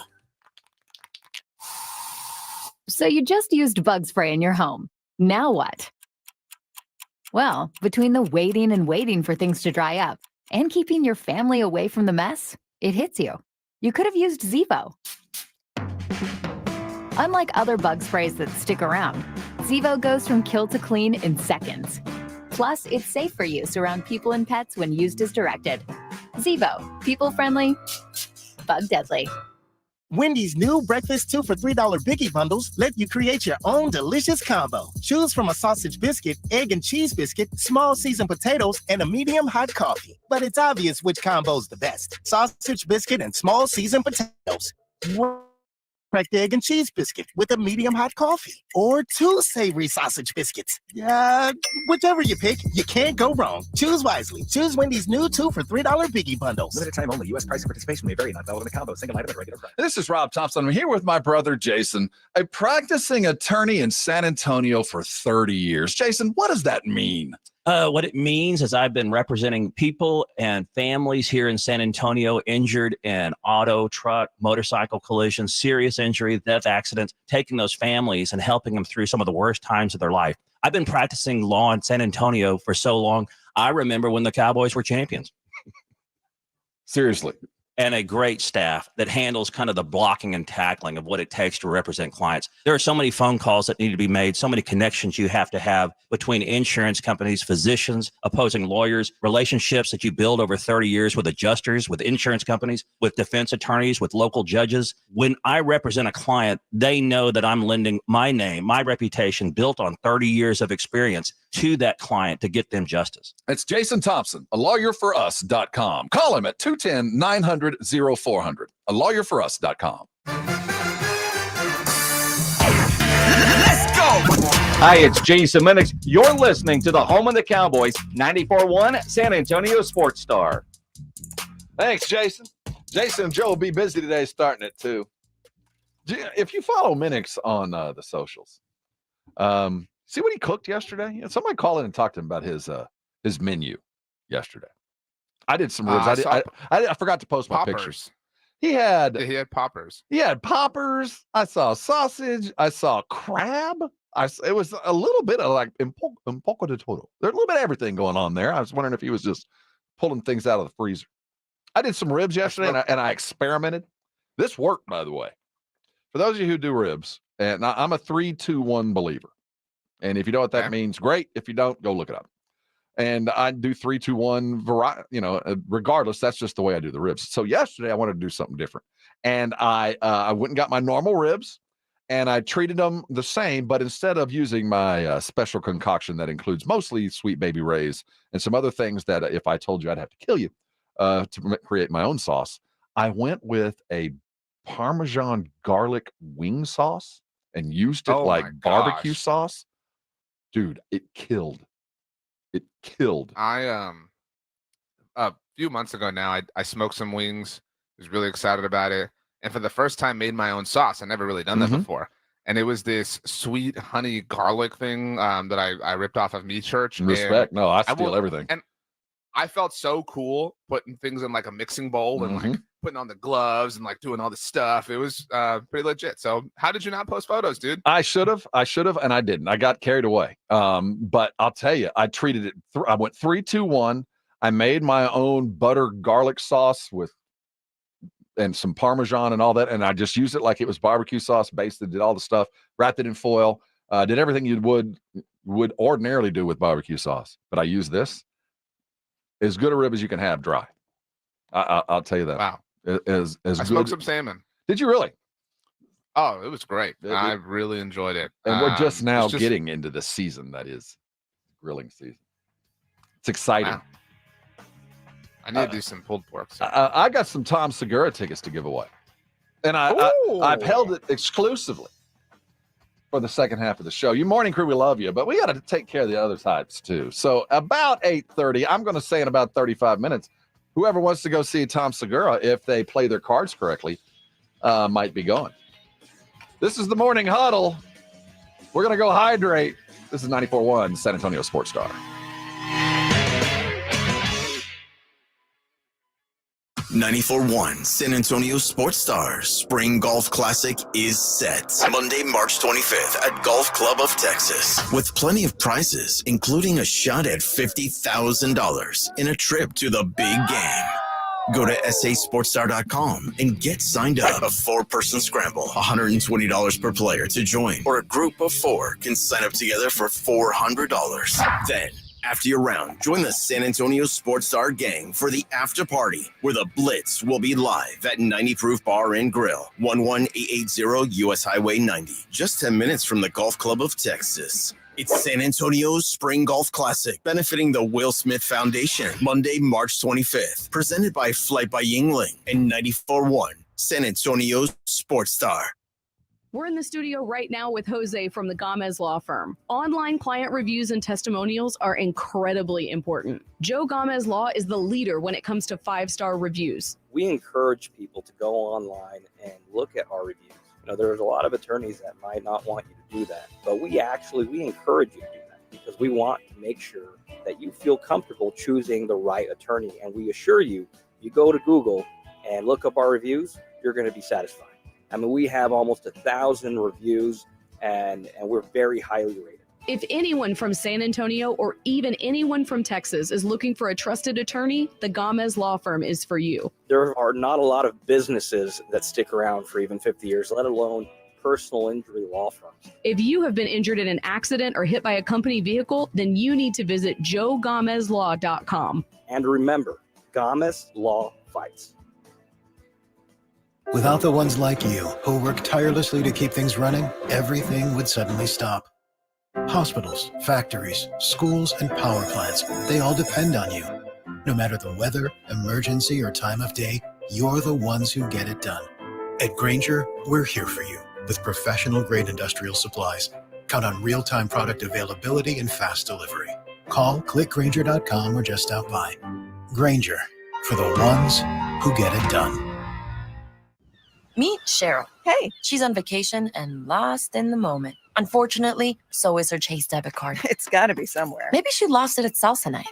So you just used bug spray in your home. Now what? Well, between the waiting and waiting for things to dry up and keeping your family away from the mess, it hits you. You could have used Zevo. Unlike other bug sprays that stick around, Zevo goes from kill to clean in seconds. Plus, it's safe for use around people and pets when used as directed. Zevo, people-friendly, bug-deadly. Wendy's new breakfast 2 for $3 Biggie bundles let you create your own delicious combo. Choose from a sausage biscuit, egg and cheese biscuit, small seasoned potatoes, and a medium hot coffee. But it's obvious which combo's the best. Sausage biscuit and small seasoned potatoes. Cracked egg and cheese biscuit with a medium hot coffee. Or 2 savory sausage biscuits. Whichever you pick, you can't go wrong. Choose wisely. Choose Wendy's new 2 for $3 Biggie bundles. Limited time only. U.S. price and participation may vary. Not valid in a combo. Single item at regular price. This is Rob Thompson. I'm here with my brother, Jason, a practicing attorney in San Antonio for 30 years. Jason, what does that mean? What it means is I've been representing people and families here in San Antonio injured in auto, truck, motorcycle collisions, serious injury, death accidents, taking those families and helping them through some of the worst times of their life. I've been practicing law in San Antonio for so long. I remember when the Cowboys were champions. Seriously. and a great staff that handles kind of the blocking and tackling of what it takes to represent clients. There are so many phone calls that need to be made, so many connections you have to have between insurance companies, physicians, opposing lawyers, relationships that you build over 30 years with adjusters, with insurance companies, with defense attorneys, with local judges. When I represent a client, they know that I'm lending my name, my reputation built on 30 years of experience to that client to get them justice. It's Jason Thompson, alawyer4us.com. Call him at 210-900-0400, alawyer4us.com. Let's go! Hi, it's Jason Minix. You're listening to the home of the Cowboys, 94.1 San Antonio Sports Star. Thanks, Jason. Jason and Joe will be busy today starting at 2. If you follow Minix on the socials, see what he cooked yesterday? Somebody call in and talk to him about his menu yesterday. I did some ribs. I forgot to post my pictures. He had poppers. He had poppers. I saw sausage. I saw crab. It was a little bit of like un poco de todo. There's a little bit of everything going on there. I was wondering if he was just pulling things out of the freezer. I did some ribs yesterday, and I experimented. This worked, by the way. For those of you who do ribs, and I'm a 3-2-1 believer. And if you know what that means, great. If you don't, go look it up. And I do 3-2-1 variety, regardless, that's just the way I do the ribs. So yesterday I wanted to do something different. And I went and got my normal ribs and I treated them the same, but instead of using my special concoction that includes mostly Sweet Baby Ray's and some other things that if I told you I'd have to kill you to create my own sauce, I went with a Parmesan garlic wing sauce and used it like barbecue sauce. Dude, it killed. It killed. I a few months ago now, I smoked some wings. Was really excited about it, and for the first time, made my own sauce. I never really done that before, and it was this sweet honey garlic thing that I ripped off of Meat Church. Respect. No, I steal everything. And I felt so cool putting things in like a mixing bowl and like putting on the gloves and like doing all the stuff. It was pretty legit. So how did you not post photos, dude? I should have, and I didn't. I got carried away. But I'll tell you, I treated it. I went 3-2-1. I made my own butter garlic sauce and some Parmesan and all that, and I just used it like it was barbecue sauce. Basted, did all the stuff, wrapped it in foil, did everything you would ordinarily do with barbecue sauce. But I used this. As good a rib as you can have dry. I'll tell you that. Wow. I smoked some salmon. Did you really? Oh, it was great. I really enjoyed it. And we're just now getting into the season that is grilling season. It's exciting. Wow. I need to do some pulled pork. I got some Tom Segura tickets to give away. And I've held it exclusively for the second half of the show. You morning crew, we love you, but we got to take care of the other sides too. So about 8:30, I'm going to say in about 35 minutes, whoever wants to go see Tom Segura, if they play their cards correctly, might be going. This is the Morning Huddle. We're going to go hydrate. This is 94.1 San Antonio Sports Star. 94.1 San Antonio Sports Star Spring Golf Classic is set. Monday, March 25th at Golf Club of Texas. With plenty of prizes, including a shot at $50,000 in a trip to the big game. Go to sasportstar.com and get signed up. A 4-person scramble, $120 per player to join. Or a group of 4 can sign up together for $400. Then, after your round, join the San Antonio Sports Star gang for the after party, where the Blitz will be live at 90 Proof Bar and Grill, 11880 U.S. Highway 90, just 10 minutes from the Golf Club of Texas. It's San Antonio's Spring Golf Classic, benefiting the Will Smith Foundation, Monday, March 25th, presented by Flight by Yingling and 94.1 San Antonio Sports Star. We're in the studio right now with Jose from the Gomez Law Firm. Online client reviews and testimonials are incredibly important. Joe Gomez Law is the leader when it comes to 5-star reviews. We encourage people to go online and look at our reviews. There's a lot of attorneys that might not want you to do that, but we encourage you to do that because we want to make sure that you feel comfortable choosing the right attorney. And we assure you, you go to Google and look up our reviews, you're going to be satisfied. I mean, we have almost 1,000 reviews and we're very highly rated. If anyone from San Antonio or even anyone from Texas is looking for a trusted attorney, the Gomez Law Firm is for you. There are not a lot of businesses that stick around for even 50 years, let alone personal injury law firms. If you have been injured in an accident or hit by a company vehicle, then you need to visit joegomezlaw.com. And remember, Gomez Law Fights. Without the ones like you, who work tirelessly to keep things running, everything would suddenly stop. Hospitals, factories, schools, and power plants, they all depend on you. No matter the weather, emergency, or time of day, you're the ones who get it done. At Grainger, we're here for you with professional-grade industrial supplies. Count on real-time product availability and fast delivery. Call, click Grainger.com, or just stop by. Grainger, for the ones who get it done. Meet Cheryl. Hey. She's on vacation and lost in the moment. Unfortunately, so is her Chase debit card. It's got to be somewhere. Maybe she lost it at salsa night.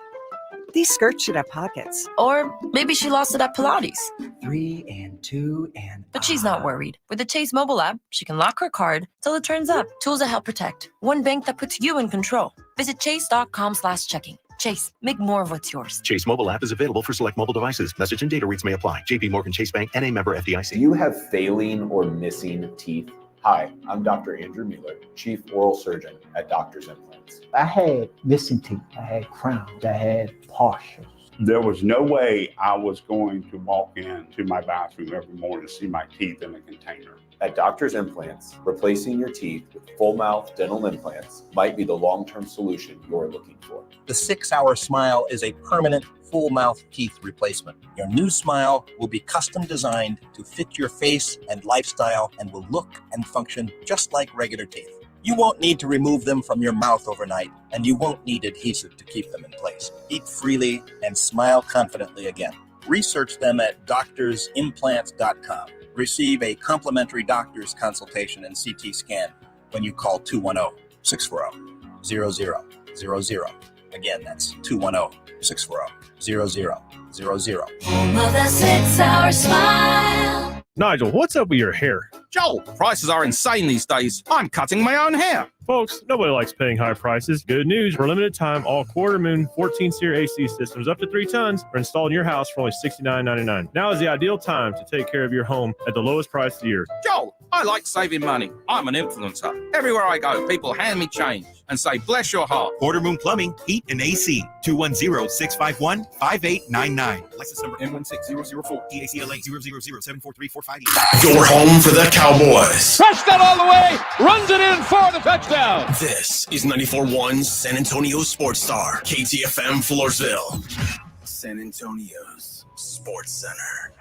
These skirts should have pockets. Or maybe she lost it at Pilates. 3 and 2 and... But she's not worried. With the Chase mobile app, she can lock her card till it turns up. Tools that help protect. One bank that puts you in control. Visit chase.com/checking. Chase, make more of what's yours. Chase mobile app is available for select mobile devices. Message and data rates may apply. JP Morgan Chase Bank, N.A. member FDIC. Do you have failing or missing teeth? Hi, I'm Dr. Andrew Mueller, Chief Oral Surgeon at Doctors Implants. I had missing teeth. I had crowns. I had partials. There was no way I was going to walk into my bathroom every morning to see my teeth in a container. At Doctors Implants, replacing your teeth with full mouth dental implants might be the long-term solution you're looking for. The 6-Hour Smile is a permanent full mouth teeth replacement. Your new smile will be custom designed to fit your face and lifestyle and will look and function just like regular teeth. You won't need to remove them from your mouth overnight, and you won't need adhesive to keep them in place. Eat freely and smile confidently again. Research them at doctorsimplants.com. Receive a complimentary doctor's consultation and CT scan when you call 210-640-0000. Again, that's 210-640-0000. Home of the 6-Hour Smile. Nigel, what's up with your hair? Joel, prices are insane these days. I'm cutting my own hair. Folks, nobody likes paying high prices. Good news, for a limited time, all quarter moon 14-SEER AC systems up to 3 tons are installed in your house for only $69.99. Now is the ideal time to take care of your home at the lowest price of the year. Joel, I like saving money. I'm an influencer. Everywhere I go, people hand me change and say, bless your heart. Quarter Moon Plumbing, Heat, and AC. 210-651-5899. License number M16004, EACLA 000743458. Your home for the Cowboys. Crushed that all the way, runs it in for the touchdown. This is 94.1 San Antonio Sports Star, KTFM Floresville, San Antonio's Sports Center.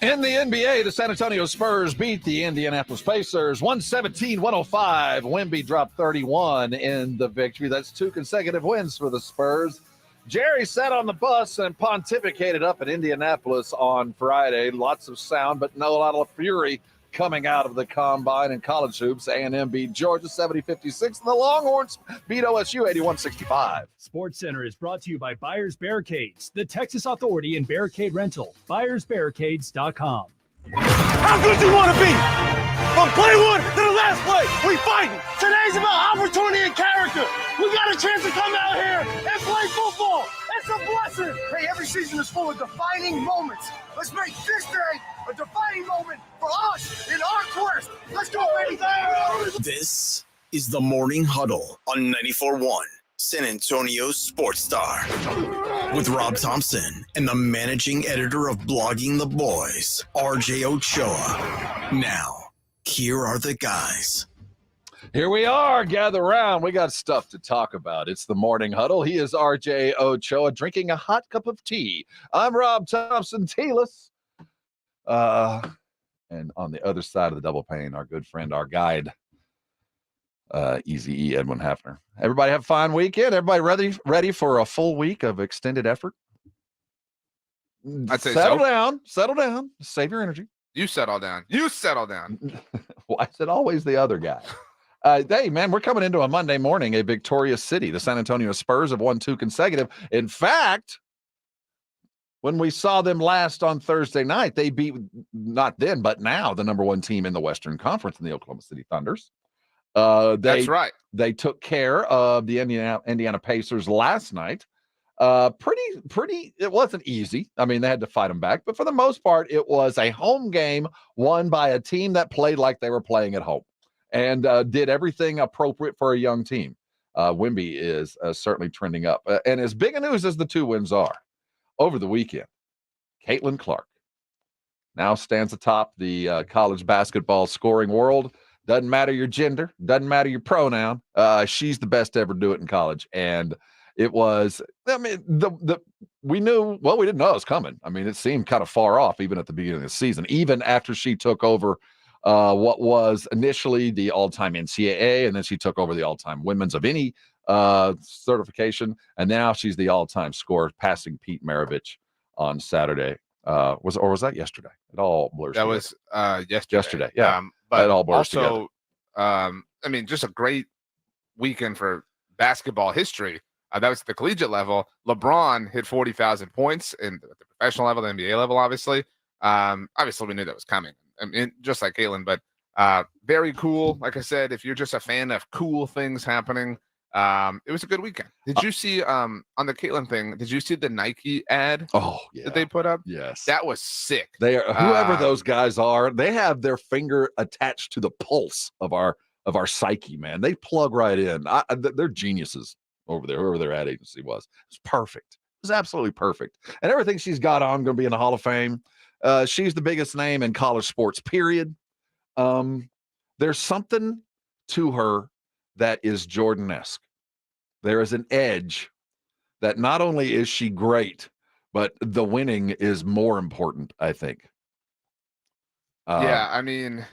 In the NBA, the San Antonio Spurs beat the Indianapolis Pacers 117-105. Wemby dropped 31 in the victory. That's 2 consecutive wins for the Spurs. Jerry sat on the bus and pontificated up in Indianapolis on Friday. Lots of sound, but no lot of fury coming out of the combine and college hoops. A&M beat Georgia 70-56, and the Longhorns beat OSU 81-65. Sports Center is brought to you by Buyers Barricades, the Texas Authority in Barricade Rental. BuyersBarricades.com. How good do you want to be? From play 1 to the last play, we fighting. Today's about opportunity and character. We got a chance to come out here and play football. It's a blessing. Hey, every season is full of defining moments. Let's make this day a defining moment for us in our quest. Let's go, baby. This is the Morning Huddle on 94.1 San Antonio Sports Star with Rob Thompson and the managing editor of Blogging the Boys, RJ Ochoa. Now, here are the guys. Here we are. Gather around. We got stuff to talk about. It's the Morning Huddle. He is RJ Ochoa drinking a hot cup of tea. I'm Rob Thompson, tealess. And on the other side of the double pane, our good friend, our guide, Easy E. Edwin Hafner. Everybody have a fine weekend? Everybody ready for a full week of extended effort? I'd say settle so. Settle down. Save your energy. You settle down. You settle down. Why is it always the other guy? Hey, man, we're coming into a Monday morning, a victorious city. The San Antonio Spurs have won 2 consecutive. In fact, when we saw them last on Thursday night, they beat, not then, but now, the number 1 team in the Western Conference in the Oklahoma City Thunders. That's right. They took care of the Indiana Pacers last night. Pretty. It wasn't easy. I mean, they had to fight them back, but for the most part, it was a home game won by a team that played like they were playing at home and did everything appropriate for a young team. Wemby is certainly trending up. And as big a news as the 2 wins are, over the weekend, Caitlin Clark now stands atop the college basketball scoring world. Doesn't matter your gender, doesn't matter your pronoun. She's the best to ever do it in college. And it was, I mean, we didn't know it was coming. I mean, it seemed kind of far off even at the beginning of the season, even after she took over what was initially the all-time NCAA, and then she took over the all-time women's of any certification, and now she's the all-time scorer, passing Pete Maravich on Saturday. Was that yesterday? It all blurs That together. was Yesterday, yeah. But it all blurs also, together. I mean, just a great weekend for basketball history. That was at the collegiate level. LeBron hit 40,000 points at the professional level, the NBA level, obviously. Obviously, we knew that was coming. I mean, just like Caitlin, but very cool. Like I said, if you're just a fan of cool things happening, it was a good weekend. Did you see on the Caitlin thing? Did you see the Nike ad? Oh, yeah. That they put up? Yes, that was sick. They are, whoever those guys are, they have their finger attached to the pulse of our psyche, man. They plug right in. They're geniuses over there. Whoever their ad agency was, it's perfect. It was absolutely perfect, and everything she's got on going to be in the Hall of Fame. She's the biggest name in college sports, period. There's something to her that is Jordan-esque. There is an edge that not only is she great, but the winning is more important, I think. Yeah, I mean,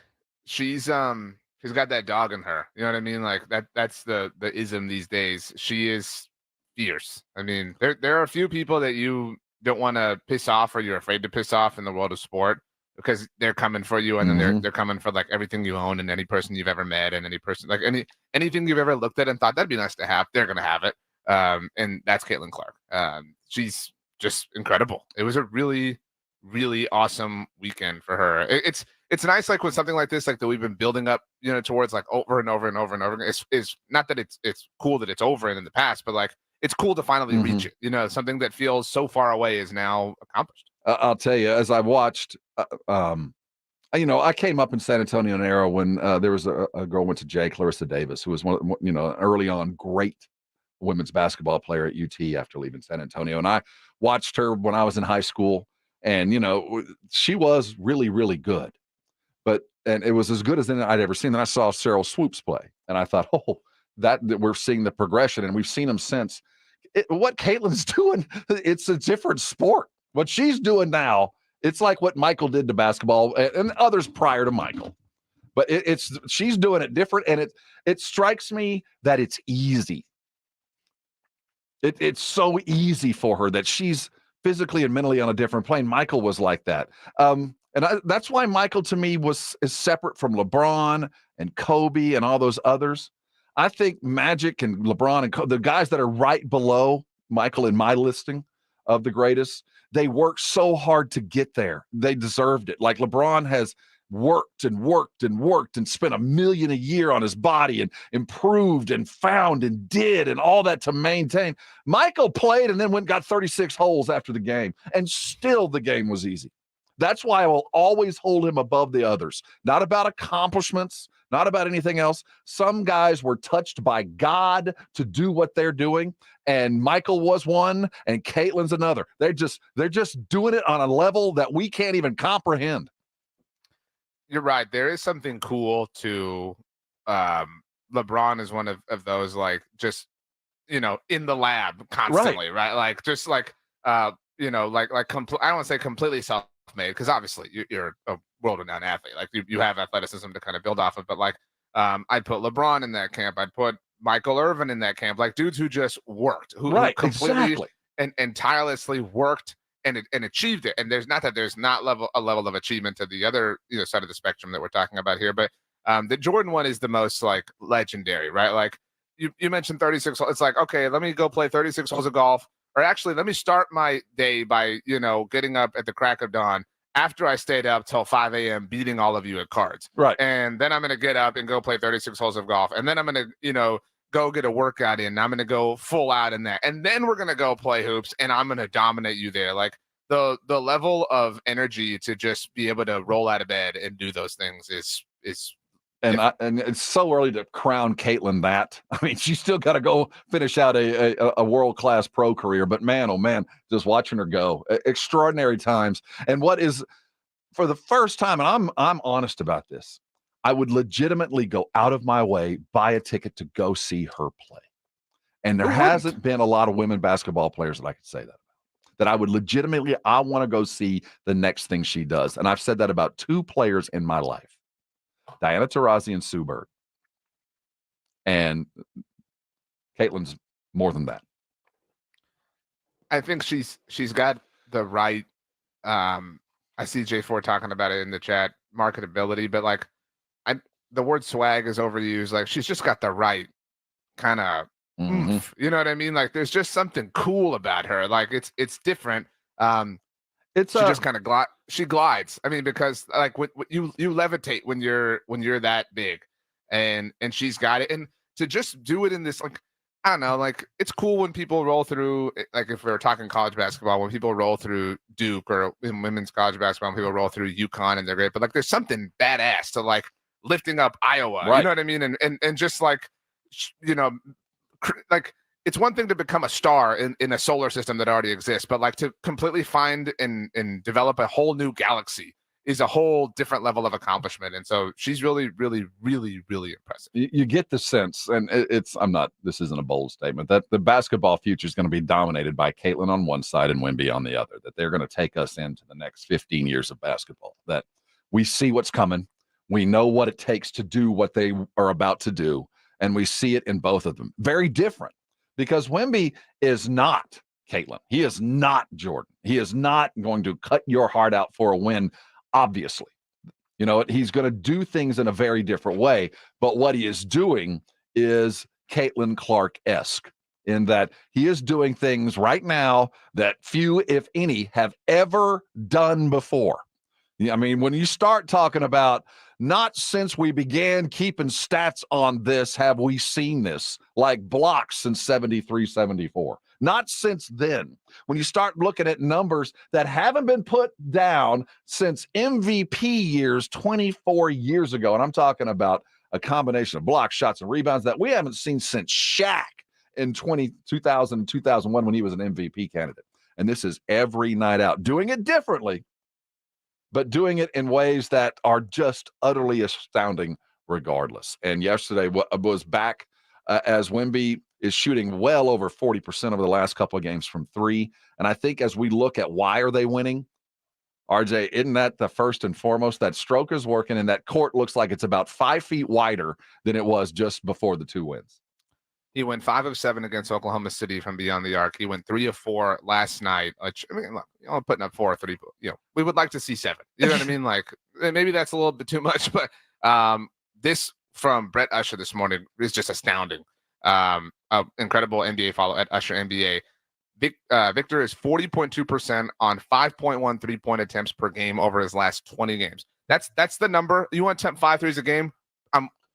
she's got that dog in her. You know what I mean? Like that's the ism these days. She is fierce. I mean, there are a few people that you don't want to piss off or you're afraid to piss off in the world of sport because they're coming for you, and then they're coming for like everything you own and any person you've ever met and any person, like anything you've ever looked at and thought that'd be nice to have, they're gonna have it. And that's Caitlin Clark. She's just incredible. It was a really, really awesome weekend for her. It's nice, like when something like this, like that we've been building up, you know, towards like over and over and over and over again. It's not that it's cool that it's over and in the past, but like it's cool to finally reach it. You know, something that feels so far away is now accomplished. I'll tell you, as I watched, you know, I came up in San Antonio in an era when there was a girl went to Jay, Clarissa Davis, who was one, you know, early on great women's basketball player at UT after leaving San Antonio. And I watched her when I was in high school, and, you know, she was really, really good, and it was as good as anything I'd ever seen. Then I saw Cheryl Swoops play, and I thought, oh, that we're seeing the progression, and we've seen them since. What Caitlin's doing, it's a different sport. What she's doing now, it's like what Michael did to basketball and others prior to Michael. But she's doing it different, and it strikes me that it's easy. It's so easy for her that she's physically and mentally on a different plane. Michael was like that. That's why Michael, to me, is separate from LeBron and Kobe and all those others. I think Magic and LeBron and the guys that are right below Michael in my listing of the greatest, they worked so hard to get there. They deserved it. Like LeBron has worked and worked and worked and spent $1 million a year on his body and improved and found and did and all that to maintain. Michael played and then went and got 36 holes after the game, and still the game was easy. That's why I will always hold him above the others. Not about accomplishments, not about anything else. Some guys were touched by God to do what they're doing, and Michael was one, and Caitlin's another. They're just doing it on a level that we can't even comprehend. You're right. There is something cool to LeBron is one of those, like, just, you know, in the lab constantly, right? Like, just like, you know, like I don't want to say completely self-made, because obviously you're a world-renowned athlete. Like, you have athleticism to kind of build off of, but like, I'd put LeBron in that camp. I'd put Michael Irvin in that camp. Like, dudes who just worked, who completely and tirelessly worked and achieved it. And there's not a level of achievement to the other, you know, side of the spectrum that we're talking about here. But the Jordan one is the most, like, legendary, right? Like, you mentioned 36. It's like, okay, let me go play 36 holes of golf. Or actually, let me start my day by, you know, getting up at the crack of dawn, after I stayed up till 5 a.m. beating all of you at cards. Right. And then I'm going to get up and go play 36 holes of golf. And then I'm going to, go get a workout in. I'm going to go full out in that. And then we're going to go play hoops and I'm going to dominate you there. Like the level of energy to just be able to roll out of bed and do those things is and it's so early to crown Caitlin that. I mean, she's still got to go finish out a world-class pro career. But man, oh man, just watching her go, extraordinary times. And what is, for the first time, and I'm honest about this, I would legitimately go out of my way, buy a ticket to go see her play. And there hasn't been a lot of women basketball players that I could say that about. That I would legitimately, I want to go see the next thing she does. And I've said that about 2 players in my life. Diana Taurasi and Sue Bird. And Caitlin's more than that. I think she's got the right I see J4 talking about it in the chat, marketability, but like the word swag is overused. Like she's just got the right kind of oomph, you know what I mean? Like there's just something cool about her. Like it's different. She just kind of she glides. I mean, because like you levitate when you're that big, and she's got it. And to just do it in this, like, I don't know, like it's cool when people roll through, like if we're talking college basketball, when people roll through Duke, or in women's college basketball, when people roll through UConn and they're great. But like there's something badass to like lifting up Iowa, right. You know what I mean? And just like, like it's one thing to become a star in a solar system that already exists, but like to completely find and develop a whole new galaxy is a whole different level of accomplishment. And so she's really, really, really, really impressive. You get the sense, and this isn't a bold statement, that the basketball future is going to be dominated by Caitlin on one side and Wemby on the other, that they're going to take us into the next 15 years of basketball, that we see what's coming. We know what it takes to do what they are about to do, and we see it in both of them. Very different, because Wemby is not Caitlin. He is not Jordan. He is not going to cut your heart out for a win, obviously. He's going to do things in a very different way, but what he is doing is Caitlin Clark-esque, in that he is doing things right now that few, if any, have ever done before. I mean, when you start talking about, not since we began keeping stats on this have we seen this, like blocks since 73, 74. Not since then. When you start looking at numbers that haven't been put down since MVP years 24 years ago, and I'm talking about a combination of blocks, shots, and rebounds that we haven't seen since Shaq in 2000 and 2001 when he was an MVP candidate. And this is every night out, doing it differently, but doing it in ways that are just utterly astounding regardless. And yesterday was back as Wemby is shooting well over 40% over the last couple of games from 3. And I think as we look at why are they winning, RJ, isn't that the first and foremost? That stroke is working, and that court looks like it's about 5 feet wider than it was just before the 2 wins. He went 5 of 7 against Oklahoma City from beyond the arc. He went 3 of 4 last night. Which, I mean, look, putting up 4 or 3. We would like to see 7. You know what I mean? Like maybe that's a little bit too much, but this from Brett Usher this morning is just astounding. Incredible NBA follow at Usher NBA. Victor is 40.2% on 5.1 3-point attempts per game over his last 20 games. That's the number. You want to attempt 5 threes a game?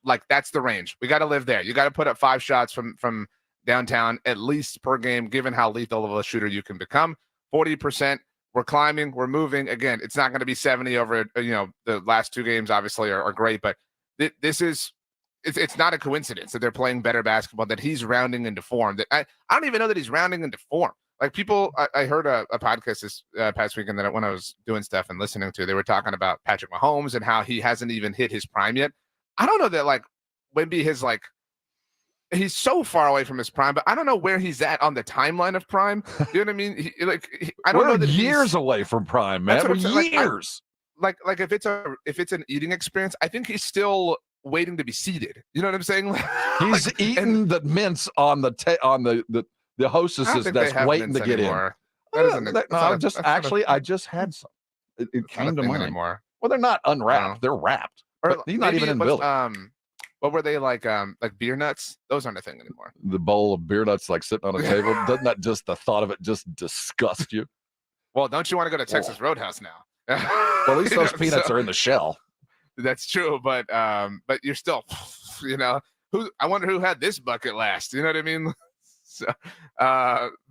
Like that's the range. We got to live there. You got to put up 5 shots from downtown at least per game, given how lethal of a shooter you can become. 40%. We're climbing. We're moving. Again, it's not going to be 70 over. The last 2 games obviously are great, but this is. It's not a coincidence that they're playing better basketball, that he's rounding into form. That I don't even know that he's rounding into form. Like people, I heard a podcast this past weekend that when I was doing stuff and listening to, they were talking about Patrick Mahomes and how he hasn't even hit his prime yet. I don't know that like Wemby has like, he's so far away from his prime, but I don't know where he's at on the timeline of prime. You know what I mean? I don't know that years away from prime, man. We're years. Like if it's an eating experience, I think he's still waiting to be seated. You know what I'm saying? He's eating the mints on the hostesses that's waiting to get anymore. In. I just had some. It came to mind. Anymore. Well, they're not unwrapped; they're wrapped. He's not even in the building. What were they like beer nuts? Those aren't a thing anymore. The bowl of beer nuts like sitting on a table. Doesn't that just the thought of it just disgust you? Well, don't you want to go to Texas Roadhouse now? Well, at least those peanuts are in the shell. That's true, but you're still, I wonder who had this bucket last. You know what I mean? So,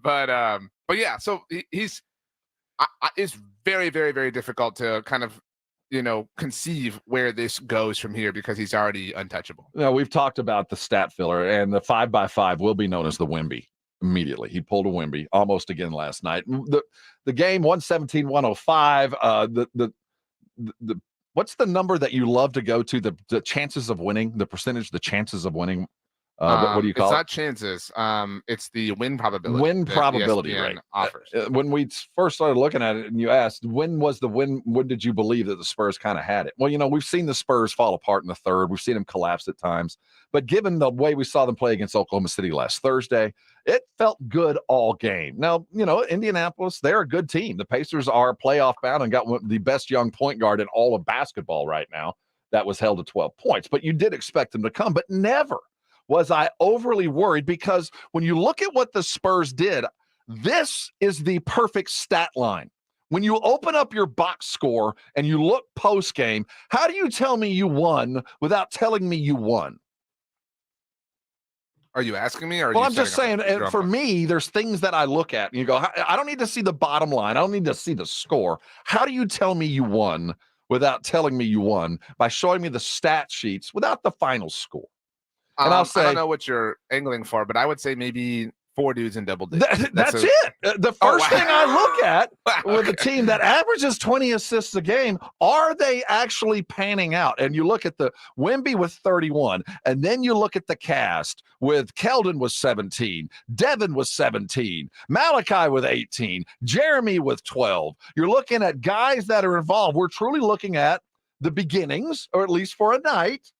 but yeah. So he's it's very, very, very difficult to kind of conceive where this goes from here because he's already untouchable. We've talked about the stat filler, and the 5x5 will be known as the Wemby immediately. He pulled a Wemby almost again last night. The game 117-105. The what's the number that you love to go to? The chances of winning, the percentage, the chances of winning. What do you call it? It's not chances. It's the win probability. Win probability, right? Offers. When we first started looking at it, and you asked when was the win, when did you believe that the Spurs kind of had it? Well, we've seen the Spurs fall apart in the third. We've seen them collapse at times. But given the way we saw them play against Oklahoma City last Thursday, it felt good all game. Now, Indianapolis, they're a good team. The Pacers are playoff bound and got the best young point guard in all of basketball right now. That was held to 12 points. But you did expect them to come, but never was I overly worried, because when you look at what the Spurs did, this is the perfect stat line. When you open up your box score and you look post game, how do you tell me you won without telling me you won? Are you asking me? Or well, I'm just saying, for me, there's things that I look at and you go, I don't need to see the bottom line. I don't need to see the score. How do you tell me you won without telling me you won by showing me the stat sheets without the final score? And I'll say, I don't know what you're angling for, but I would say maybe 4 dudes in double digits. That's it. The first thing I look at with a team that averages 20 assists a game, are they actually panning out? And you look at the Wemby with 31, and then you look at the cast with Keldon with 17, Devin with 17, Malachi with 18, Jeremy with 12. You're looking at guys that are involved. We're truly looking at the beginnings, or at least for a night,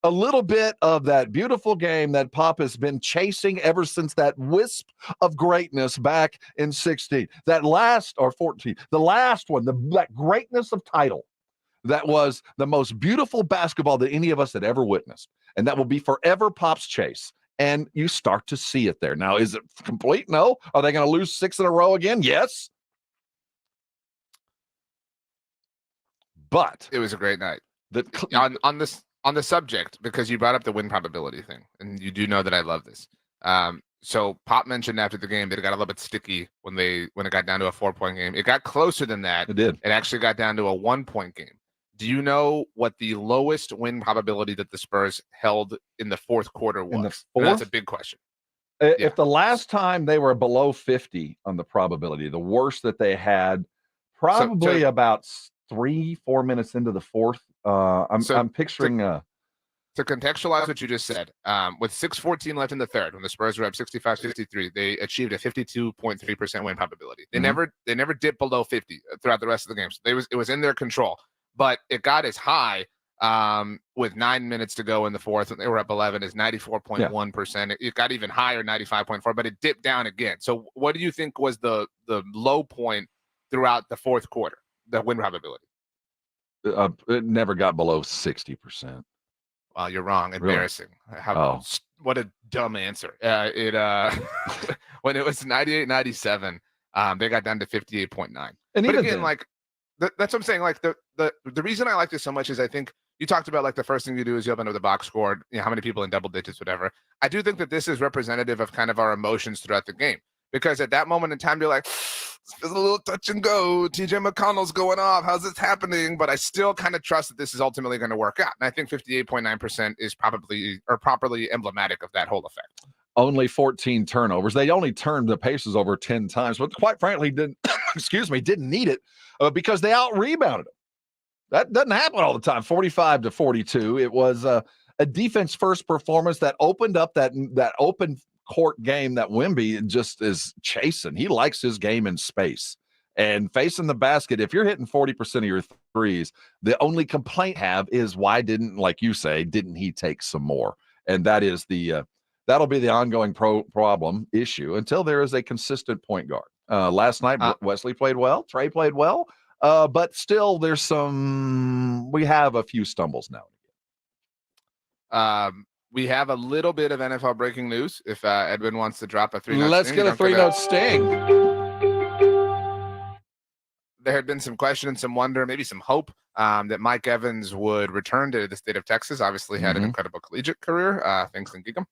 a little bit of that beautiful game that Pop has been chasing ever since that wisp of greatness back in 16. That last, or 14, the last one, that greatness of title, that was the most beautiful basketball that any of us had ever witnessed. And that will be forever Pop's chase. And you start to see it there. Now, is it complete? No. Are they going to lose 6 in a row again? Yes. But it was a great night. On the subject, because you brought up the win probability thing, and you do know that I love this. So Pop mentioned after the game that it got a little bit sticky when it got down to a 4-point game. It got closer than that. It did. It actually got down to a 1-point game. Do you know what the lowest win probability that the Spurs held in the fourth quarter was? In the fourth? That's a big question. If the last time they were below 50 on the probability, the worst that they had, probably about 3-4 minutes into the fourth. I'm picturing to contextualize what you just said. With 6:14 left in the third, when the Spurs were up 65-53, they achieved a 52.3% win probability. They never dipped below 50 throughout the rest of the game. So it was in their control, but it got as high with 9 minutes to go in the fourth, when they were up 11, is 94.1%. It got even higher, 95.4, but it dipped down again. So what do you think was the low point throughout the fourth quarter, the win probability? It never got below 60%. Well, you're wrong. Embarrassing. Really? What a dumb answer. When it was 98-97, they got down to 58.9. And but even again, then, that's what I'm saying. Like the reason I like this so much is I think you talked about like the first thing you do is you open up the box score, how many people in double digits, whatever. I do think that this is representative of kind of our emotions throughout the game, because at that moment in time, you're like, there's a little touch and go. TJ McConnell's going off. How's this happening? But I still kind of trust that this is ultimately going to work out. And I think 58.9% is properly emblematic of that whole effect. Only 14 turnovers. They only turned the Pacers over 10 times, but quite frankly, didn't need it because they out-rebounded them. That doesn't happen all the time. 45-42. It was a defense-first performance that opened up that open court game that Wemby just is chasing. He likes his game in space and facing the basket. If you're hitting 40% of your threes, the only complaint I have is why didn't he take some more? And that is that'll be the ongoing problem issue until there is a consistent point guard. Last night, Wesley played well. Trey played well. But still we have a few stumbles now. We have a little bit of NFL breaking news. If Edwin wants to drop a 3-note Let's sting. get a 3-note sting. there had been some question and some wonder, maybe some hope that Mike Evans would return to the state of Texas. Obviously had an incredible collegiate career, thanks and Geekum.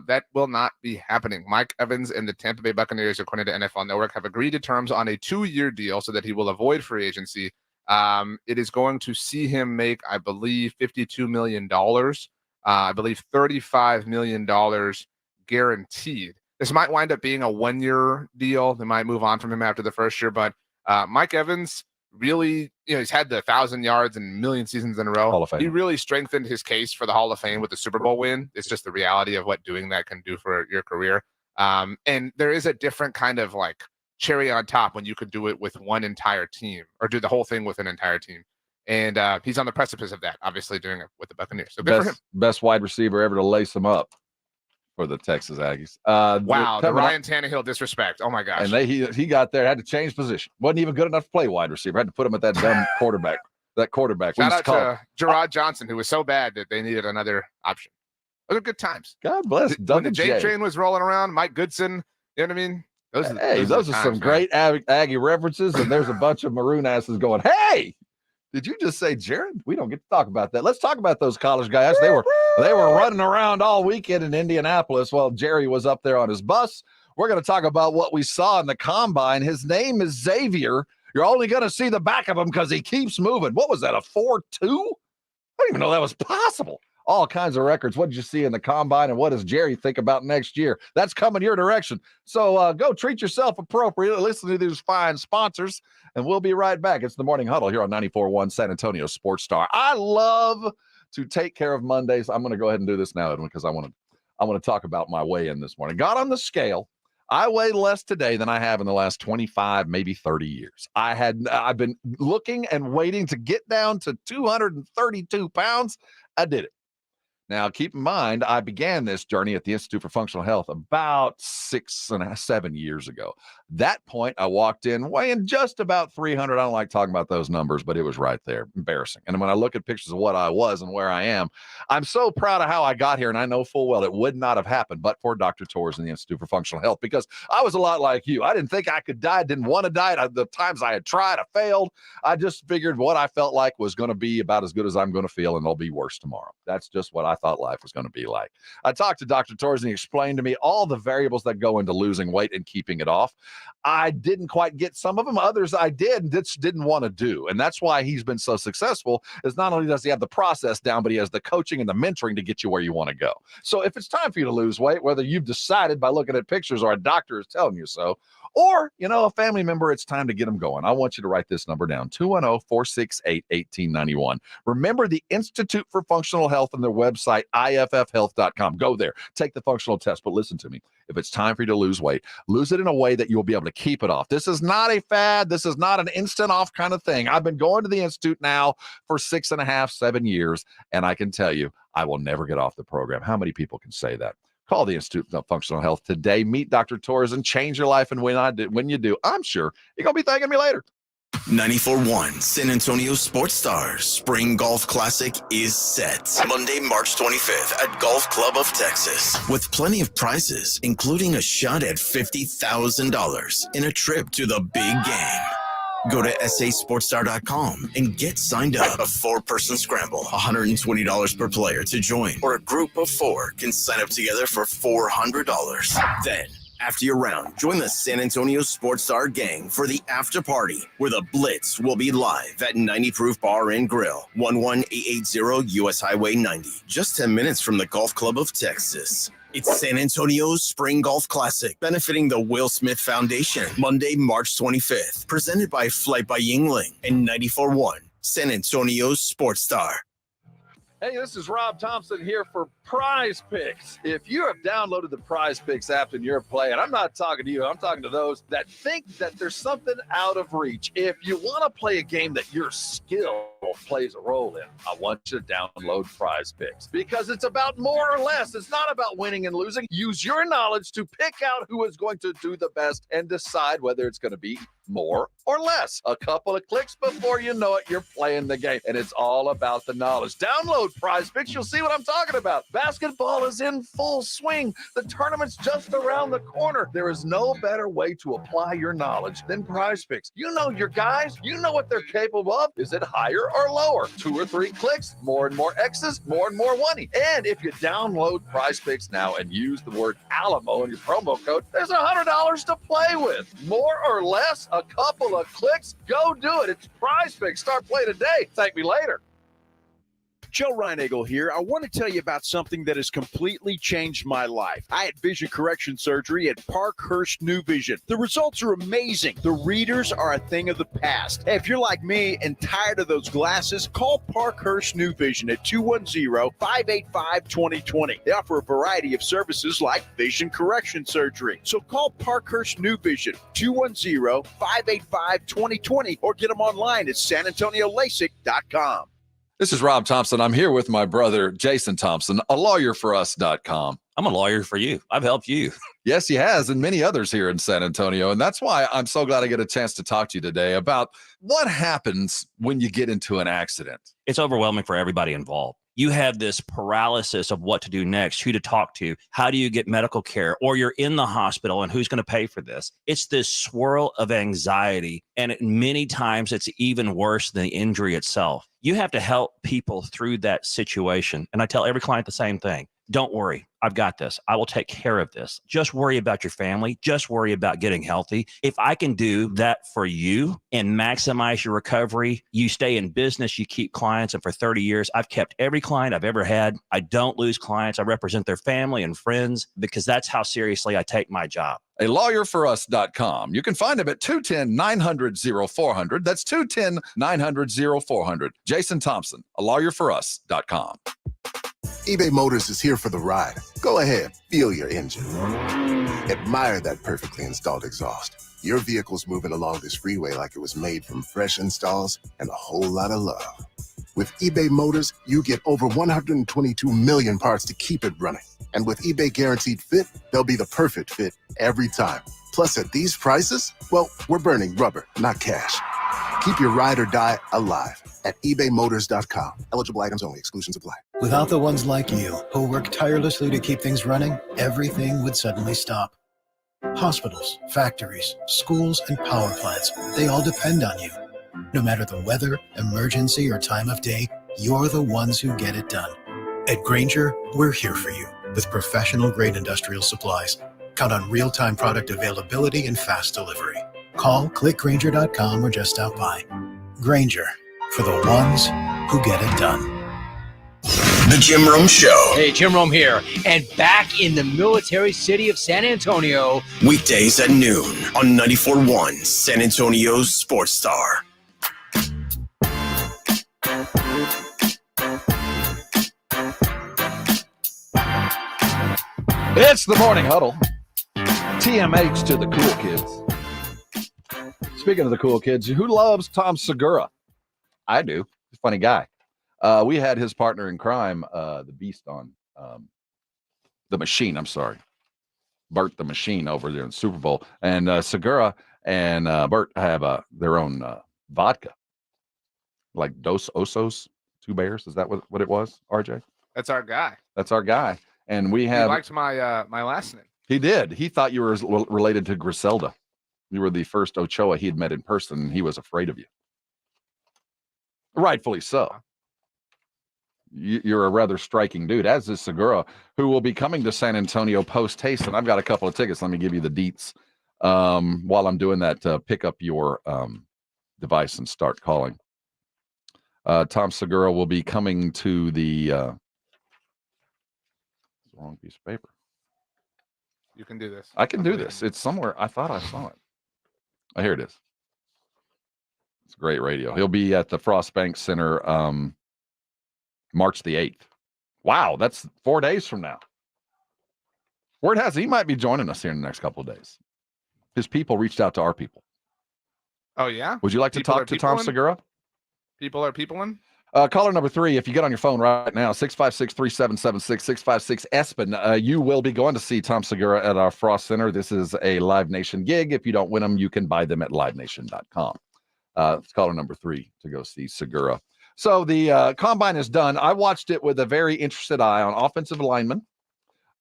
That will not be happening. Mike Evans and the Tampa Bay Buccaneers, according to NFL Network, have agreed to terms on a 2-year deal so that he will avoid free agency. It is going to see him make, I believe, $52 million. I believe $35 million guaranteed. This might wind up being a 1-year deal. They might move on from him after the first year, but Mike Evans really, he's had the 1,000 yards and million seasons in a row. Hall of Fame. He really strengthened his case for the Hall of Fame with the Super Bowl win. It's just the reality of what doing that can do for your career. And there is a different kind of like cherry on top when you could do it with one entire team or do the whole thing with an entire team. And he's on the precipice of that, obviously doing it with the Buccaneers. So good for him. Best wide receiver ever to lace him up for the Texas Aggies. Wow, the Ryan Tannehill disrespect. Oh my gosh. And he got there, had to change position. Wasn't even good enough to play wide receiver. Had to put him at that dumb quarterback. That quarterback. Shout out to Gerard Johnson, who was so bad that they needed another option. Those are good times. God bless. When the J train was rolling around, Mike Goodson, you know what I mean? Those are some great Aggie references, and there's a bunch of maroon asses going, hey, did you just say Jared? We don't get to talk about that. Let's talk about those college guys. They were running around all weekend in Indianapolis while Jerry was up there on his bus. We're going to talk about what we saw in the combine. His name is Xavier. You're only going to see the back of him because he keeps moving. What was that, a 4.2? I don't even know that was possible. All kinds of records. What did you see in the combine, and what does Jerry think about next year? That's coming your direction. So go treat yourself appropriately. Listen to these fine sponsors, and we'll be right back. It's the Morning Huddle here on 94.1 San Antonio Sports Star. I love to take care of Mondays. I'm going to go ahead and do this now, Edwin, because I want to talk about my weigh-in this morning. Got on the scale. I weigh less today than I have in the last 25, maybe 30 years. I've been looking and waiting to get down to 232 pounds. I did it. Now, keep in mind, I began this journey at the Institute for Functional Health about 7 years ago. That point, I walked in weighing just about 300. I don't like talking about those numbers, but it was right there. Embarrassing. And when I look at pictures of what I was and where I am, I'm so proud of how I got here, and I know full well it would not have happened but for Dr. Torres and the Institute for Functional Health, because I was a lot like you. I didn't think I could diet, didn't want to diet. The times I had tried, I failed. I just figured what I felt like was going to be about as good as I'm going to feel, and it'll be worse tomorrow. That's just what I thought life was going to be like. I talked to Dr. Torres, and he explained to me all the variables that go into losing weight and keeping it off. I didn't quite get some of them. Others I did and didn't want to do. And that's why he's been so successful, is not only does he have the process down, but he has the coaching and the mentoring to get you where you want to go. So if it's time for you to lose weight, whether you've decided by looking at pictures or a doctor is telling you so, or, a family member, it's time to get them going, I want you to write this number down, 210-468-1891. Remember the Institute for Functional Health and their website, iffhealth.com. Go there, take the functional test. But listen to me. If it's time for you to lose weight, lose it in a way that you'll be able to keep it off. This is not a fad. This is not an instant off kind of thing. I've been going to the Institute now for 6.5, 7 years, and I can tell you, I will never get off the program. How many people can say that? Call the Institute of Functional Health today. Meet Dr. Torres and change your life. And when you do, I'm sure you're going to be thanking me later. 94.1 San Antonio Sports Stars Spring Golf Classic is set. Monday, March 25th at Golf Club of Texas. With plenty of prizes, including a shot at $50,000 in a trip to the big game. Go to sasportstar.com and get signed up. A 4-person scramble, $120 per player to join. Or a group of 4 can sign up together for $400. Then, after your round, join the San Antonio Sports Star gang for the after party, where the Blitz will be live at 90 Proof Bar and Grill, 11880 US Highway 90, just 10 minutes from the Golf Club of Texas. It's San Antonio's Spring Golf Classic, benefiting the Will Smith Foundation, Monday, March 25th, presented by Flight by Yingling and 94.1 San Antonio's Sports Star. Hey, this is Rob Thompson here for Prize Picks. If you have downloaded the Prize Picks app and you're playing, I'm not talking to you, I'm talking to those that think that there's something out of reach. If you want to play a game that your skill plays a role in, I want you to download Prize Picks, because it's about more or less. It's not about winning and losing. Use your knowledge to pick out who is going to do the best and decide whether it's going to be more or less. A couple of clicks before you know it, you're playing the game. And it's all about the knowledge. Download PrizePicks. You'll see what I'm talking about. Basketball is in full swing. The tournament's just around the corner. There is no better way to apply your knowledge than PrizePicks. You know your guys. You know what they're capable of. Is it higher or lower? 2 or 3 clicks, more and more X's, more and more money. And if you download PrizePicks now and use the word Alamo in your promo code, there's $100 to play with. More or less, a couple of clicks, go do it. It's PrizePicks. Start play today. Thank me later. Joe Reinagle here. I want to tell you about something that has completely changed my life. I had vision correction surgery at Parkhurst New Vision. The results are amazing. The readers are a thing of the past. Hey, if you're like me and tired of those glasses, call Parkhurst New Vision at 210-585-2020. They offer a variety of services like vision correction surgery. So call Parkhurst New Vision, 210-585-2020, or get them online at sanantoniolasik.com. This is Rob Thompson. I'm here with my brother, Jason Thompson, a lawyerforus.com. I'm a lawyer for you. I've helped you. Yes, he has, and many others here in San Antonio. And that's why I'm so glad I get a chance to talk to you today about what happens when you get into an accident. It's overwhelming for everybody involved. You have this paralysis of what to do next, who to talk to, how do you get medical care, or you're in the hospital and who's going to pay for this? It's this swirl of anxiety, and many times it's even worse than the injury itself. You have to help people through that situation. And I tell every client the same thing. Don't worry. I've got this. I will take care of this. Just worry about your family. Just worry about getting healthy. If I can do that for you and maximize your recovery, you stay in business, you keep clients. And for 30 years, I've kept every client I've ever had. I don't lose clients. I represent their family and friends because that's how seriously I take my job. A lawyerforus.com. You can find him at 210-900-0400. That's 210-900-0400. Jason Thompson, a lawyerforus.com. eBay Motors is here for the ride. Go ahead, feel your engine. Admire that perfectly installed exhaust. Your vehicle's moving along this freeway like it was made from fresh installs and a whole lot of love. With eBay Motors, you get over 122 million parts to keep it running. And with eBay Guaranteed Fit, they'll be the perfect fit every time. Plus, at these prices, well, we're burning rubber, not cash. Keep your ride or die alive at ebaymotors.com. Eligible items only. Exclusions apply. Without the ones like you, who work tirelessly to keep things running, everything would suddenly stop. Hospitals, factories, schools, and power plants, they all depend on you. No matter the weather, emergency, or time of day, you're the ones who get it done. At Grainger, we're here for you with professional-grade industrial supplies. Count on real-time product availability and fast delivery. Call, click Grainger.com, or just stop by. Grainger, for the ones who get it done. The Jim Rome Show. Hey, Jim Rome here, and back in the military city of San Antonio. Weekdays at noon on 94.1 San Antonio's Sports Star. It's the Morning Huddle. TMH to the cool kids. Speaking of the cool kids, who loves Tom Segura? I do. He's a funny guy. We had his partner in crime, the Beast, on the Machine. I'm sorry, Bert the Machine over there in the Super Bowl, and Segura and Bert have their own vodka, like Dos Osos, 2 Bears. Is that what it was? RJ? That's our guy. That's our guy, and we have. He liked my my last name. He did. He thought you were related to Griselda. You were the first Ochoa he had met in person, and he was afraid of you. Rightfully so. You're a rather striking dude, as is Segura, who will be coming to San Antonio post-haste. And I've got a couple of tickets. Let me give you the deets while I'm doing that. Pick up your device and start calling. Tom Segura will be coming to the wrong piece of paper. You can do this. I can do this. It's somewhere. I thought I saw it. Oh, here it is. It's great radio. He'll be at the Frost Bank Center March the 8th. Wow, that's 4 days from now. Word has it he might be joining us here in the next couple of days. His people reached out to our people. Oh, yeah? Would you like to talk to Tom Segura? People are peopling? Caller number 3, if you get on your phone right now, 656-3776, 656-ESPN. You will be going to see Tom Segura at our Frost Center. This is a Live Nation gig. If you don't win them, you can buy them at livenation.com. It's caller number 3 to go see Segura. So the combine is done. I watched it with a very interested eye on offensive linemen,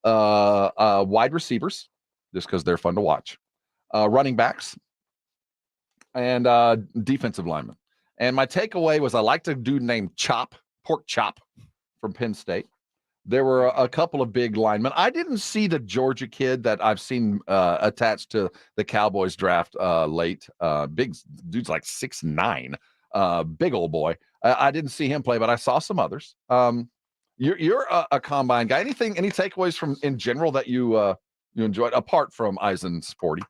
wide receivers, just because they're fun to watch, running backs, and defensive linemen. And my takeaway was I liked a dude named Pork Chop from Penn State. There were a couple of big linemen. I didn't see the Georgia kid that I've seen attached to the Cowboys draft late. Big dude's like 6'9", big old boy. I didn't see him play, but I saw some others. You're a combine guy. Any takeaways from in general that you enjoyed apart from Eisen's 40?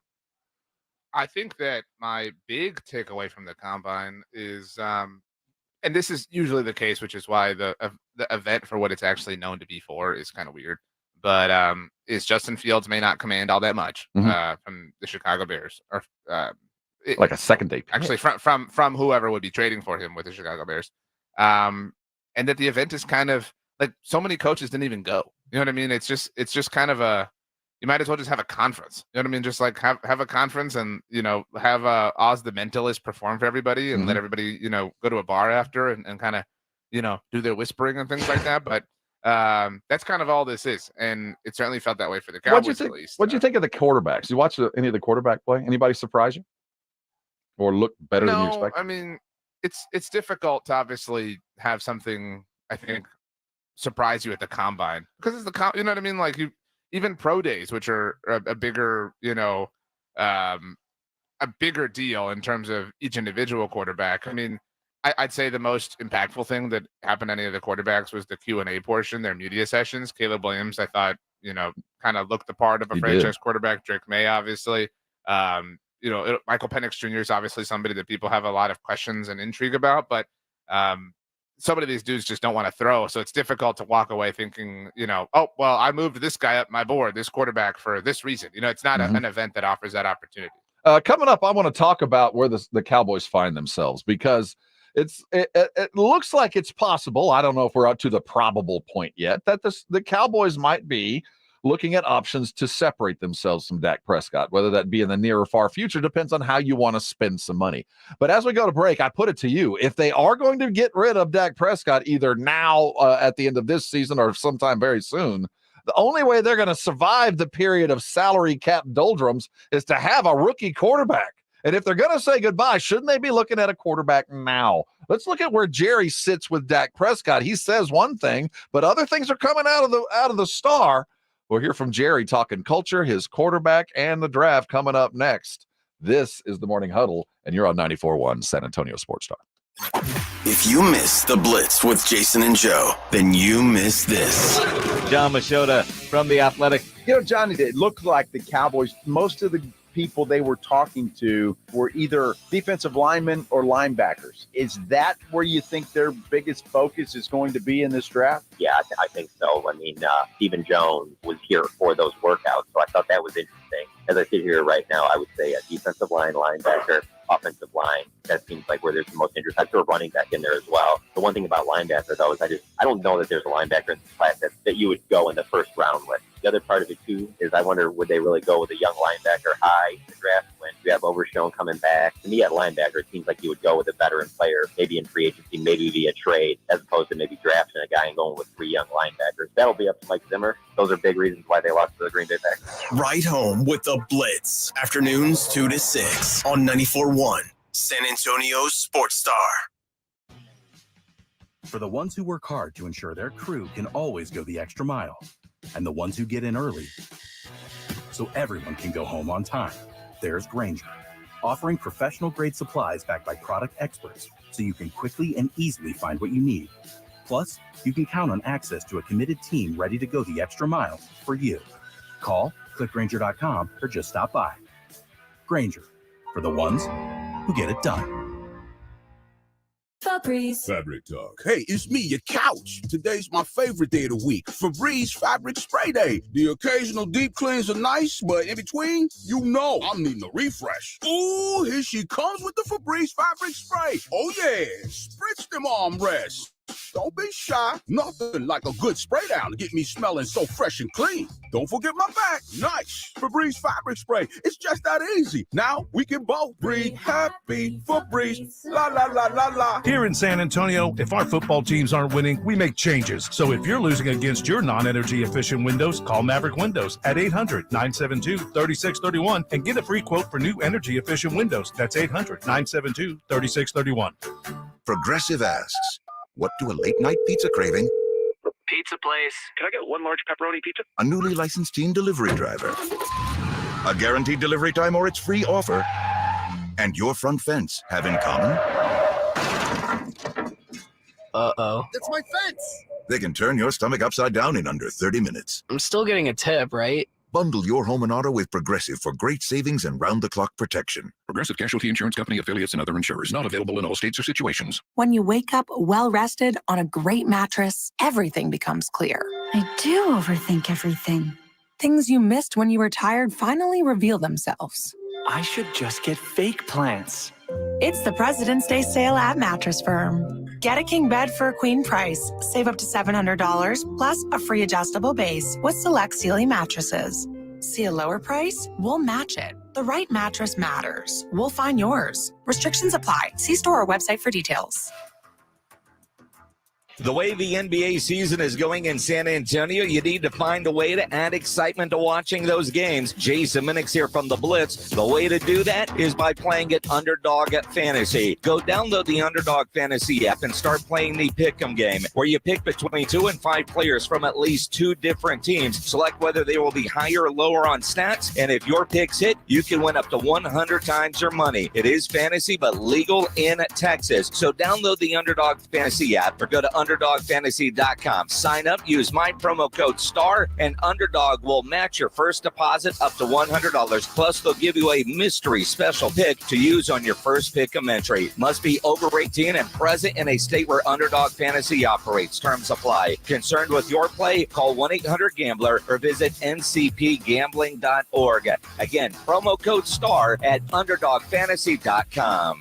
I think that my big takeaway from the combine is, and this is usually the case, which is why the event for what it's actually known to be for is kind of weird. But is Justin Fields may not command all that much from the Chicago Bears, or like a second day pick. Actually from whoever would be trading for him with the Chicago Bears, and that the event is kind of like so many coaches didn't even go. You know what I mean? It's just kind of a. You might as well just have a conference. You know what I mean? Just like have a conference and, have Oz the Mentalist perform for everybody and let everybody, go to a bar after and kind of, do their whispering and things like that. But that's kind of all this is. And it certainly felt that way for the Cowboys at least. What'd you think of the quarterbacks? You watch any of the quarterback play? Anybody surprise you? Or look better than you expected? I mean, it's difficult to obviously have something, I think, surprise you at the combine. Because it's you know what I mean? Like even pro days, which are a bigger, a bigger deal in terms of each individual quarterback. I mean, I'd say the most impactful thing that happened to any of the quarterbacks was the Q&A portion, their media sessions. Caleb Williams, I thought, kind of looked the part of a franchise quarterback. Drake May, obviously. Michael Penix Jr. is obviously somebody that people have a lot of questions and intrigue about, but so many of these dudes just don't want to throw. So it's difficult to walk away thinking, oh, well, I moved this guy up my board, this quarterback for this reason. It's not an event that offers that opportunity. Coming up, I want to talk about where the Cowboys find themselves, because it looks like it's possible. I don't know if we're up to the probable point yet that the Cowboys might be looking at options to separate themselves from Dak Prescott, whether that be in the near or far future, depends on how you want to spend some money. But as we go to break, I put it to you, if they are going to get rid of Dak Prescott, either now at the end of this season or sometime very soon, the only way they're going to survive the period of salary cap doldrums is to have a rookie quarterback. And if they're going to say goodbye, shouldn't they be looking at a quarterback now? Let's look at where Jerry sits with Dak Prescott. He says one thing, but other things are coming out of the star. We'll hear from Jerry talking culture, his quarterback, and the draft coming up next. This is the Morning Huddle, and you're on 94.1 San Antonio Sports Star. If you miss the Blitz with Jason and Joe, then you miss this. John Machota from The Athletic. Johnny, it looked like the Cowboys, most of the people they were talking to were either defensive linemen or linebackers. Is that where you think their biggest focus is going to be in this draft? Yeah, I think so. I mean, Stephen Jones was here for those workouts, so I thought that was interesting. As I sit here right now, I would say a defensive line, linebacker, offensive line. That seems like where there's the most interest. I'd throw a running back in there as well. The one thing about linebacker, though, is I don't know that there's a linebacker in this class that you would go in the first round with. The other part of it, too, is I wonder, would they really go with a young linebacker high in the draft when you have Overshown coming back? To me, at linebacker, it seems like you would go with a veteran player, maybe in free agency, maybe via trade, as opposed to maybe drafting a guy and going with 3 young linebackers. That'll be up to Mike Zimmer. Those are big reasons why they lost to the Green Bay Packers. Right home with the Blitz. Afternoons 2 to 6 on 94.1 San Antonio Sports Star. For the ones who work hard to ensure their crew can always go the extra mile, and the ones who get in early so everyone can go home on time, there's Grainger, offering professional-grade supplies backed by product experts so you can quickly and easily find what you need. Plus, you can count on access to a committed team ready to go the extra mile for you. Call, click Grainger.com, or just stop by. Grainger, for the ones who get it done. Febreze. Fabric Talk. Hey, it's me, your couch. Today's my favorite day of the week. Febreze Fabric Spray Day. The occasional deep cleans are nice, but in between, I'm needing a refresh. Ooh, here she comes with the Febreze Fabric Spray. Oh yeah, spritz them armrests. Don't be shy. Nothing like a good spray down to get me smelling so fresh and clean. Don't forget my bag. Nice. Febreze fabric spray. It's just that easy. Now we can both breathe happy. Febreze. La la la la la. Here in San Antonio, if our football teams aren't winning, we make changes. So if you're losing against your non-energy efficient windows, call Maverick Windows at 800-972-3631 and get a free quote for new energy efficient windows. That's 800-972-3631. Progressive asks, what do a late night pizza craving, Pizza place. Can I get one large pepperoni pizza? a newly licensed teen delivery driver, a guaranteed delivery time or its free offer, and your front fence have in common? Uh-oh. That's my fence! They can turn your stomach upside down in under 30 minutes. I'm still getting a tip, right? Bundle your home and auto with Progressive for great savings and round-the-clock protection. Progressive Casualty Insurance Company, affiliates, and other insurers. Not available in all states or situations. When you wake up well-rested on a great mattress, everything becomes clear. I do overthink everything. Things you missed when you were tired finally reveal themselves. I should just get fake plants. It's the President's Day sale at Mattress Firm. Get a king bed for a queen price. Save up to $700 plus a free adjustable base with select Sealy mattresses. See a lower price? We'll match it. The right mattress matters. We'll find yours. Restrictions apply. See store or website for details. The way the NBA season is going in San Antonio, you need to find a way to add excitement to watching those games. Jason Minix here from The Blitz. The way to do that is by playing at Underdog at Fantasy. Go download the Underdog Fantasy app and start playing the Pick'em game, where you pick between 2 and 5 players from at least 2 different teams. Select whether they will be higher or lower on stats, and if your picks hit, you can win up to 100 times your money. It is fantasy, but legal in Texas. So download the Underdog Fantasy app or go to UnderdogFantasy.com. Sign up, use my promo code STAR, and Underdog will match your first deposit up to $100. Plus, they'll give you a mystery special pick to use on your first pick'em entry. Must be over 18 and present in a state where Underdog Fantasy operates. Terms apply. Concerned with your play? Call 1-800-GAMBLER or visit ncpgambling.org. Again, promo code STAR at UnderdogFantasy.com.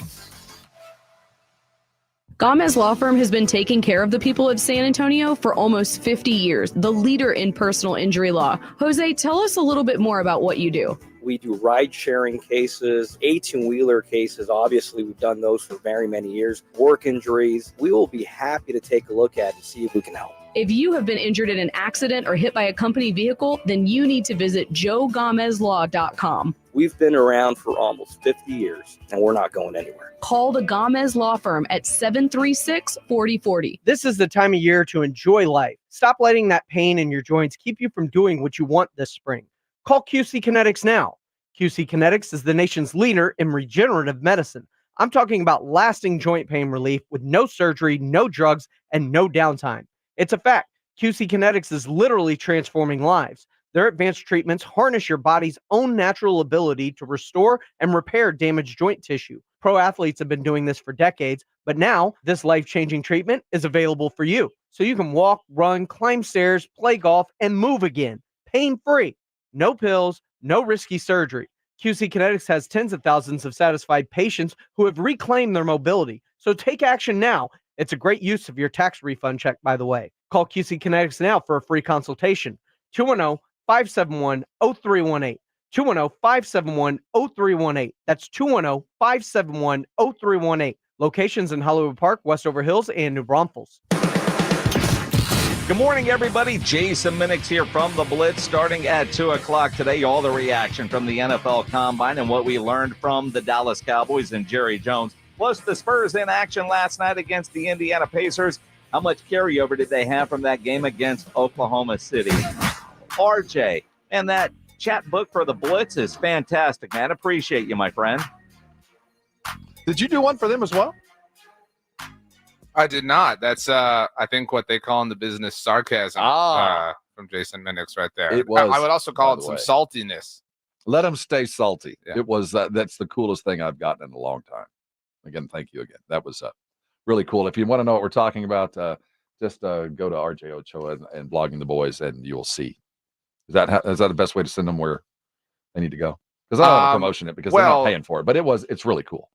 Gomez Law Firm has been taking care of the people of San Antonio for almost 50 years, the leader in personal injury law. Jose, tell us a little bit more about what you do. We do ride-sharing cases, 18-wheeler cases. Obviously, we've done those for very many years. Work injuries. We will be happy to take a look at and see if we can help. If you have been injured in an accident or hit by a company vehicle, then you need to visit joegomezlaw.com. We've been around for almost 50 years, and we're not going anywhere. Call the Gomez Law Firm at 736-4040. This is the time of year to enjoy life. Stop letting that pain in your joints keep you from doing what you want this spring. Call QC Kinetics now. QC Kinetics is the nation's leader in regenerative medicine. I'm talking about lasting joint pain relief with no surgery, no drugs, and no downtime. It's a fact. QC Kinetics is literally transforming lives. Their advanced treatments harness your body's own natural ability to restore and repair damaged joint tissue. Pro athletes have been doing this for decades, but now this life-changing treatment is available for you. So you can walk, run, climb stairs, play golf, and move again, pain-free. No pills, no risky surgery. QC Kinetics has tens of thousands of satisfied patients who have reclaimed their mobility. So take action now. It's a great use of your tax refund check, by the way. Call QC Kinetics now for a free consultation. 210-571-0318. 210-571-0318. That's 210-571-0318. Locations in Hollywood Park, Westover Hills, and New Braunfels. Good morning, everybody. Jason Minix here from The Blitz, starting at 2 o'clock today. All the reaction from the NFL Combine and what we learned from the Dallas Cowboys and Jerry Jones. Plus the Spurs in action last night against the Indiana Pacers. How much carryover did they have from that game against Oklahoma City? RJ, and that chat book for The Blitz is fantastic, man. Appreciate you, my friend. Did you do one for them as well? I did not. That's, I think, what they call in the business sarcasm from Jason Minix right there. It was, I would also call it some saltiness. Let them stay salty. Yeah. It was that's the coolest thing I've gotten in a long time. Again, thank you again. That was really cool. If you want to know what we're talking about, just go to RJ Ochoa and Blogging the Boys, and you'll see. Is that the best way to send them where they need to go? Because I don't want to promotion it because they're not paying for it. But it's really cool.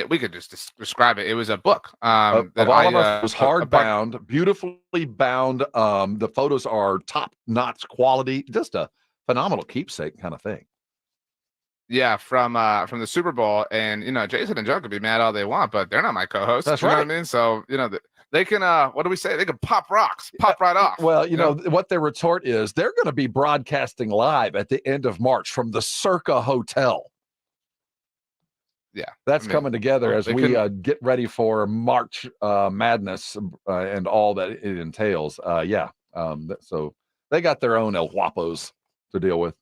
we could just describe it. It was a book. Of all of us, it was hardbound, beautifully bound. The photos are top-notch quality. Just a phenomenal keepsake kind of thing. Yeah, from the Super Bowl, and Jason and Joe could be mad all they want, but they're not my co-hosts. That's you know right. what I mean? So they can. What do we say? They can pop rocks, pop right off. Well, you know what their retort is. They're going to be broadcasting live at the end of March from the Circa Hotel. Yeah, that's coming together as we get ready for March Madness and all that it entails. So they got their own El Guapos to deal with.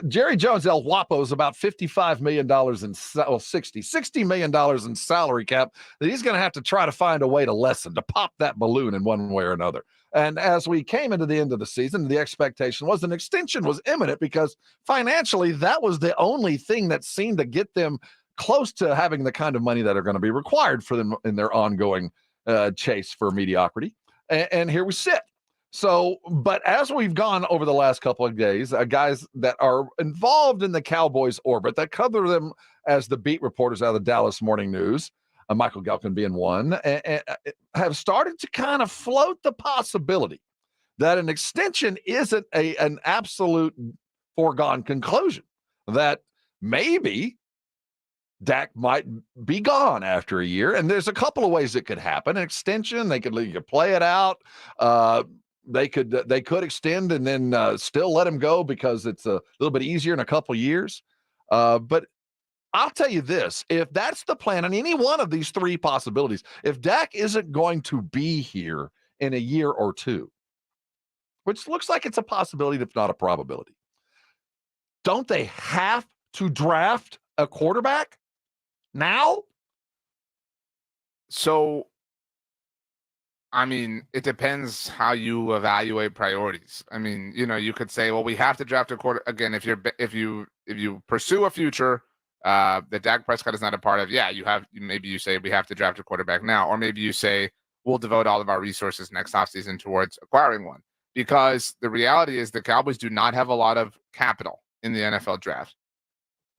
Jerry Jones El Guapo is about $55 million $60 million in salary cap that he's going to have to try to find a way to lessen, to pop that balloon in one way or another. And as we came into the end of the season, the expectation was an extension was imminent because financially that was the only thing that seemed to get them close to having the kind of money that are going to be required for them in their ongoing chase for mediocrity. And here we sit. So, but as we've gone over the last couple of days, guys that are involved in the Cowboys orbit, that cover them as the beat reporters out of the Dallas Morning News, Michael Galkin being one, and have started to kind of float the possibility that an extension isn't an absolute foregone conclusion, that maybe Dak might be gone after a year. And there's a couple of ways it could happen. An extension, they could play it out. They could extend and then still let him go because it's a little bit easier in a couple of years. But I'll tell you this, if that's the plan on any one of these three possibilities, if Dak isn't going to be here in a year or two, which looks like it's a possibility, if not a probability, don't they have to draft a quarterback now? So, I mean, it depends how you evaluate priorities. I mean, you could say, well, we have to draft a quarter again. If you pursue a future that Dak Prescott is not a part of, maybe you say we have to draft a quarterback now, or maybe you say we'll devote all of our resources next offseason towards acquiring one. Because the reality is the Cowboys do not have a lot of capital in the NFL draft,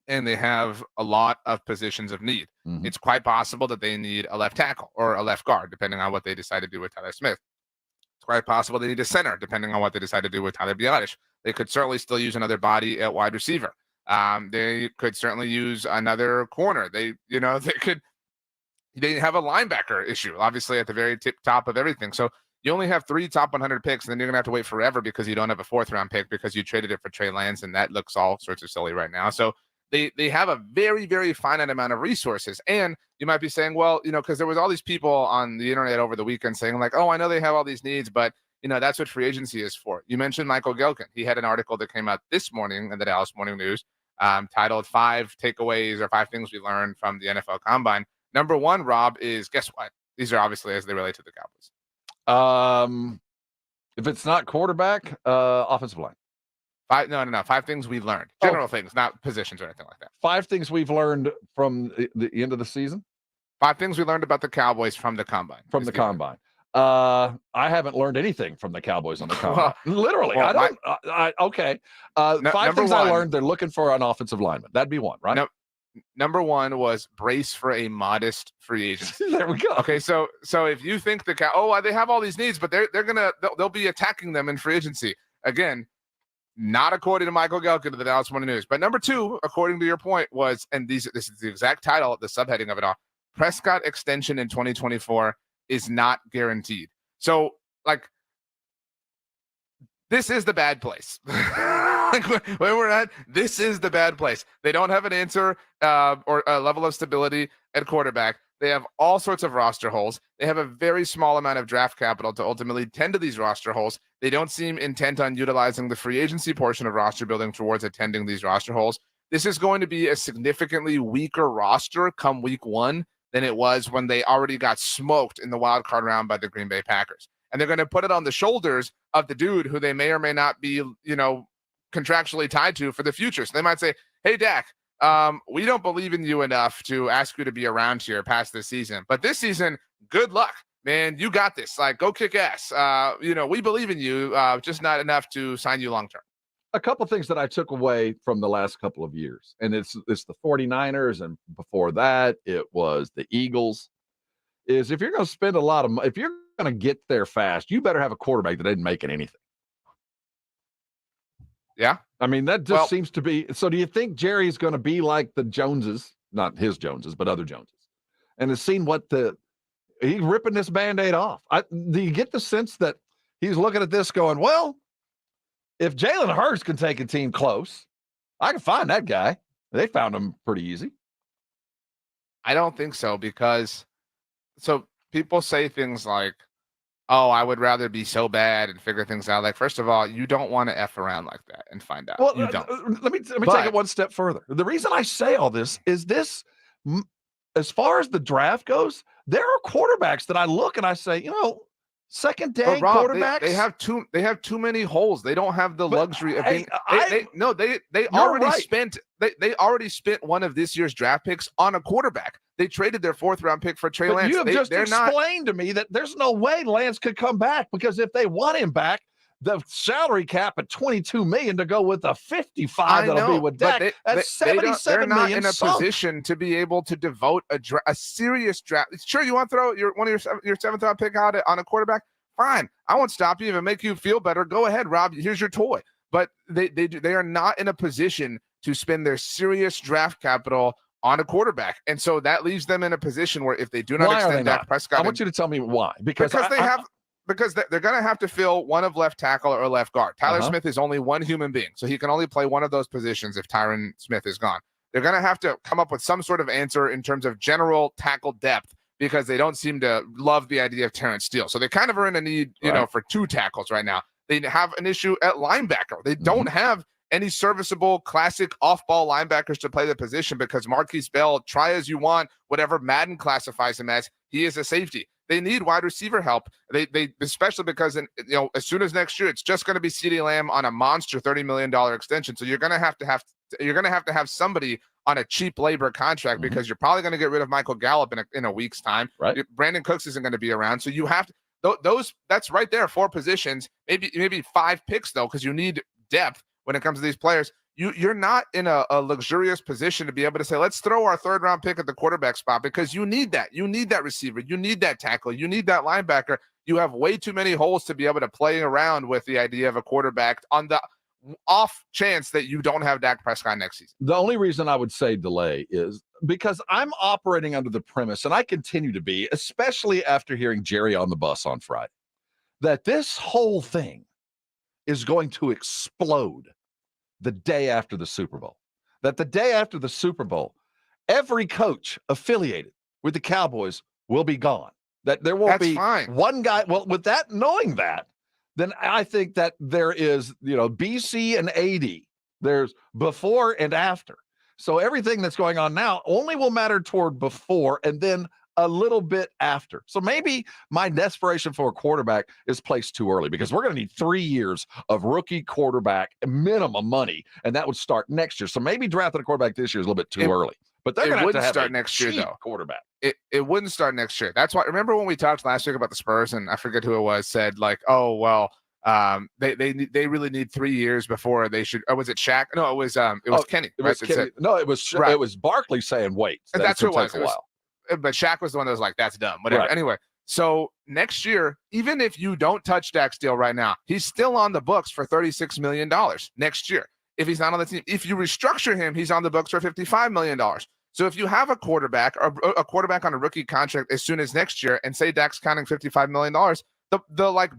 and they have a lot of positions of need. Mm-hmm. It's quite possible that they need a left tackle or a left guard, depending on what they decide to do with Tyron Smith. It's quite possible they need a center, depending on what they decide to do with Tyler Biadasz. They could certainly still use another body at wide receiver. They could certainly use another corner. They have a linebacker issue, obviously, at the very top of everything. So you only have 3 top 100 picks, and then you're going to have to wait forever because you don't have a 4th-round pick because you traded it for Trey Lance, and that looks all sorts of silly right now. So they have a very, very finite amount of resources. And you might be saying, well, because there was all these people on the internet over the weekend saying like, oh, I know they have all these needs, but that's what free agency is for. You mentioned Michael Galkin. He had an article that came out this morning in the Dallas Morning News titled 5 takeaways or 5 things we learned from the NFL Combine. Number 1, Rob, is guess what? These are obviously as they relate to the Cowboys. If it's not quarterback, offensive line. 5 things we learned. General things, not positions or anything like that. 5 things we've learned from the end of the season. 5 things we learned about the Cowboys from the Combine. From the Combine. I haven't learned anything from the Cowboys on the Combine. Literally. I don't. Okay. 5 things I learned. They're looking for an offensive lineman. That'd be one, right? No, number 1 was brace for a modest free agency. There we go. Okay, so if you think they have all these needs, but they'll be attacking them in free agency again. Not according to Michael Galkin of the Dallas Morning News. But number 2, according to your point, was, and this is the exact title, the subheading of it all, Prescott extension in 2024 is not guaranteed. So, this is the bad place. Where we're at, this is the bad place. They don't have an answer or a level of stability at quarterback. They have all sorts of roster holes. They have a very small amount of draft capital to ultimately tend to these roster holes. They don't seem intent on utilizing the free agency portion of roster building towards attending these roster holes. This is going to be a significantly weaker roster come week 1 than it was when they already got smoked in the wild card round by the Green Bay Packers. And they're going to put it on the shoulders of the dude who they may or may not be, contractually tied to for the future. So they might say, hey, Dak, we don't believe in you enough to ask you to be around here past this season. But this season, good luck, man. You got this. Go kick ass. We believe in you, just not enough to sign you long term. a couple things that I took away from the last couple of years, and it's the 49ers, and before that, it was the Eagles, is if you're going to spend a lot of money, if you're going to get there fast, you better have a quarterback that isn't making anything. Yeah. I mean, that just seems to be. So do you think Jerry's going to be like the Joneses, not his Joneses, but other Joneses, and has seen what he's ripping this Band-Aid off? Do you get the sense that he's looking at this going, well, if Jalen Hurts can take a team close, I can find that guy. They found him pretty easy. I don't think so, because people say things like, oh, I would rather be so bad and figure things out. Like, first of all, you don't want to F around like that and find out. Well, you don't. Let me take it one step further. The reason I say all this is as far as the draft goes, there are quarterbacks that I look and I say, second day quarterbacks. They have too many holes. They don't have the luxury of being. They already spent one of this year's draft picks on a quarterback. They traded their 4th round pick for Trey Lance. You have just explained to me that there's no way Lance could come back, because if they want him back, the salary cap at $22 million to go with a 55 that'll be with Dak. That's $77 million. They're not in a position to be able to devote a serious draft. Sure, you want to throw your 7th round pick out on a quarterback? Fine, I won't stop you. If it make you feel better, go ahead, Rob. Here's your toy. But they are not in a position to spend their serious draft capital on a quarterback, and so that leaves them in a position where if they do not extend Dak Prescott, I want you to tell me why. Because they're going to have to fill one of left tackle or left guard. Tyler Smith is only one human being, so he can only play one of those positions if Tyron Smith is gone. They're going to have to come up with some sort of answer in terms of general tackle depth, because they don't seem to love the idea of Terrence Steele. So they kind of are in a need, for 2 tackles right now. They have an issue at linebacker. They don't have any serviceable classic off-ball linebackers to play the position, because Marquise Bell, try as you want, whatever Madden classifies him as, he is a safety. They need wide receiver help. They especially because as soon as next year, it's just going to be CeeDee Lamb on a monster $30 million extension. So you're going to have to have somebody on a cheap labor contract, because you're probably going to get rid of Michael Gallup in a week's time. Right. Brandon Cooks isn't going to be around, so you have to. That's right there, 4 positions, maybe 5 picks though, because you need depth when it comes to these players. You're not in a luxurious position to be able to say, let's throw our 3rd round pick at the quarterback spot, because you need that. You need that receiver. You need that tackle. You need that linebacker. You have way too many holes to be able to play around with the idea of a quarterback on the off chance that you don't have Dak Prescott next season. The only reason I would say delay is because I'm operating under the premise, and I continue to be, especially after hearing Jerry on the bus on Friday, that this whole thing is going to explode the day after the Super Bowl. That the day after the Super Bowl, every coach affiliated with the Cowboys will be gone. That there won't be one guy. Well, with that, knowing that, then I think that there is, BC and AD. There's before and after. So everything that's going on now only will matter toward before and then a little bit after. So maybe my desperation for a quarterback is placed too early, because we're going to need 3 years of rookie quarterback minimum money, and that would start next year. So maybe drafting a quarterback this year is a little bit too early. But they're going to start next year, though. Quarterback. It wouldn't start next year. That's why. Remember when we talked last week about the Spurs, and I forget who it was, said like, "Oh well, they really need 3 years before they should." Or was it Shaq? No, it was Kenny. It was Kenny. No, it was Barkley saying, "Wait." And that's who it was. But Shaq was the one that was like, "That's dumb." Whatever. Right. Anyway, so next year, even if you don't touch Dak Steele right now, he's still on the books for $36 million next year. If he's not on the team, if you restructure him, he's on the books for $55 million. So if you have a quarterback or a quarterback on a rookie contract as soon as next year, and say Dak's counting $55 million, the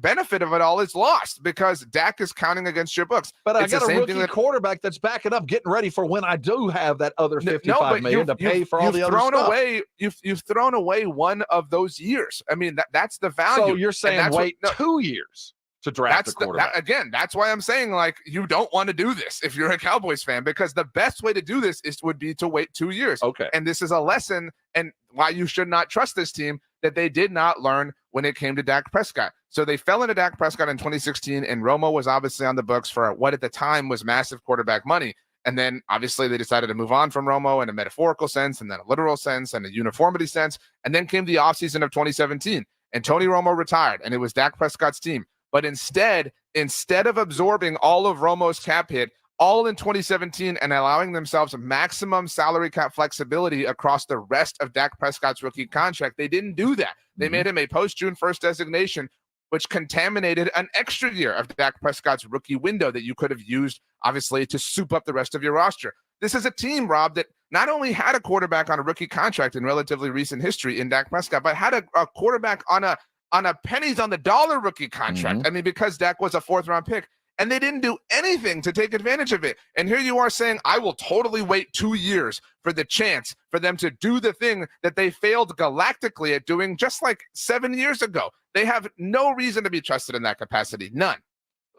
benefit of it all is lost, because Dak is counting against your books. But I got a rookie quarterback that's backing up, getting ready for when I do have that other $55 million to pay for all the other stuff. You've thrown away one of those years. I mean, that's the value. So you're saying wait 2 years to draft the quarterback. That's why I'm saying, like, you don't want to do this if you're a Cowboys fan, because the best way to do this would be to wait 2 years. Okay. And this is a lesson, and why you should not trust this team, that they did not learn when it came to Dak Prescott. So they fell into Dak Prescott in 2016, and Romo was obviously on the books for what at the time was massive quarterback money. And then obviously they decided to move on from Romo in a metaphorical sense, and then a literal sense, and a uniformity sense. And then came the offseason of 2017, and Tony Romo retired, and it was Dak Prescott's team. But instead of absorbing all of Romo's cap hit, all in 2017 and allowing themselves maximum salary cap flexibility across the rest of Dak Prescott's rookie contract, they didn't do that. They made him a post-June 1st designation, which contaminated an extra year of Dak Prescott's rookie window that you could have used, obviously, to soup up the rest of your roster. This is a team, Rob, that not only had a quarterback on a rookie contract in relatively recent history in Dak Prescott, but had a quarterback on a pennies on the dollar rookie contract. I mean, because Dak was a 4th-round pick. And they didn't do anything to take advantage of it. And here you are saying, I will totally wait 2 years for the chance for them to do the thing that they failed galactically at doing just like 7 years ago. They have no reason to be trusted in that capacity. None.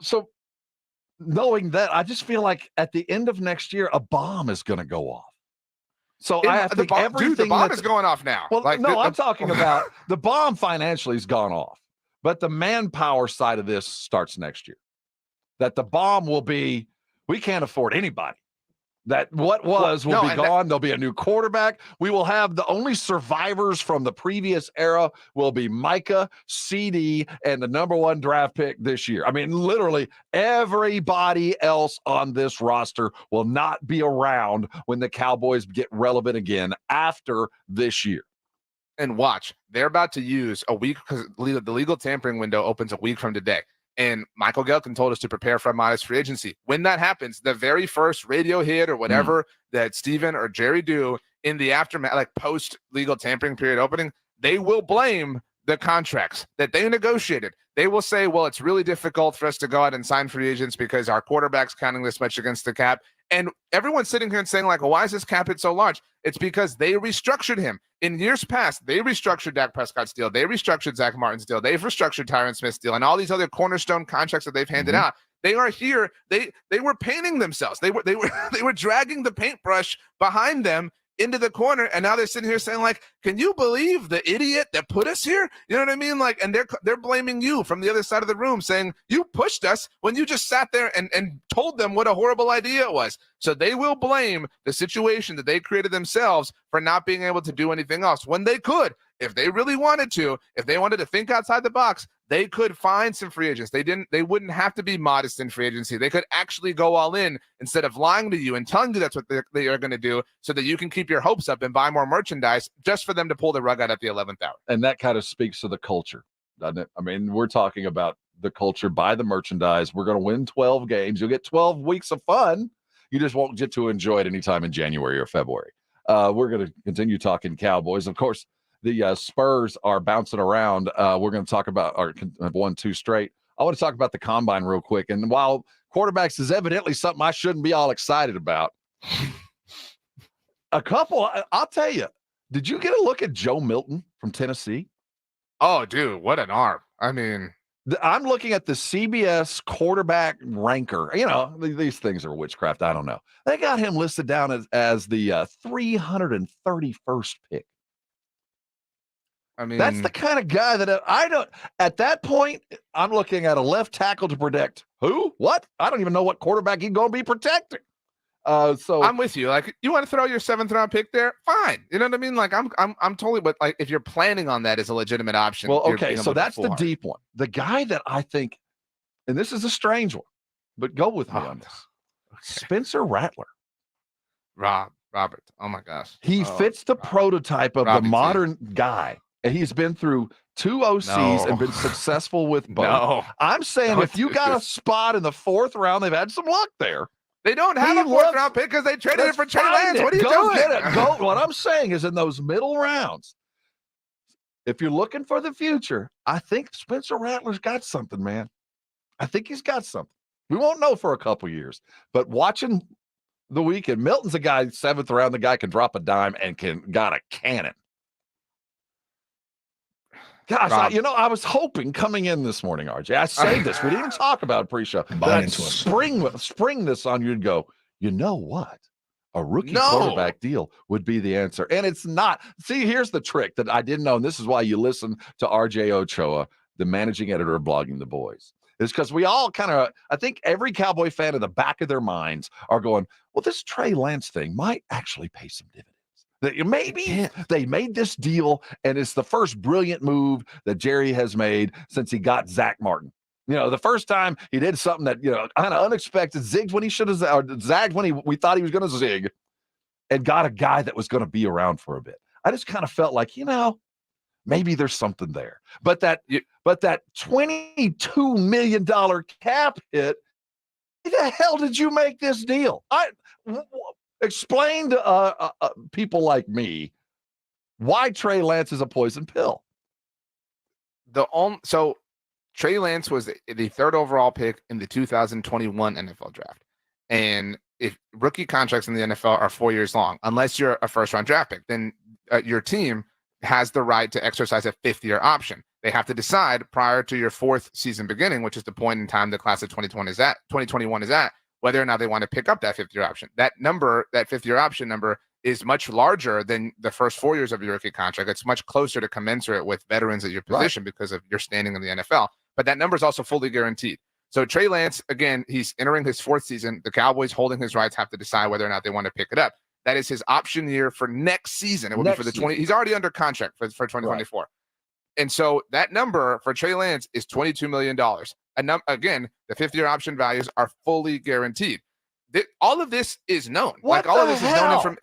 So knowing that, I just feel like at the end of next year, a bomb is going to go off. So I think everything. The bomb is going off now. Well, I'm talking about the bomb financially has gone off, but the manpower side of this starts next year. That the bomb will be, we can't afford anybody. That what was will be gone. There'll be a new quarterback. We will have the only survivors from the previous era will be Micah, CD, and the #1 draft pick this year. I mean, literally everybody else on this roster will not be around when the Cowboys get relevant again after this year. And watch, they're about to use a week because the legal tampering window opens a week from today. And Michael Gelkin told us to prepare for a modest free agency. When that happens, the very first radio hit or whatever that Steven or Jerry do in the aftermath, like post-legal tampering period opening, they will blame the contracts that they negotiated. They will say, well, it's really difficult for us to go out and sign free agents because our quarterback's counting this much against the cap. And everyone's sitting here and saying, like, well, why is this cap hit so large? It's because they restructured him. In years past, they restructured Dak Prescott's deal. They restructured Zach Martin's deal. They've restructured Tyron Smith's deal and all these other cornerstone contracts that they've handed out. They are here. They were painting themselves. They were dragging the paintbrush behind them into the corner, and now they're sitting here saying, like, can you believe the idiot that put us here? You know what I mean? Like, and they're blaming you from the other side of the room, saying you pushed us when you just sat there and told them what a horrible idea it was. So they will blame the situation that they created themselves for not being able to do anything else when they could. If they really wanted to, if they wanted to think outside the box, they could find some free agents. They wouldn't have to be modest in free agency. They could actually go all in instead of lying to you and telling you that's what they are going to do so that you can keep your hopes up and buy more merchandise just for them to pull the rug out at the 11th hour. And that kind of speaks to the culture, doesn't it? I mean, we're talking about the culture, buy the merchandise. We're going to win 12 games. You'll get 12 weeks of fun. You just won't get to enjoy it anytime in January or February. We're going to continue talking Cowboys. Of course, the Spurs are bouncing around. We're going to talk about our 1-2 straight. I want to talk about the combine real quick. And while quarterbacks is evidently something I shouldn't be all excited about, I'll tell you, did you get a look at Joe Milton from Tennessee? Oh, dude, what an arm. I mean, I'm looking at the CBS quarterback ranker. You know, these things are witchcraft. I don't know. They got him listed down as the 331st pick. I mean, that's the kind of guy that I don't. At that point, I'm looking at a left tackle to protect who? What? I don't even know what quarterback he's going to be protecting. So I'm with you. Like, you want to throw your 7th-round pick there? Fine. You know what I mean? Like, I'm totally. But like, if you're planning on that as a legitimate option, well, okay. So that's the deep one. The guy that I think, and this is a strange one, but go with me on this. Okay. Spencer Rattler. Robert. Oh my gosh. He fits the prototype of the modern guy. And he's been through 2 OCs and been successful with both. I'm saying if you got a spot in the 4th round, they've had some luck there. They don't have a 4th-round pick because they traded it for Trey Lance. What are you doing? Get it. Go. What I'm saying is in those middle rounds, if you're looking for the future, I think Spencer Rattler's got something, man. I think he's got something. We won't know for a couple years, but watching the weekend, Milton's a guy, 7th round, the guy can drop a dime and got a cannon. Gosh, I was hoping coming in this morning, RJ. I saved this. We didn't even talk about it pre-show. I'd spring this on you and go, you know what? A rookie quarterback deal would be the answer. And it's not. See, here's the trick that I didn't know, and this is why you listen to RJ Ochoa, the managing editor of Blogging the Boys. Is because we all kind of, I think every Cowboy fan in the back of their minds are going, well, this Trey Lance thing might actually pay some dividends. That maybe they made this deal and it's the first brilliant move that Jerry has made since he got Zach Martin. The first time he did something that, kind of unexpected, zigged when he should have, or zagged when we thought he was going to zig, and got a guy that was going to be around for a bit. I just kind of felt like, maybe there's something there. But that $22 million cap hit, why the hell did you make this deal? Explain to people like me why Trey Lance is a poison pill. So Trey Lance was the third overall pick in the 2021 NFL draft. And if rookie contracts in the NFL are 4 years long, unless you're a first-round draft pick, then your team has the right to exercise a fifth-year option. They have to decide prior to your fourth season beginning, which is the point in time the class of 2021 is at, whether or not they want to pick up that fifth-year option. That number, that fifth-year option number, is much larger than the first 4 years of your rookie contract. It's much closer to commensurate with veterans at your position because of your standing in the NFL. But that number is also fully guaranteed. So Trey Lance, again, he's entering his fourth season. The Cowboys holding his rights have to decide whether or not they want to pick it up. That is his option year for next season. It will be for the 20. He's already under contract for 2024. Right. And so that number for Trey Lance is $22 million. And again, the fifth-year option values are fully guaranteed. All of this is known. All of this is known from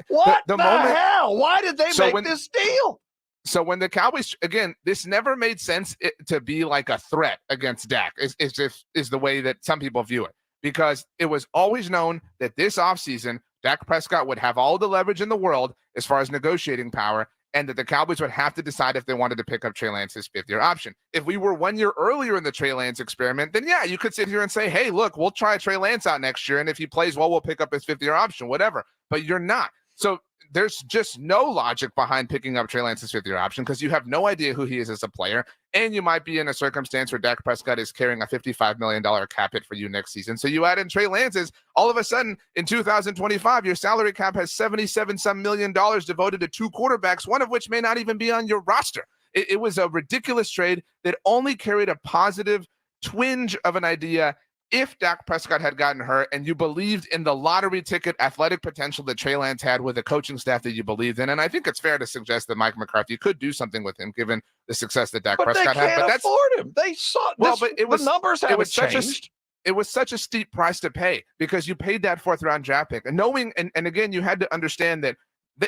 the moment. Hell? Why did they make this deal? So when the Cowboys, again, this never made sense to be like a threat against Dak, is the way that some people view it. Because it was always known that this offseason, Dak Prescott would have all the leverage in the world as far as negotiating power, and that the Cowboys would have to decide if they wanted to pick up Trey Lance's fifth-year option. If we were 1 year earlier in the Trey Lance experiment, then yeah, you could sit here and say, hey, look, we'll try Trey Lance out next year, and if he plays well, we'll pick up his fifth-year option, whatever. But you're not. So there's just no logic behind picking up Trey Lance's fifth-year option because you have no idea who he is as a player, and you might be in a circumstance where Dak Prescott is carrying a $55 million cap hit for you next season. So you add in Trey Lance's, all of a sudden in 2025, your salary cap has $77 million devoted to two quarterbacks, one of which may not even be on your roster. It was a ridiculous trade that only carried a positive twinge of an idea if Dak Prescott had gotten hurt and you believed in the lottery ticket athletic potential that Trey Lance had with a coaching staff that you believed in. And I think it's fair to suggest that Mike McCarthy could do something with him given the success that Dak Prescott had. But that's afford him. They saw the numbers haven't changed. It was such a steep price to pay because you paid that fourth-round draft pick. And knowing, and again, you had to understand that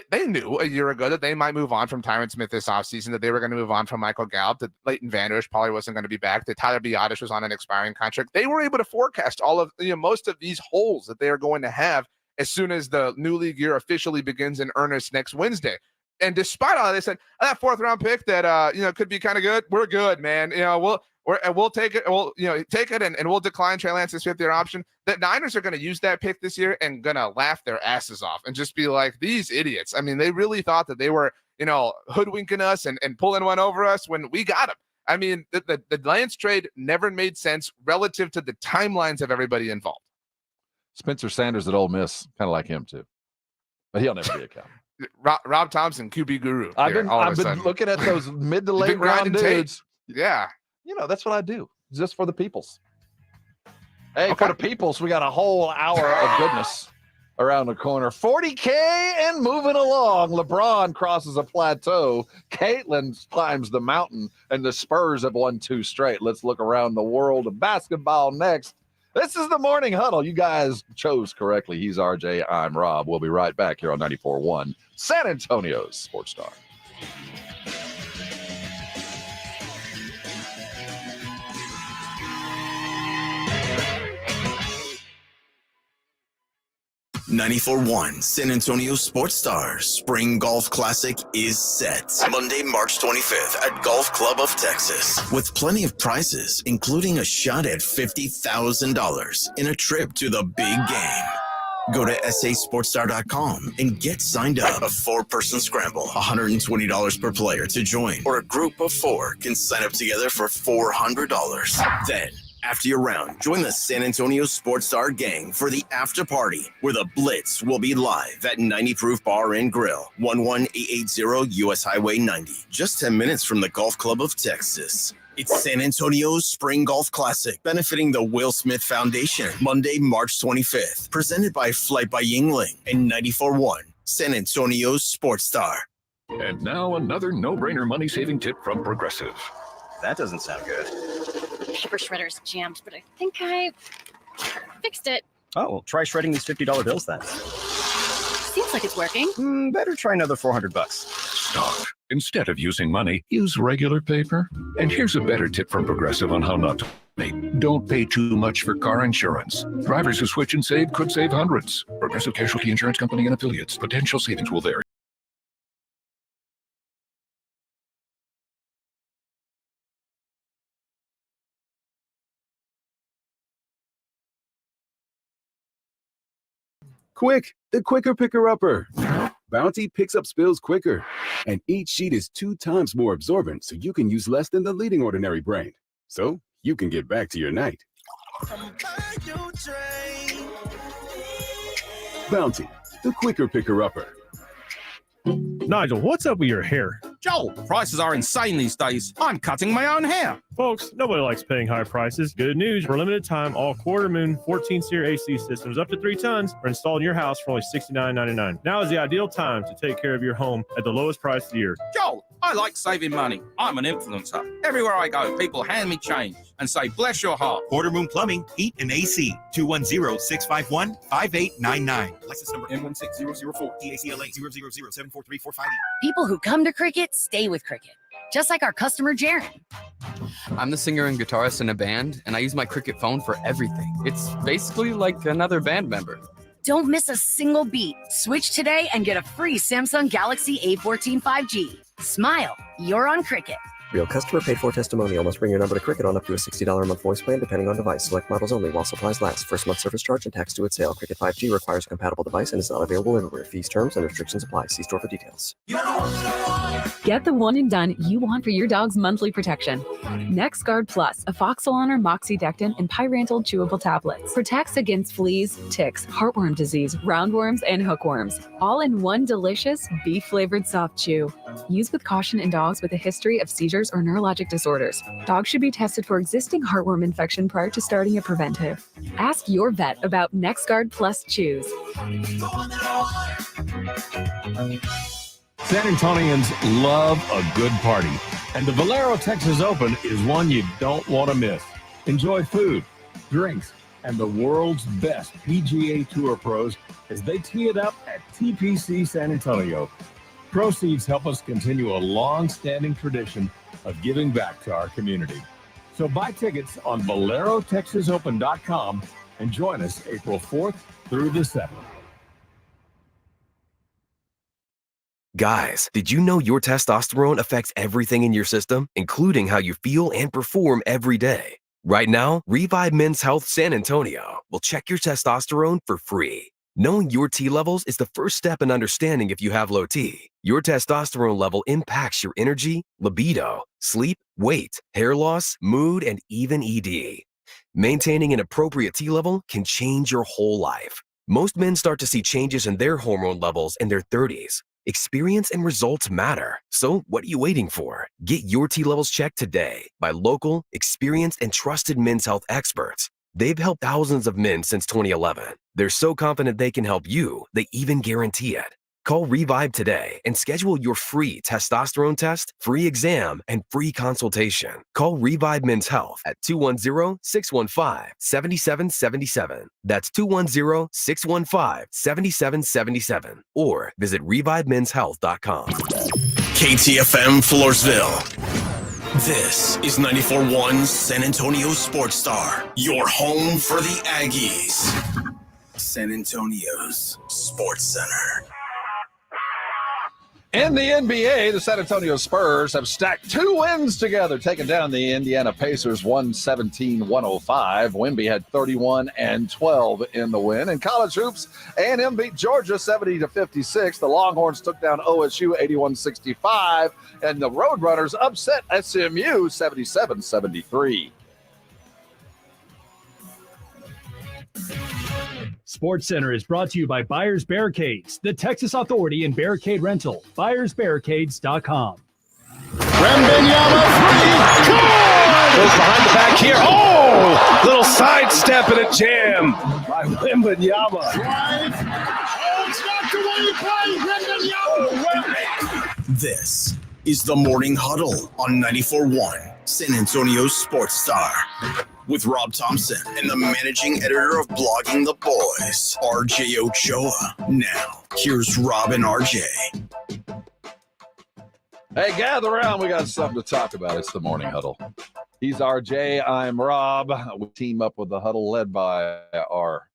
they knew a year ago that they might move on from Tyron Smith this offseason, that they were going to move on from Michael Gallup, that Leighton Vander Esch probably wasn't going to be back, that Tyler Biadasz was on an expiring contract. They were able to forecast all of most of these holes that they are going to have as soon as the new league year officially begins in earnest next Wednesday. And despite all that, they said that fourth-round pick that could be kind of good. We're good, man. We'll take it. We'll take it, and we'll decline Trey Lance's fifth-year option. The Niners are going to use that pick this year and going to laugh their asses off and just be like, these idiots. I mean, they really thought that they were, hoodwinking us and pulling one over us when we got them. I mean, the Lance trade never made sense relative to the timelines of everybody involved. Spencer Sanders at Ole Miss, kind of like him too, but he'll never be a Cowboy. Rob Thompson, QB guru. I've been looking at those mid to late round dudes. Yeah. That's what I do, just for the peoples. Hey, for the peoples, we got a whole hour of goodness around the corner. 40K and moving along. LeBron crosses a plateau. Caitlin climbs the mountain, and the Spurs have won 2 straight. Let's look around the world of basketball next. This is the Morning Huddle. You guys chose correctly. He's RJ. I'm Rob. We'll be right back here on 94.1 San Antonio's Sports Star. .94.1 San Antonio Sports Star Spring Golf Classic is set Monday, March 25th at Golf Club of Texas with plenty of prizes, including a shot at $50,000 in a trip to the big game. Go to sasportstar.com and get signed up. A 4-person scramble, $120 per player to join, or a group of 4 can sign up together for $400. Then, after your round, join the San Antonio Sports Star gang for the after party, where the Blitz will be live at 90 Proof Bar and Grill, 11880 U.S. Highway 90, just 10 minutes from the Golf Club of Texas. It's San Antonio's Spring Golf Classic, benefiting the Will Smith Foundation, Monday, March 25th, presented by Flight by Yingling and 94.1 San Antonio's Sports Star. And now another no-brainer money-saving tip from Progressive. That doesn't sound good. Paper shredder's jammed, but I think I fixed it. Oh, well, try shredding these $50 bills then. Seems like it's working. Better try another $400. Stop. Instead of using money, use regular paper. And here's a better tip from Progressive on how not to pay. Don't pay too much for car insurance. Drivers who switch and save could save hundreds. Progressive Casualty Insurance Company and affiliates. Potential savings will vary. Quick, the quicker picker-upper. Bounty picks up spills quicker, and each sheet is 2 times more absorbent, so you can use less than the leading ordinary brand. So you can get back to your night. Bounty, the quicker picker-upper. Nigel, what's up with your hair? Joel, prices are insane these days. I'm cutting my own hair. Folks, nobody likes paying high prices. Good news, for a limited time, all quarter moon 14-seer AC systems up to 3 tons are installed in your house for only $69.99. Now is the ideal time to take care of your home at the lowest price of the year. Joel, I like saving money. I'm an influencer. Everywhere I go, people hand me change and say, bless your heart. Quarter Moon Plumbing, Heat, and AC. 210-651-5899. License number M16004. DACLA 000743458. People who come to Cricket stay with Cricket, just like our customer Jaron. I'm the singer and guitarist in a band, and I use my Cricket phone for everything. It's basically like another band member. Don't miss a single beat. Switch today and get a free Samsung Galaxy A14 5G. Smile, you're on Cricket. Real customer paid for testimonial. Must bring your number to Cricket on up to a $60 a month voice plan depending on device. Select models only while supplies last. First month service charge and tax due at sale. Cricket 5G requires a compatible device and is not available everywhere. Fees, terms, and restrictions apply. See store for details. Get the one and done you want for your dog's monthly protection. NexGard Plus, a Foxolaner, Moxidectin, and Pyrantel chewable tablets. Protects against fleas, ticks, heartworm disease, roundworms, and hookworms. All in one delicious beef-flavored soft chew. Use with caution in dogs with a history of seizures or neurologic disorders. Dogs should be tested for existing heartworm infection prior to starting a preventive. Ask your vet about NexGard Plus Chews. San Antonians love a good party, and the Valero Texas Open is one you don't want to miss. Enjoy food, drinks, and the world's best PGA Tour pros as they tee it up at TPC San Antonio. Proceeds help us continue a long-standing tradition of giving back to our community. So buy tickets on ValeroTexasOpen.com and join us April 4th through the 7th. Guys, did you know your testosterone affects everything in your system, including how you feel and perform every day? Right now, Revive Men's Health San Antonio will check your testosterone for free. Knowing your T levels is the first step in understanding if you have low T. Your testosterone level impacts your energy, libido, sleep, weight, hair loss, mood, and even ED. Maintaining an appropriate T level can change your whole life. Most men start to see changes in their hormone levels in their 30s. Experience and results matter. So what are you waiting for? Get your T levels checked today by local, experienced, and trusted men's health experts. They've helped thousands of men since 2011. They're so confident they can help you, they even guarantee it. Call Revive today and schedule your free testosterone test, free exam, and free consultation. Call Revive Men's Health at 210-615-7777. That's 210-615-7777. Or visit ReviveMen'sHealth.com. KTFM Floresville. This is 94.1 San Antonio Sports Star, your home for the Aggies. San Antonio's Sports Center. In the NBA, the San Antonio Spurs have stacked 2 wins together, taking down the Indiana Pacers 117-105. Wemby had 31 and 12 in the win. In college hoops, A&M beat Georgia 70-56. The Longhorns took down OSU 81-65, and the Roadrunners upset SMU 77-73. Sports Center is brought to you by Buyers Barricades, the Texas Authority in Barricade Rental. BuyersBarricades.com. Wembanyama goes behind the back here. Oh, little sidestep and a jam by Wembanyama. This is the Morning Huddle on 94.1 San Antonio Sports Star with Rob Thompson and the managing editor of Blogging the Boys, RJ Ochoa. Now, here's Rob and RJ. Hey, gather around. We got something to talk about. It's the Morning Huddle. He's RJ. I'm Rob. We team up with the Huddle led by our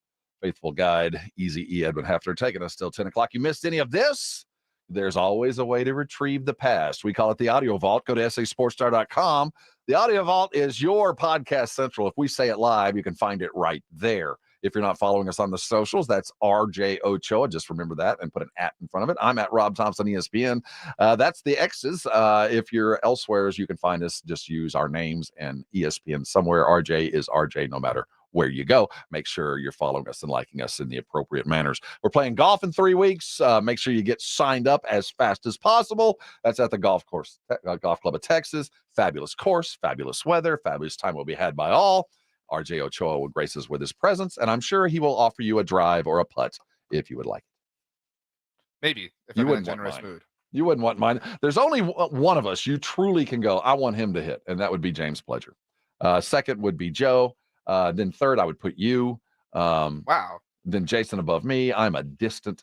faithful guide, Easy E. Edwin Hafner, taking us till 10 o'clock. You missed any of this? There's always a way to retrieve the past. We call it the Audio Vault. Go to sasportstar.com. The Audio Vault is your podcast central. If we say it live, you can find it right there. If you're not following us on the socials, that's RJ Ochoa. Just remember that and put an @ in front of it. I'm at Rob Thompson ESPN. That's the X's. If you're elsewhere, you can find us. Just use our names and ESPN somewhere. RJ is RJ no matter where you go. Make sure you're following us and liking us in the appropriate manners. We're playing golf in 3 weeks. Make sure you get signed up as fast as possible. That's at the Golf Club of Texas. Fabulous course, fabulous weather, fabulous time will be had by all. RJ Ochoa will grace us with his presence, and I'm sure he will offer you a drive or a putt if you would like. Maybe, if you I'm in a wouldn't generous want mine. mood. You wouldn't want mine. There's only one of us you truly can go, I want him to hit, and that would be James Pledger. Second would be Joe. Then third, I would put you. Wow. Then Jason above me. I'm a distant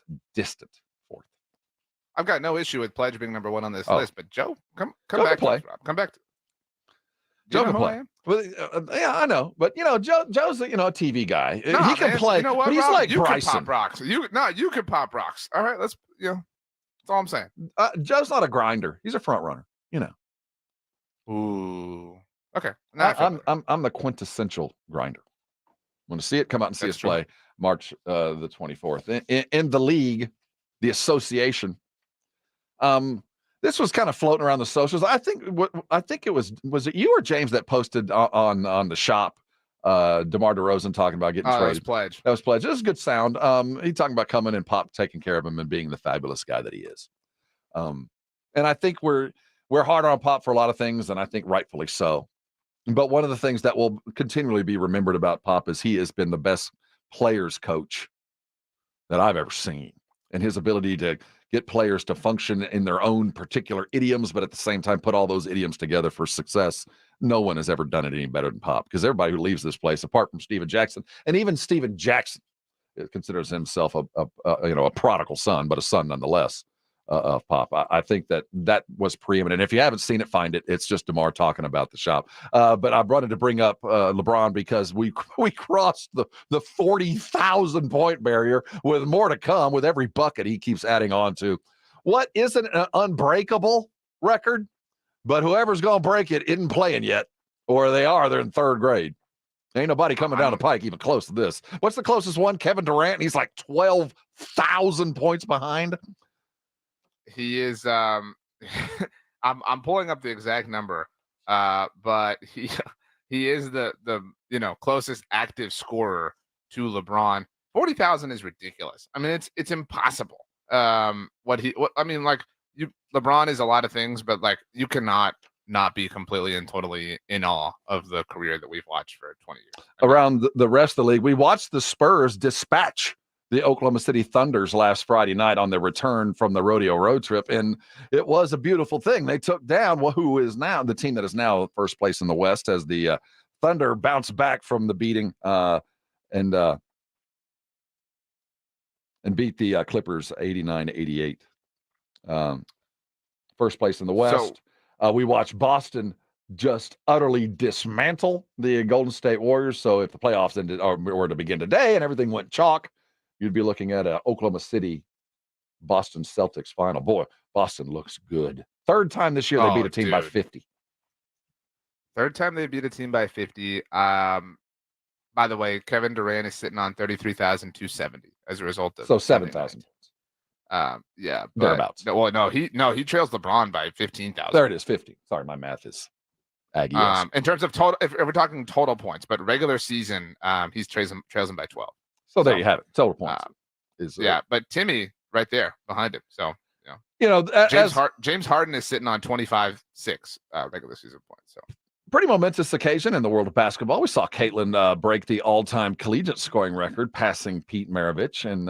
fourth. I've got no issue with Pledge being number one on this Oh. list, but Joe, come Joe back can play. to us, Rob. Come back to Joe know can who I play. am? Well, yeah, I know, but Joe's a TV guy. No, he can man, play. You know what, but he's Rob? like you Bryson. can pop rocks. You can pop rocks. All right, that's all I'm saying. Joe's not a grinder. He's a front runner. Ooh. Okay. I'm the quintessential grinder. Want to see it? Come out and see us play March the 24th in the league, the association. This was kind of floating around the socials. I think it was it you or James that posted on the shop, DeMar DeRozan talking about getting traded. That was Pledge. That was Pledge. This is good sound. He talking about coming and Pop taking care of him and being the fabulous guy that he is. And I think we're hard on Pop for a lot of things, and I think rightfully so. But one of the things that will continually be remembered about Pop is he has been the best players coach that I've ever seen, and his ability to get players to function in their own particular idioms, but at the same time put all those idioms together for success. No one has ever done it any better than Pop, because everybody who leaves this place, apart from Steven Jackson, and even Steven Jackson considers himself a prodigal son, but a son nonetheless of Pop. I think that was preeminent. If you haven't seen it, find it. It's just DeMar talking about the shop. But I wanted to bring up LeBron because we crossed the 40,000 point barrier with more to come with every bucket he keeps adding on to. What isn't an unbreakable record, but whoever's going to break it isn't playing yet, or they're in third grade. Ain't nobody coming down the pike even close to this. What's the closest one? Kevin Durant. He's like 12,000 points behind. He is. I'm pulling up the exact number, but he is the closest active scorer to LeBron. 40,000 is ridiculous. I mean, it's impossible. LeBron is a lot of things, but like you cannot not be completely and totally in awe of the career that we've watched for 20 years. Around the rest of the league, we watched the Spurs dispatch the Oklahoma City Thunders last Friday night on their return from the rodeo road trip, and it was a beautiful thing. They took down who is now the team that is now first place in the West, as the Thunder bounced back from the beating and beat the Clippers 89-88. First place in the West. We watched Boston just utterly dismantle the Golden State Warriors. So if the playoffs ended or were to begin today and everything went chalk, you'd be looking at a Oklahoma City Boston Celtics final. Boy, Boston looks good. Third time this year they beat a team by 50. Third time they beat a team by 50. By the way, Kevin Durant is sitting on 33,270 as a result of 7,000. Yeah, thereabouts. He trails LeBron by 15,000. There it is, 50. Sorry, my math is Aggie. In terms of total, if we're talking total points, but regular season, he's trails him by 12. So there you have it. Total points. But Timmy right there behind him. So James Harden is sitting on 25-6 regular season points. So pretty momentous occasion in the world of basketball. We saw Caitlin break the all-time collegiate scoring record, passing Pete Maravich, and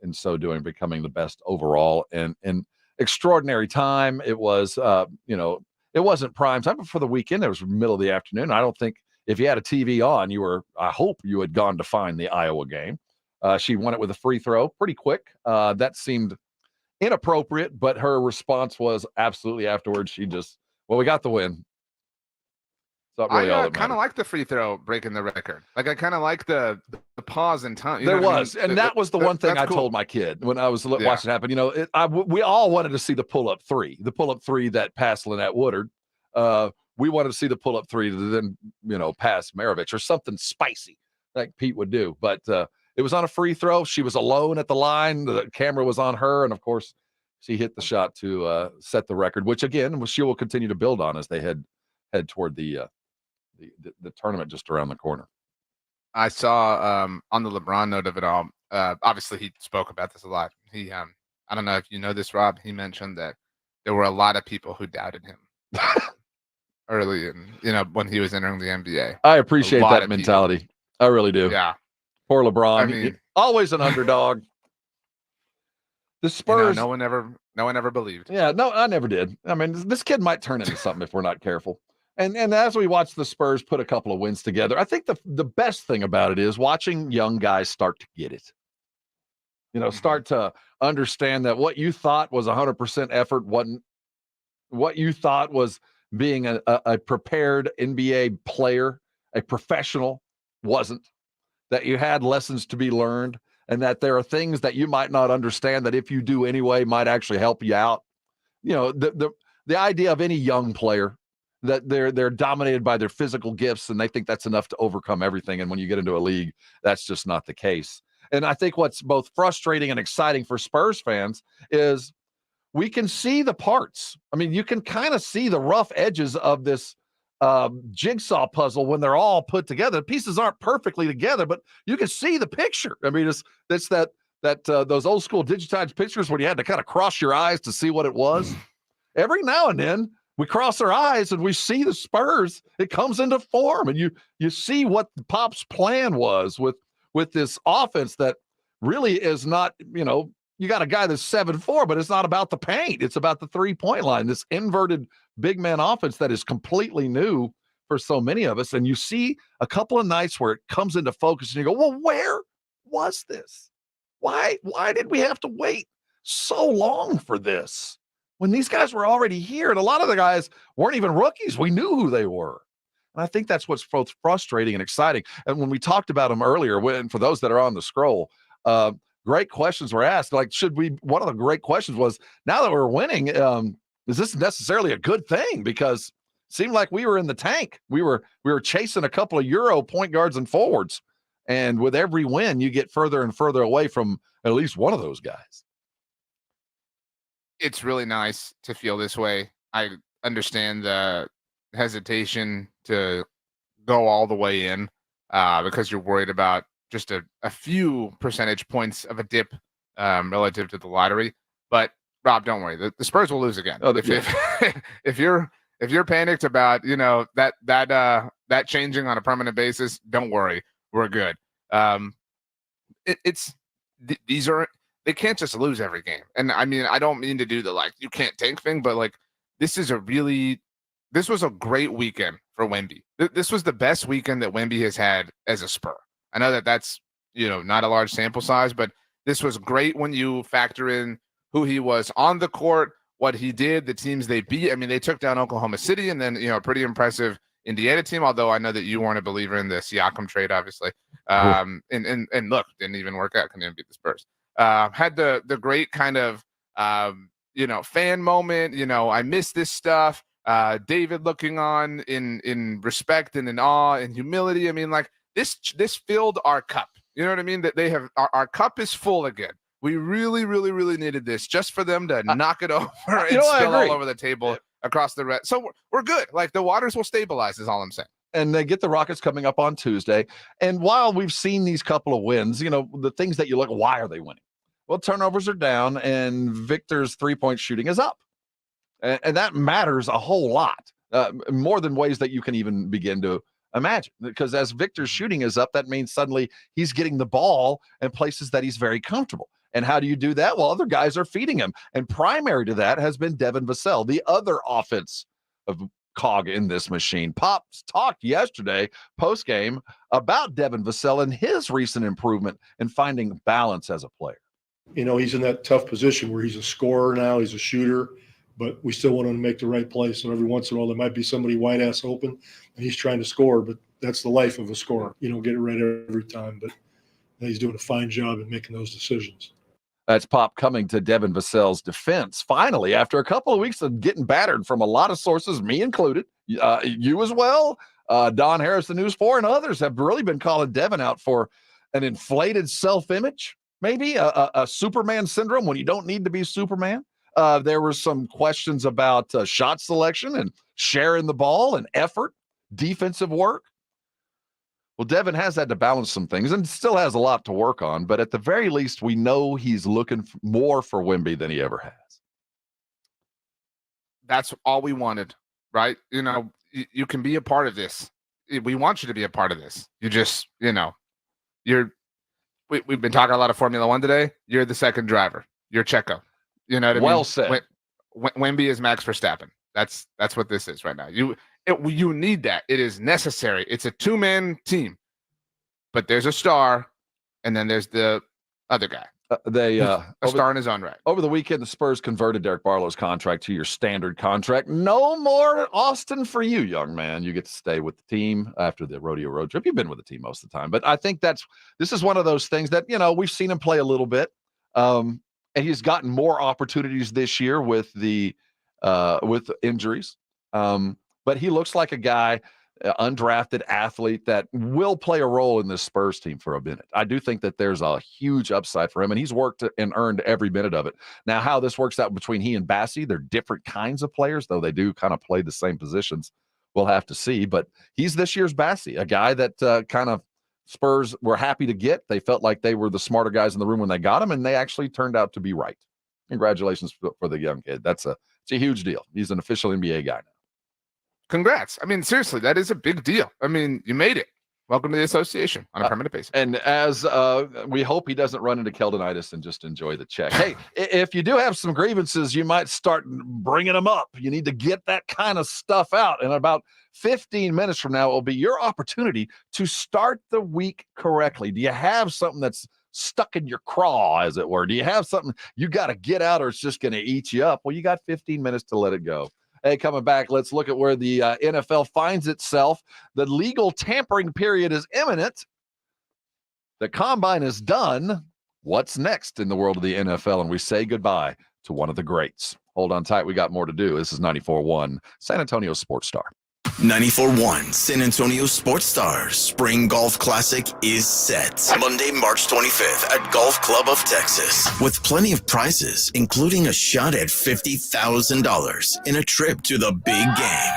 in so doing, becoming the best overall. And extraordinary time. It was, it wasn't prime time, but for the weekend, it was middle of the afternoon. I don't think if you had a TV on, I hope you had gone to find the Iowa game. She won it with a free throw pretty quick. That seemed inappropriate, but her response was absolutely afterwards. We got the win. It's not really all I that kind of matters. like the free throw breaking the record. Like I kind of like the pause in time. You There know what I was, mean? and that was the one thing I cool. told my kid when I was watching it happen. We all wanted to see the pull-up three that passed Lynette Woodard. We wanted to see the pull-up three to then, pass Maravich or something spicy like Pete would do. But it was on a free throw. She was alone at the line. The camera was on her, and of course, she hit the shot to set the record, which again, she will continue to build on as they head toward the tournament just around the corner. I saw on the LeBron note of it all. Obviously, he spoke about this a lot. He, I don't know if you know this, Rob. He mentioned that there were a lot of people who doubted him early, when he was entering the NBA. I appreciate that mentality. People. I really do. Yeah. Poor LeBron. I mean, always an underdog. The Spurs. No one ever believed. Yeah, no, I never did. I mean, this kid might turn into something if we're not careful. And as we watch the Spurs put a couple of wins together, I think the best thing about it is watching young guys start to get it. Start to understand that what you thought was 100% effort wasn't. What you thought was being a prepared NBA player, a professional, wasn't. That you had lessons to be learned, and that there are things that you might not understand that if you do anyway might actually help you out. The idea of any young player that they're dominated by their physical gifts and they think that's enough to overcome everything. And when you get into a league, that's just not the case. And I think what's both frustrating and exciting for Spurs fans is we can see the parts. I mean, you can kind of see the rough edges of this jigsaw puzzle when they're all put together. The pieces aren't perfectly together, but you can see the picture. I mean, it's that those old school digitized pictures where you had to kind of cross your eyes to see what it was. Every now and then we cross our eyes and we see the Spurs. It comes into form, and you see what Pop's plan was with this offense that really is not, you got a guy that's 7'4", but it's not about the paint. It's about the 3-point line, this inverted big man offense that is completely new for so many of us. And you see a couple of nights where it comes into focus and you go, well, where was this? Why did we have to wait so long for this when these guys were already here? And a lot of the guys weren't even rookies. We knew who they were. And I think that's what's both frustrating and exciting. And when we talked about them earlier, for those that are on the scroll, great questions were asked. Like, one of the great questions was, now that we're winning, is this necessarily a good thing? Because it seemed like we were in the tank. We were chasing a couple of Euro point guards and forwards. And with every win, you get further and further away from at least one of those guys. It's really nice to feel this way. I understand the hesitation to go all the way in because you're worried about just a few percentage points of a dip relative to the lottery. But Rob, don't worry. The Spurs will lose again. If you're panicked about that changing on a permanent basis, don't worry. We're good. They can't just lose every game. And I mean, I don't mean to do the you can't tank thing, but this was a great weekend for Wemby. This was the best weekend that Wemby has had as a Spur. I know that's not a large sample size, but this was great when you factor in who he was on the court, what he did, the teams they beat. I mean, they took down Oklahoma City and then a pretty impressive Indiana team, although I know that you weren't a believer in the Siakam trade, obviously. And look, didn't even work out. Couldn't even beat the Spurs. Had the great kind of fan moment. I miss this stuff. David looking on in respect and in awe and humility. I mean, this filled our cup. You know what I mean? That they have our cup is full again. We really, really, really needed this just for them to knock it over and spill all over the table across the red. So we're good. The waters will stabilize is all I'm saying. And they get the Rockets coming up on Tuesday. And while we've seen these couple of wins, the things that you look, why are they winning? Well, turnovers are down and Victor's 3-point shooting is up. And that matters a whole lot, more than ways that you can even begin to imagine. Because as Victor's shooting is up, that means suddenly he's getting the ball in places that he's very comfortable. And how do you do that? Well, other guys are feeding him. And primary to that has been Devin Vassell, the other offense of cog in this machine. Pops talked yesterday post-game about Devin Vassell and his recent improvement in finding balance as a player. You know, he's in that tough position where he's a scorer now, he's a shooter, but we still want him to make the right play. So every once in a while, there might be somebody wide ass open and he's trying to score, but that's the life of a scorer. You don't get it right every time, but he's doing a fine job in making those decisions. That's Pop coming to Devin Vassell's defense. Finally, after a couple of weeks of getting battered from a lot of sources, me included, you as well, Don Harris, the News 4, and others have really been calling Devin out for an inflated self-image, maybe a Superman syndrome when you don't need to be Superman. There were some questions about shot selection and sharing the ball and effort, defensive work. Well, Devin has had to balance some things and still has a lot to work on, but at the very least, we know he's looking more for Wemby than he ever has. That's all we wanted, right? You know, you can be a part of this. We want you to be a part of this. You just, you know, we've been talking a lot of Formula One today. You're the second driver. You're Checo. You know what I mean? Well said. Wemby is Max Verstappen. That's what this is right now. You need that. It is necessary. It's a two-man team, but there's a star, and then there's the other guy. A star in his own right. Over the weekend, the Spurs converted Derek Barlow's contract to your standard contract. No more Austin for you, young man. You get to stay with the team after the rodeo road trip. You've been with the team most of the time, but I think this is one of those things that, you know, we've seen him play a little bit, and he's gotten more opportunities this year with with injuries. But he looks like a guy, undrafted athlete that will play a role in this Spurs team for a minute. I do think that there's a huge upside for him, and he's worked and earned every minute of it. Now, how this works out between he and Bassie, they're different kinds of players, though they do kind of play the same positions. We'll have to see. But he's this year's Bassie, a guy that kind of Spurs were happy to get. They felt like they were the smarter guys in the room when they got him, and they actually turned out to be right. Congratulations for the young kid. It's a huge deal. He's an official NBA guy now. Congrats. I mean, seriously, that is a big deal. I mean, you made it. Welcome to the association on a permanent basis. And as we hope he doesn't run into Keldonitis and just enjoy the check. Hey, if you do have some grievances, you might start bringing them up. You need to get that kind of stuff out. And about 15 minutes from now, it will be your opportunity to start the week correctly. Do you have something that's stuck in your craw, as it were? Do you have something you got to get out or it's just going to eat you up? Well, you got 15 minutes to let it go. Hey, coming back, let's look at where the NFL finds itself. The legal tampering period is imminent. The combine is done. What's next in the world of the NFL? And we say goodbye to one of the greats. Hold on tight. We got more to do. This is 94.1 San Antonio Sports Star. 94.1 San Antonio Sports Star Spring Golf Classic is set Monday, March 25th at Golf Club of Texas with plenty of prizes, including a shot at $50,000 in a trip to the big game.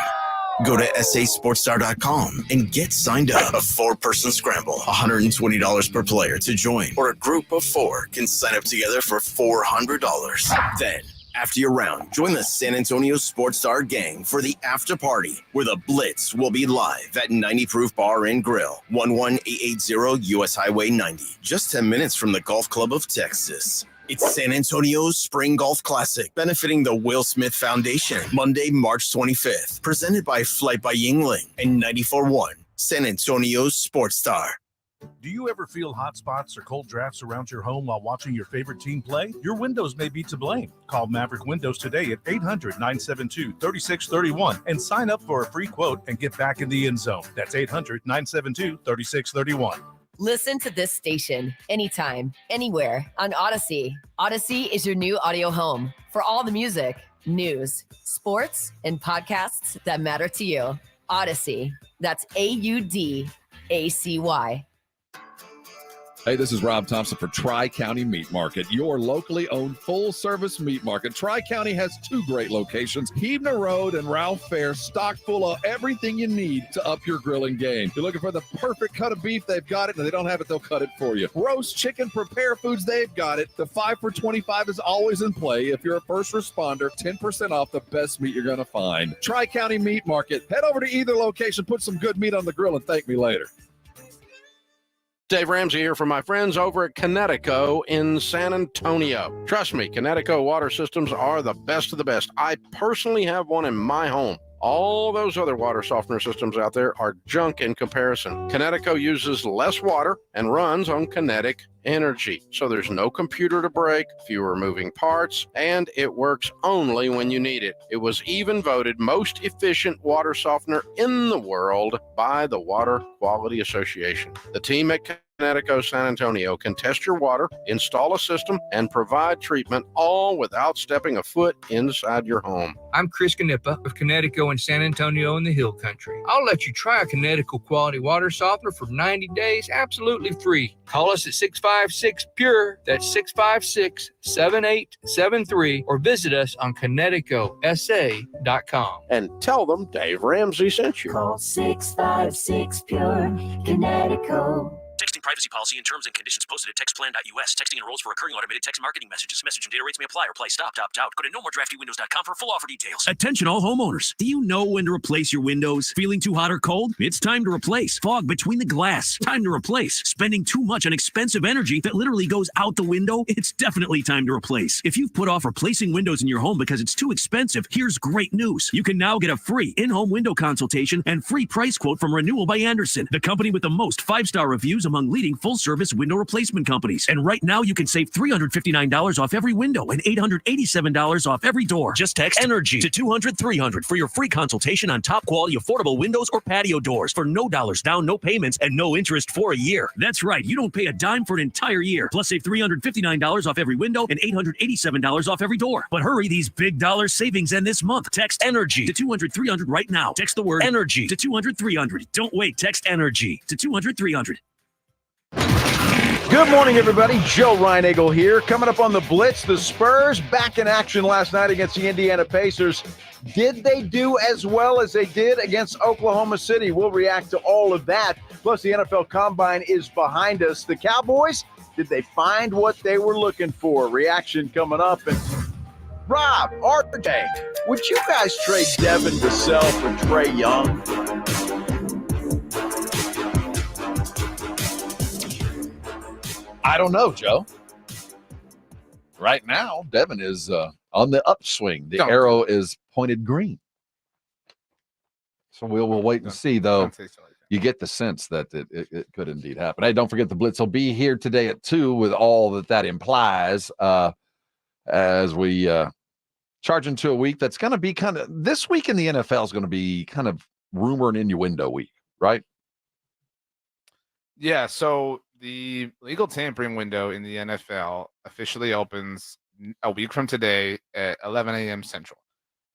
Go to sasportstar.com and get signed up. A 4-person scramble, $120 per player to join, or a group of 4 can sign up together for $400. Then, after your round, join the San Antonio Sports Star gang for the after party, where the Blitz will be live at 90 Proof Bar and Grill, 11880 U.S. Highway 90, just 10 minutes from the Golf Club of Texas. It's San Antonio's Spring Golf Classic, benefiting the Will Smith Foundation, Monday, March 25th, presented by Flight by Yingling and 94.1 San Antonio's Sports Star. Do you ever feel hot spots or cold drafts around your home while watching your favorite team play? Your windows may be to blame. Call Maverick Windows today at 800-972-3631 and sign up for a free quote and get back in the end zone. That's 800-972-3631. Listen to this station anytime, anywhere on Odyssey. Odyssey is your new audio home for all the music, news, sports, and podcasts that matter to you. Odyssey. That's AUDACY. Hey, this is Rob Thompson for Tri-County Meat Market, your locally owned full-service meat market. Tri-County has 2 great locations, Huebner Road and Ralph Fair, stocked full of everything you need to up your grilling game. You're looking for the perfect cut of beef, they've got it, and if they don't have it, they'll cut it for you. Roast chicken, prepare foods, they've got it. The 5 for $25 is always in play. If you're a first responder, 10% off the best meat you're going to find. Tri-County Meat Market. Head over to either location, put some good meat on the grill, and thank me later. Dave Ramsey here from my friends over at Connecticut in San Antonio. Trust me, Connecticut water systems are the best of the best. I personally have one in my home. All those other water softener systems out there are junk in comparison. Connecticut uses less water and runs on kinetic energy. So there's no computer to break, fewer moving parts, and it works only when you need it. It was even voted most efficient water softener in the world by the Water Quality Association. The team at Connecticut San Antonio can test your water, install a system, and provide treatment all without stepping a foot inside your home. I'm Chris Canepa of Connecticut and San Antonio in the Hill Country. I'll let you try a Connecticut quality water softener for 90 days absolutely free. Call us at 656-PURE, that's 656-7873, or visit us on ConnecticutSA.com. And tell them Dave Ramsey sent you. Call 656-PURE, Connecticut. Texting privacy policy and terms and conditions posted at textplan.us. Texting enrolls for recurring automated text marketing messages. Message and data rates may apply or apply stopped, opt out. Go to nomoredraftywindows.com for full offer details. Attention all homeowners. Do you know when to replace your windows? Feeling too hot or cold? It's time to replace. Fog between the glass. Time to replace. Spending too much on expensive energy that literally goes out the window? It's definitely time to replace. If you've put off replacing windows in your home because it's too expensive, here's great news. You can now get a free in-home window consultation and free price quote from Renewal by Andersen, the company with the most 5-star reviews among leading full-service window replacement companies. And right now you can save $359 off every window and $887 off every door. Just text ENERGY to 200-300 for your free consultation on top quality affordable windows or patio doors for no dollars down, no payments, and no interest for a year. That's right, you don't pay a dime for an entire year. Plus save $359 off every window and $887 off every door. But hurry, these big dollar savings end this month. Text ENERGY to 200-300 right now. Text the word ENERGY to 200-300. Don't wait, text ENERGY to 200-300. Good morning, everybody. Joe Reinagle here. Coming up on the Blitz, the Spurs back in action last night against the Indiana Pacers. Did they do as well as they did against Oklahoma City? We'll react to all of that. Plus, the NFL Combine is behind us. The Cowboys, did they find what they were looking for? Reaction coming up. And Rob, RJ, would you guys trade Devin Vassell for Trae Young? I don't know, Joe. Right now, Devin is on the upswing. The arrow is pointed green. So we'll wait and see, though. You get the sense that it could indeed happen. Hey, don't forget the Blitz will be here today at 2 with all that implies as we charge into a week that's going to be kind of – this week in the NFL is going to be kind of rumor and innuendo week, right? Yeah, so the legal tampering window in the NFL officially opens a week from today at 11 a.m. Central.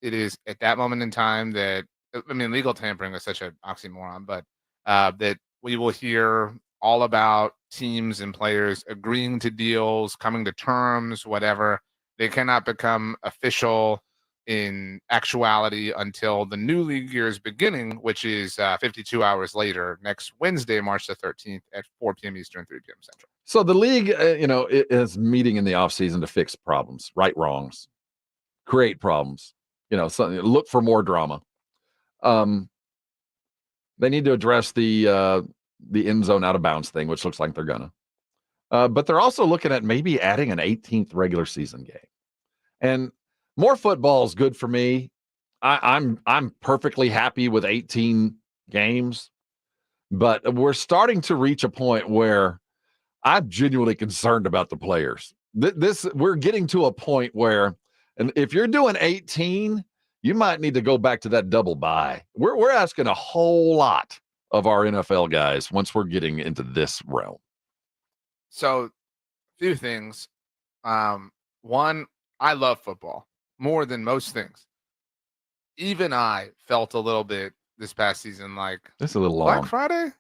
It is at that moment in time that, I mean, legal tampering is such an oxymoron, but that we will hear all about teams and players agreeing to deals, coming to terms, whatever. They cannot become official in actuality until the new league year is beginning, which is 52 hours later, next Wednesday, March the 13th at 4 p.m. Eastern, 3 p.m. Central. So the league, it is meeting in the offseason to fix problems, right wrongs, create problems, look for more drama. They need to address the end zone out of bounds thing, which looks like they're gonna. But they're also looking at maybe adding an 18th regular season game. And more football is good for me. I'm perfectly happy with 18 games, but we're starting to reach a point where I'm genuinely concerned about the players. We're getting to a point where, and if you're doing 18, you might need to go back to that double bye. We're asking a whole lot of our NFL guys once we're getting into this realm. So, a few things. One, I love football more than most things. Even I felt a little bit this past season like it's a little long. Black Friday,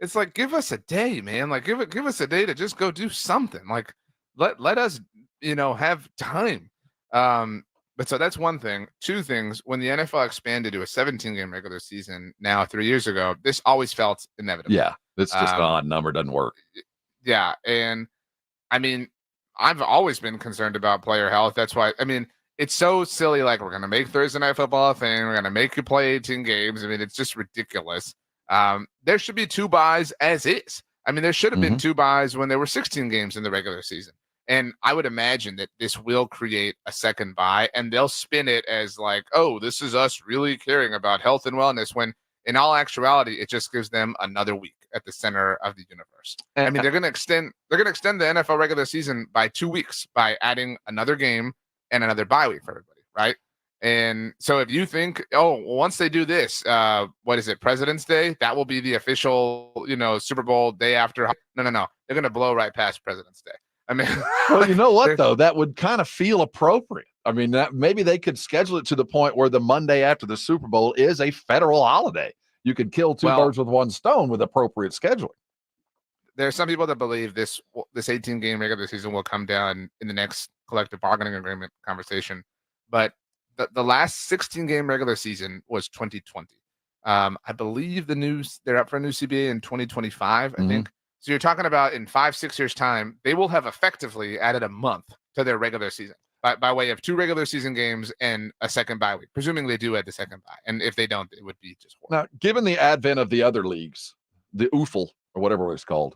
it's like, give us a day, man. Like give us a day to just go do something. Like let us, have time. But so that's one thing. Two things, when the NFL expanded to a 17-game regular season now 3 years ago, this always felt inevitable. Yeah, it's just an odd number, doesn't work. Yeah, and I mean, I've always been concerned about player health. That's why, it's so silly. Like, we're going to make Thursday Night Football a thing. We're going to make you play 18 games. It's just ridiculous. There should be 2 buys as is. I mean, there should have been 2 buys when there were 16 games in the regular season. And I would imagine that this will create a second buy, and they'll spin it as like, oh, this is us really caring about health and wellness, when in all actuality, it just gives them another week at the center of the universe. I mean, they're going to extend the NFL regular season by 2 weeks by adding another game and another bye week for everybody, right? And so if you think, once they do this, what is it, President's Day? That will be the official, Super Bowl day after. No. They're going to blow right past President's Day. I mean, well, you know what, though? That would kind of feel appropriate. I mean, maybe they could schedule it to the point where the Monday after the Super Bowl is a federal holiday. You could kill two birds with one stone with appropriate scheduling. There are some people that believe this 18-game regular season will come down in the next collective bargaining agreement conversation. But the last 16-game regular season was 2020. I believe they're up for a new CBA in 2025, I think. So you're talking about in 5-6 years' time, they will have effectively added a month to their regular season by way of 2 regular season games and a second bye week, presuming they do add the second bye. And if they don't, it would be just horrible. Now, given the advent of the other leagues, the UFL or whatever it's called,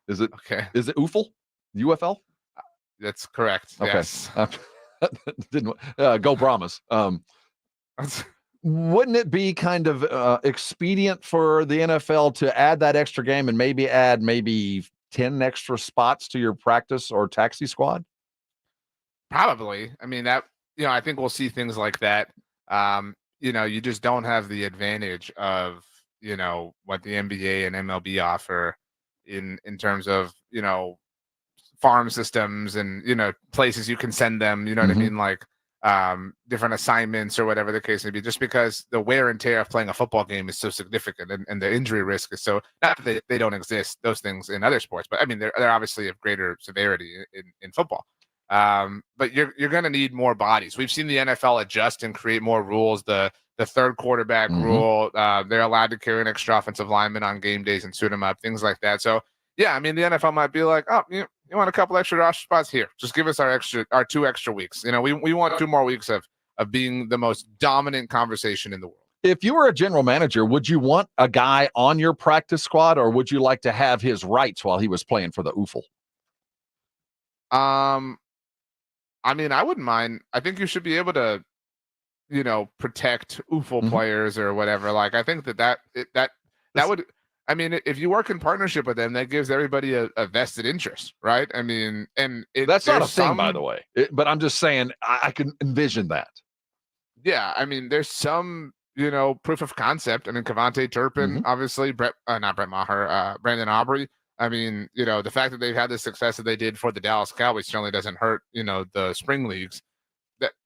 is it UFL? UFL? That's correct. Okay. Yes. Didn't go Brahmas. Wouldn't it be kind of expedient for the NFL to add that extra game and maybe add 10 extra spots to your practice or taxi squad? Probably. I mean, I think we'll see things like that. You just don't have the advantage of, what the NBA and MLB offer in terms of, farm systems and, places you can send them, you know what I mean? Like, different assignments or whatever the case may be, just because the wear and tear of playing a football game is so significant and the injury risk is so, not that they don't exist, those things in other sports, but I mean, they're obviously of greater severity in football. But you're going to need more bodies. We've seen the NFL adjust and create more rules. The third quarterback rule, they're allowed to carry an extra offensive lineman on game days and suit them up, things like that. So yeah, I mean, the NFL might be like, you want a couple extra roster spots here? Just give us our 2 extra weeks. We want 2 more weeks of being the most dominant conversation in the world. If you were a general manager, would you want a guy on your practice squad, or would you like to have his rights while he was playing for the UFL? I mean, I wouldn't mind. I think you should be able to, protect UFL players or whatever. Like, I think that would. I mean, if you work in partnership with them, that gives everybody a vested interest, right? I mean, and that's not a thing, by the way. But I'm just saying, I can envision that. Yeah, I mean, there's some, proof of concept. I mean, Kevontae Turpin, obviously, not Brett Maher, Brandon Aubrey. I mean, the fact that they've had the success that they did for the Dallas Cowboys certainly doesn't hurt, the spring leagues.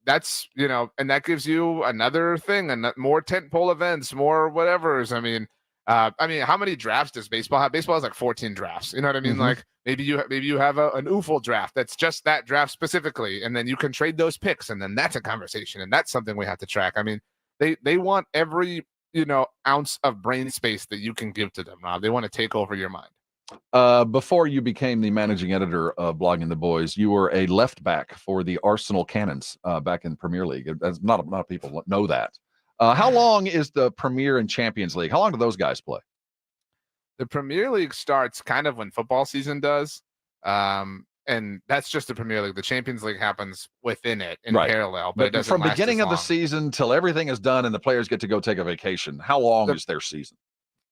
That's and that gives you another thing, and more tentpole events, more whatevers. I mean, how many drafts does baseball have? Baseball has like 14 drafts. You know what I mean? Like maybe you have an UFL draft that's just that draft specifically, and then you can trade those picks, and then that's a conversation, and that's something we have to track. I mean, they want every ounce of brain space that you can give to them, Rob. They want to take over your mind. Before you became the managing editor of Blogging the Boys, you were a left back for the Arsenal Cannons back in Premier League. Not a lot of people know that. How long is the Premier and Champions League? How long do those guys play? The Premier League starts kind of when football season does. And that's just the Premier League. The Champions League happens within it in parallel. But it doesn't from last beginning as of the long. season till everything is done and the players get to go take a vacation, how long is their season?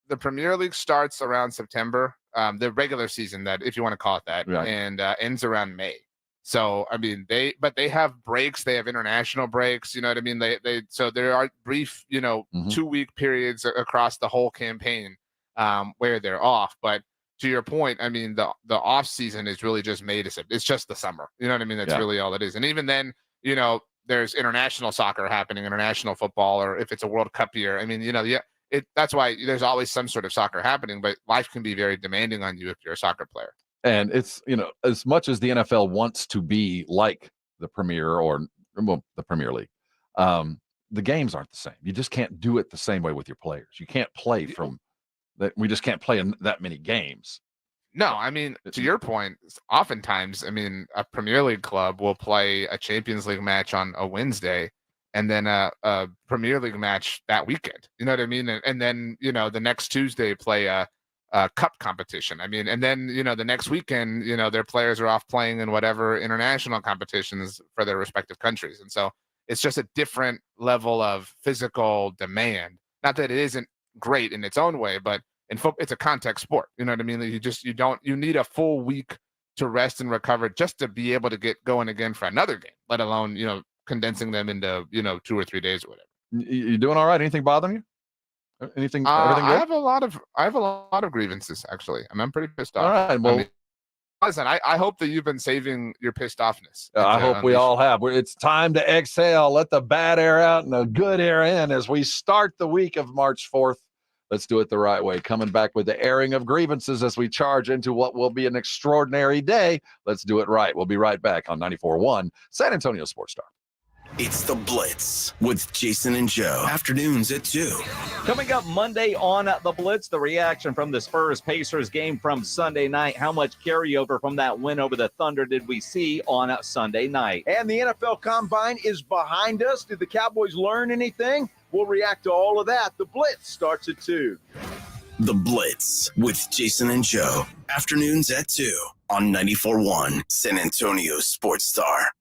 The Premier League starts around September, the regular season, that if you want to call it that, and ends around May. So, I mean, they have breaks. They have international breaks. You know what I mean? So there are brief, 2-week periods across the whole campaign where they're off. But to your point, I mean, the off season is really just May to September. It's just the summer. You know what I mean? That's really all it is. And even then, there's international soccer happening, international football, or if it's a World Cup year. I mean, that's why there's always some sort of soccer happening. But life can be very demanding on you if you're a soccer player. And it's, as much as the NFL wants to be like the Premier the Premier League, the games aren't the same. You just can't do it the same way with your players. You can't play from that. We just can't play in that many games. No, I mean, to your point, oftentimes, I mean, a Premier League club will play a Champions League match on a Wednesday, and then a Premier League match that weekend. You know what I mean? And then, you know, the next Tuesday play a cup competition. I mean, and then, you know, the next weekend, you know, their players are off playing in whatever international competitions for their respective countries. And so it's just a different level of physical demand. Not that it isn't great in its own way, but in football, it's a contact sport. You know what I mean? You need a full week to rest and recover just to be able to get going again for another game, let alone, you know, condensing them into, you know, 2 or 3 days or whatever. You doing all right? Anything bothering you? Anything? Everything good? I have a lot of grievances, actually. I'm pretty pissed off. All right. Well, I mean, listen, I hope that you've been saving your pissed offness. I hope we all have. It's time to exhale, let the bad air out and the good air in as we start the week of March 4th. Let's do it the right way. Coming back with the airing of grievances as we charge into what will be an extraordinary day. Let's do it right. We'll be right back on 94.1 San Antonio Sports Star. It's The Blitz with Jason and Joe. Afternoons at 2. Coming up Monday on The Blitz, the reaction from the Spurs-Pacers game from Sunday night. How much carryover from that win over the Thunder did we see on Sunday night? And the NFL Combine is behind us. Did the Cowboys learn anything? We'll react to all of that. The Blitz starts at 2. The Blitz with Jason and Joe. Afternoons at 2 on 94.1 San Antonio Sports Star.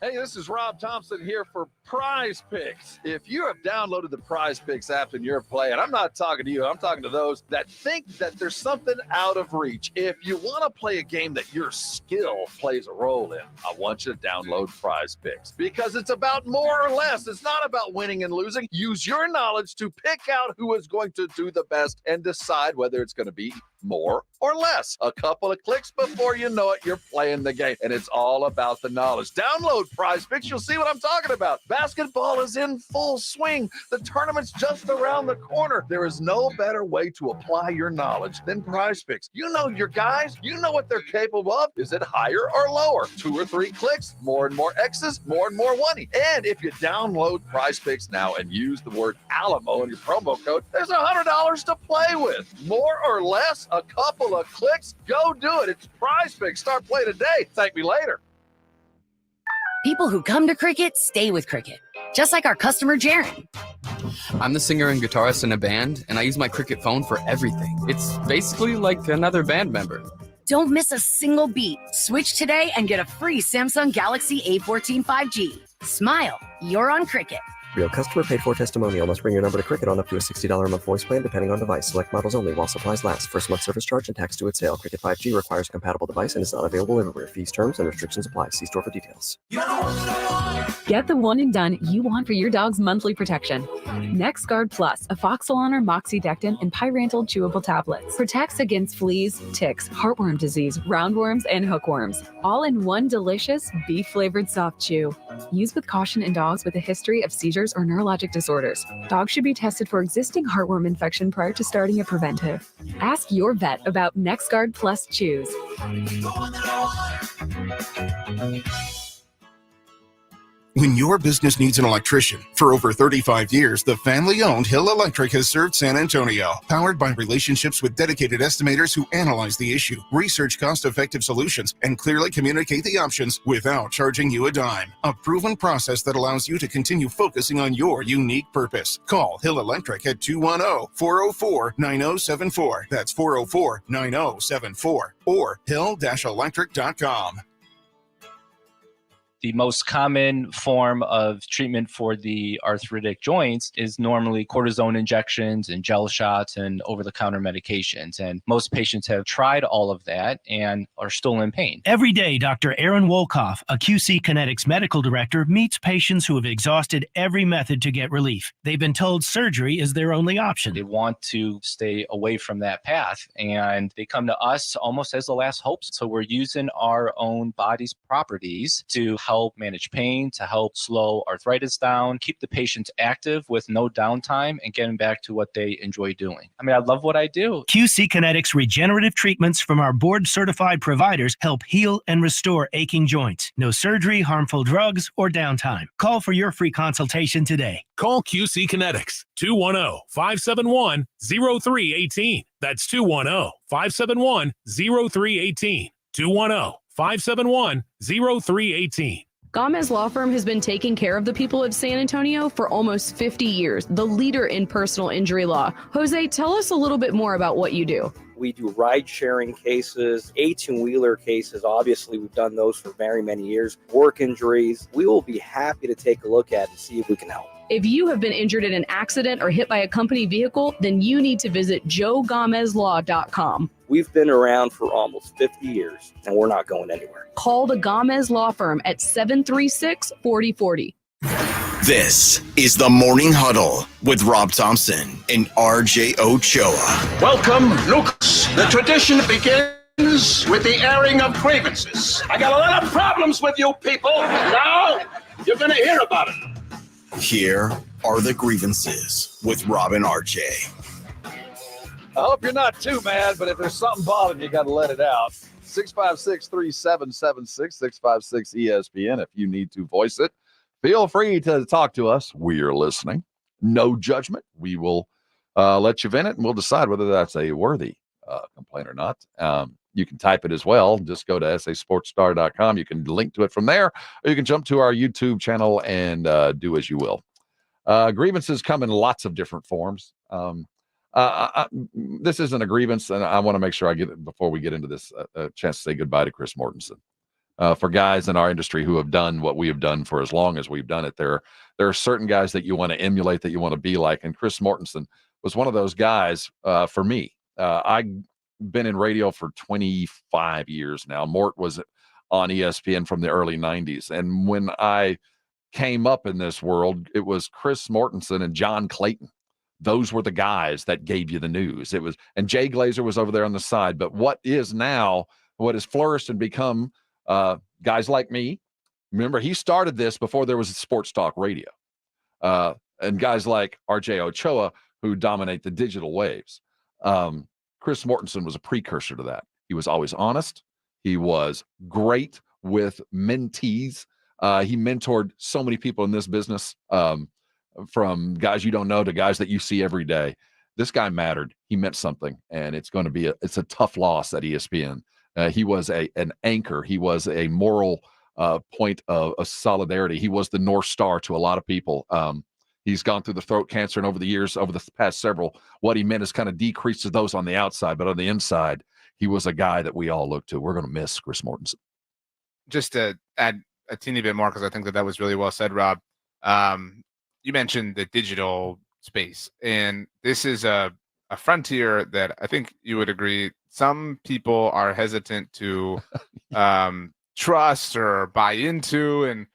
Hey, this is Rob Thompson here for Prize Picks. If you have downloaded the Prize Picks app and you're playing, I'm not talking to you, I'm talking to those that think that there's something out of reach. If you want to play a game that your skill plays a role in, I want you to download Prize Picks because it's about more or less. It's not about winning and losing. Use your knowledge to pick out who is going to do the best and decide whether it's going to be more or less. A couple of clicks before you know it, you're playing the game. And it's all about the knowledge. Download Prize Picks. You'll see what I'm talking about. Basketball is in full swing. The tournament's just around the corner. There is no better way to apply your knowledge than Prize Picks. You know your guys. You know what they're capable of. Is it higher or lower? 2 or 3 clicks, more and more X's, more and more money. And if you download Prize Picks now and use the word Alamo in your promo code, there's $100 to play with. More or less, a couple of clicks, go do it. It's Prize Picks. Start playing today. Thank me later. People who come to cricket stay with cricket, just like our customer Jaron. I'm the singer and guitarist in a band, and I use my cricket phone for everything. It's basically like another band member. Don't miss a single beat. Switch today and get a free Samsung Galaxy A14 5G. Smile, you're on cricket. Real customer paid for testimonial. Must bring your number to cricket on up to a $60 a month voice plan depending on device. Select models only while supplies last. First month service charge and tax due at sale. Cricket 5G requires a compatible device and is not available everywhere. Fees, terms, and restrictions apply. See store for details. Get the one and done you want for your dog's monthly protection. NexGard Plus, a Foxolaner moxidectin and pyrantel chewable tablets. Protects against fleas, ticks, heartworm disease, roundworms, and hookworms. All in one delicious beef-flavored soft chew. Used with caution in dogs with a history of seizures or neurologic disorders. Dogs should be tested for existing heartworm infection prior to starting a preventive. Ask your vet about NexGard Plus Chews. When your business needs an electrician, for over 35 years, the family-owned Hill Electric has served San Antonio. Powered by relationships with dedicated estimators who analyze the issue, research cost-effective solutions, and clearly communicate the options without charging you a dime. A proven process that allows you to continue focusing on your unique purpose. Call Hill Electric at 210-404-9074. That's 404-9074. Or hill-electric.com. The most common form of treatment for the arthritic joints is normally cortisone injections and gel shots and over-the-counter medications. And most patients have tried all of that and are still in pain. Every day, Dr. Aaron Wolkoff, a QC Kinetics medical director, meets patients who have exhausted every method to get relief. They've been told surgery is their only option. They want to stay away from that path, and they come to us almost as the last hope. So we're using our own body's properties to help manage pain, to help slow arthritis down, keep the patients active with no downtime, and getting back to what they enjoy doing. I mean, I love what I do. QC Kinetics regenerative treatments from our board-certified providers help heal and restore aching joints. No surgery, harmful drugs, or downtime. Call for your free consultation today. Call QC Kinetics, 210-571-0318. That's 210-571-0318. 210-571-0318. Gomez Law Firm has been taking care of the people of San Antonio for almost 50 years, the leader in personal injury law. Jose, tell us a little bit more about what you do. We do ride-sharing cases, 18-wheeler cases. Obviously, we've done those for very many years. Work injuries. We will be happy to take a look at and see if we can help. If you have been injured in an accident or hit by a company vehicle, then you need to visit joegomezlaw.com. We've been around for almost 50 years, and we're not going anywhere. Call the Gomez Law Firm at 736-4040. This is the Morning Huddle with Rob Thompson and RJ Ochoa. Welcome, Lucas. The tradition begins with the airing of grievances. I got a lot of problems with you people. Now, you're going to hear about it. Here are the grievances with Rob and RJ. I hope you're not too mad, but if there's something bothering you, got to let it out. 656-3776, 656-ESPN if you need to voice it. Feel free to talk to us. We're listening. No judgment. We will let you vent it, and we'll decide whether that's a worthy complaint or not. You can type it as well. Just go to sasportstar.com. You can link to it from there, or you can jump to our YouTube channel and do as you will. Grievances come in lots of different forms. This isn't a grievance, and I want to make sure I get it before we get into this a chance to say goodbye to Chris Mortenson. For guys in our industry who have done what we have done for as long as we've done it, there are certain guys that you want to emulate, that you want to be like, and Chris Mortenson was one of those guys for me. I've been in radio for 25 years now. Mort was on ESPN from the early 90s, and when I came up in this world, it was Chris Mortenson and John Clayton. Those were the guys that gave you the news. It was, and Jay Glazer was over there on the side. But what is now, what has flourished and become guys like me. Remember, he started this before there was a sports talk radio. And guys like RJ Ochoa, who dominate the digital waves. Chris Mortenson was a precursor to that. He was always honest. He was great with mentees. He mentored so many people in this business, from guys you don't know to guys that you see every day. This guy mattered. He meant something, and it's going to be it's a tough loss at ESPN. He was an anchor. He was a moral point of solidarity. He was the North Star to a lot of people. He's gone through the throat cancer, and over the years, over the past several, what he meant is kind of decreased to those on the outside, but on the inside, he was a guy that we all look to. We're going to miss Chris Mortenson. Just to add a teeny bit more, because I think that was really well said, Rob. You mentioned the digital space, and this is a frontier that I think you would agree some people are hesitant to trust or buy into, and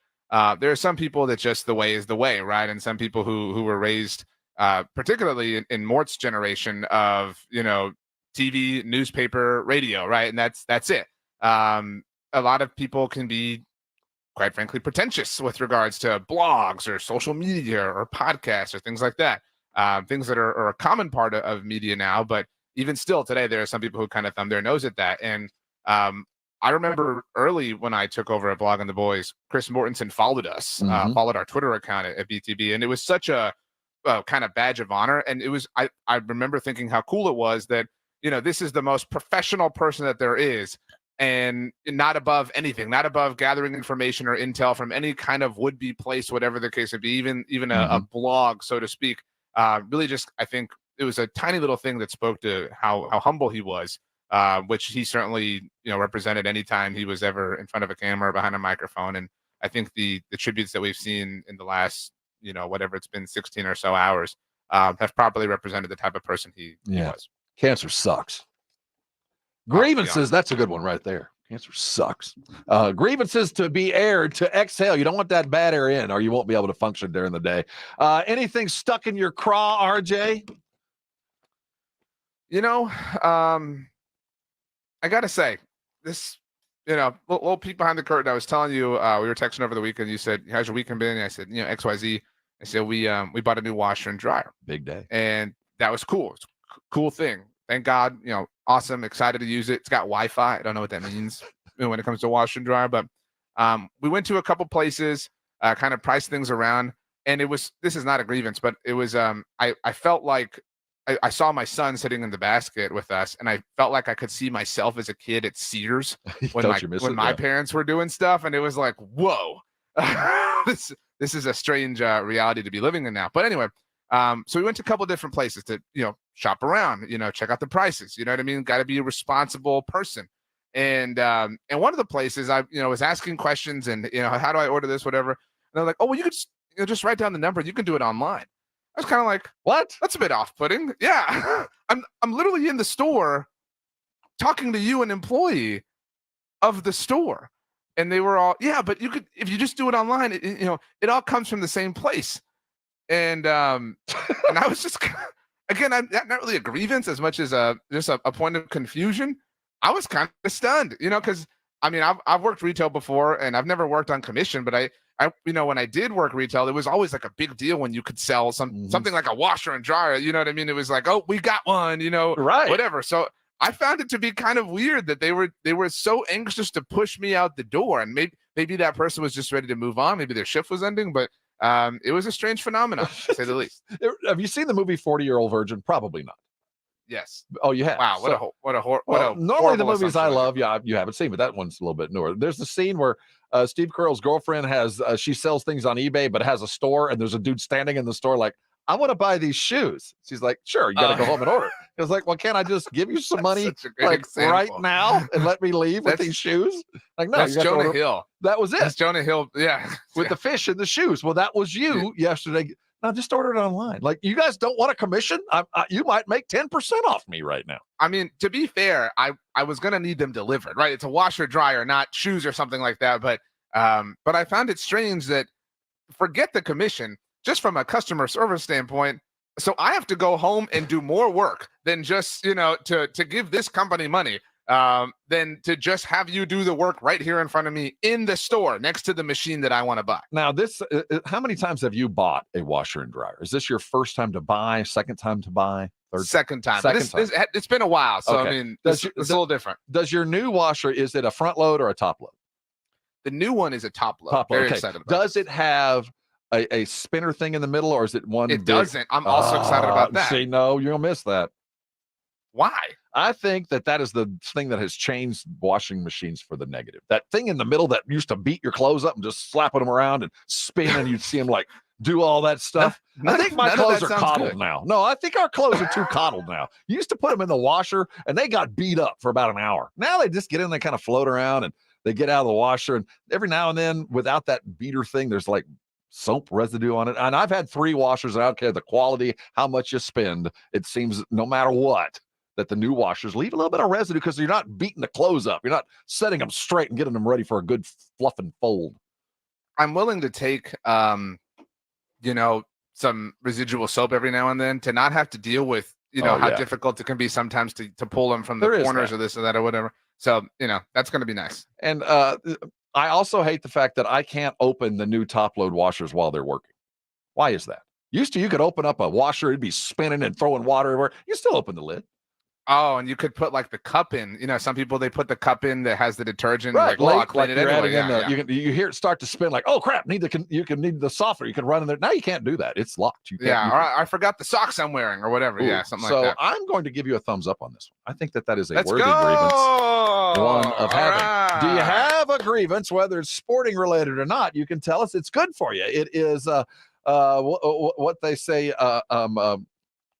there are some people that just the way is the way, right? And some people who were raised, particularly in Mort's generation of, TV, newspaper, radio, right? And that's it. A lot of people can be, quite frankly, pretentious with regards to blogs or social media or podcasts or things like that. Things that are a common part of media now, but even still today, there are some people who kind of thumb their nose at that. And I remember early when I took over at Blogging the Boys, Chris Mortenson followed us, followed our Twitter account at BTB. And it was such a kind of badge of honor. And it was, I remember thinking how cool it was that, this is the most professional person that there is, and not above anything, not above gathering information or intel from any kind of would-be place, whatever the case would be, even a blog, so to speak. Really just, I think it was a tiny little thing that spoke to how humble he was, which he certainly, represented anytime he was ever in front of a camera or behind a microphone. And I think the tributes that we've seen in the last, whatever it's been, 16 or so hours, have properly represented the type of person he was. Cancer sucks. Grievances, that's a good one right there. Cancer sucks. Grievances to be aired, to exhale. You don't want that bad air in, or you won't be able to function during the day. Anything stuck in your craw, RJ? I got to say, this, little peek behind the curtain. I was telling you, we were texting over the weekend. You said, how's your weekend been? And I said, XYZ. I said, we bought a new washer and dryer. Big day. And that was cool. It's a cool thing. Thank God, awesome, excited to use it. It's got Wi-Fi. I don't know what that means when it comes to washer and dryer, but we went to a couple places, kind of priced things around, and this is not a grievance, but it was, I felt like I saw my son sitting in the basket with us, and I felt like I could see myself as a kid at Sears when my parents were doing stuff, and it was like, whoa. this is a strange reality to be living in now. But anyway, so we went to a couple different places to, shop around, check out the prices. You know what I mean? Got to be a responsible person. And one of the places I, was asking questions and, how do I order this, whatever. And they're like, oh, well, you could just write down the number. You can do it online. I was kind of like, what? That's a bit off-putting. Yeah. I'm literally in the store talking to you, an employee of the store. And they were all, yeah, but you could, if you just do it online, it all comes from the same place. And I was just, again, not really a grievance as much as just a point of confusion. I was kind of stunned, because I mean, I've worked retail before and I've never worked on commission, but I when I did work retail, it was always like a big deal when you could sell something like a washer and dryer. You know what I mean? It was like, oh, we got one, right, whatever. So I found it to be kind of weird that they were so anxious to push me out the door, and maybe that person was just ready to move on. Maybe their shift was ending, but it was a strange phenomenon, to say the least. Have you seen the movie 40-Year-Old Virgin? Probably not. Yes. Oh, you have. Wow. Normally the movies I love, you haven't seen, but that one's a little bit newer. There's the scene where Steve Carell's girlfriend has she sells things on eBay, but has a store, and there's a dude standing in the store like, I want to buy these shoes. She's like, sure, you got to go home and order. It was like, well, can't I just give you some money like right now and let me leave with these shoes? Like, no, that's Jonah Hill. That was it. That's Jonah Hill. Yeah. With the fish and the shoes. Well, that was you yesterday. Now just order it online. Like, you guys don't want a commission? You might make 10% off me right now. I mean, to be fair, I was going to need them delivered, right? It's a washer dryer, not shoes or something like that. But I found it strange that, forget the commission, just from a customer service standpoint. So I have to go home and do more work than just, to give this company money, than to just have you do the work right here in front of me in the store next to the machine that I want to buy. Now, this, how many times have you bought a washer and dryer? Is this your first time to buy, second time to buy? Second time. Second time. It's been a while. So, okay. I mean, it's a little different. Does your new washer, is it a front load or a top load? The new one is a top load. Top load. Very Okay. excited about Does it have a spinner thing in the middle, or is it one? It doesn't. I'm also excited about that. See, no, you're going to miss that. Why? I think that is the thing that has changed washing machines for the negative. That thing in the middle that used to beat your clothes up and just slapping them around and spin, and you'd see them like do all that stuff. I think my clothes are coddled now. No, I think our clothes are too coddled now. You used to put them in the washer and they got beat up for about an hour. Now they just get in, they kind of float around, and they get out of the washer, and every now and then, without that beater thing, there's like soap residue on it. And I've had 3 washers, and I don't care the quality, how much you spend. It seems no matter what, that the new washers leave a little bit of residue because you're not beating the clothes up. You're not setting them straight and getting them ready for a good fluff and fold. I'm willing to take, some residual soap every now and then to not have to deal with, how difficult it can be sometimes to pull them from the corners or this or that or whatever. So, that's going to be nice. And I also hate the fact that I can't open the new top load washers while they're working. Why is that? Used to, you could open up a washer, it'd be spinning and throwing water everywhere. You still open the lid. Oh, and you could put like the cup in. Some people, they put the cup in that has the detergent. Right, like, I'll clean it anyway. You hear it start to spin like, oh crap, need the softener. You can run in there. Now you can't do that. It's locked. You can't, or I forgot the socks I'm wearing or whatever. Ooh, something like that. So I'm going to give you a thumbs up on this one. I think that is a worthy grievance. One of having. Right. Do you have a grievance, whether it's sporting related or not? You can tell us. It's good for you. It is what they say.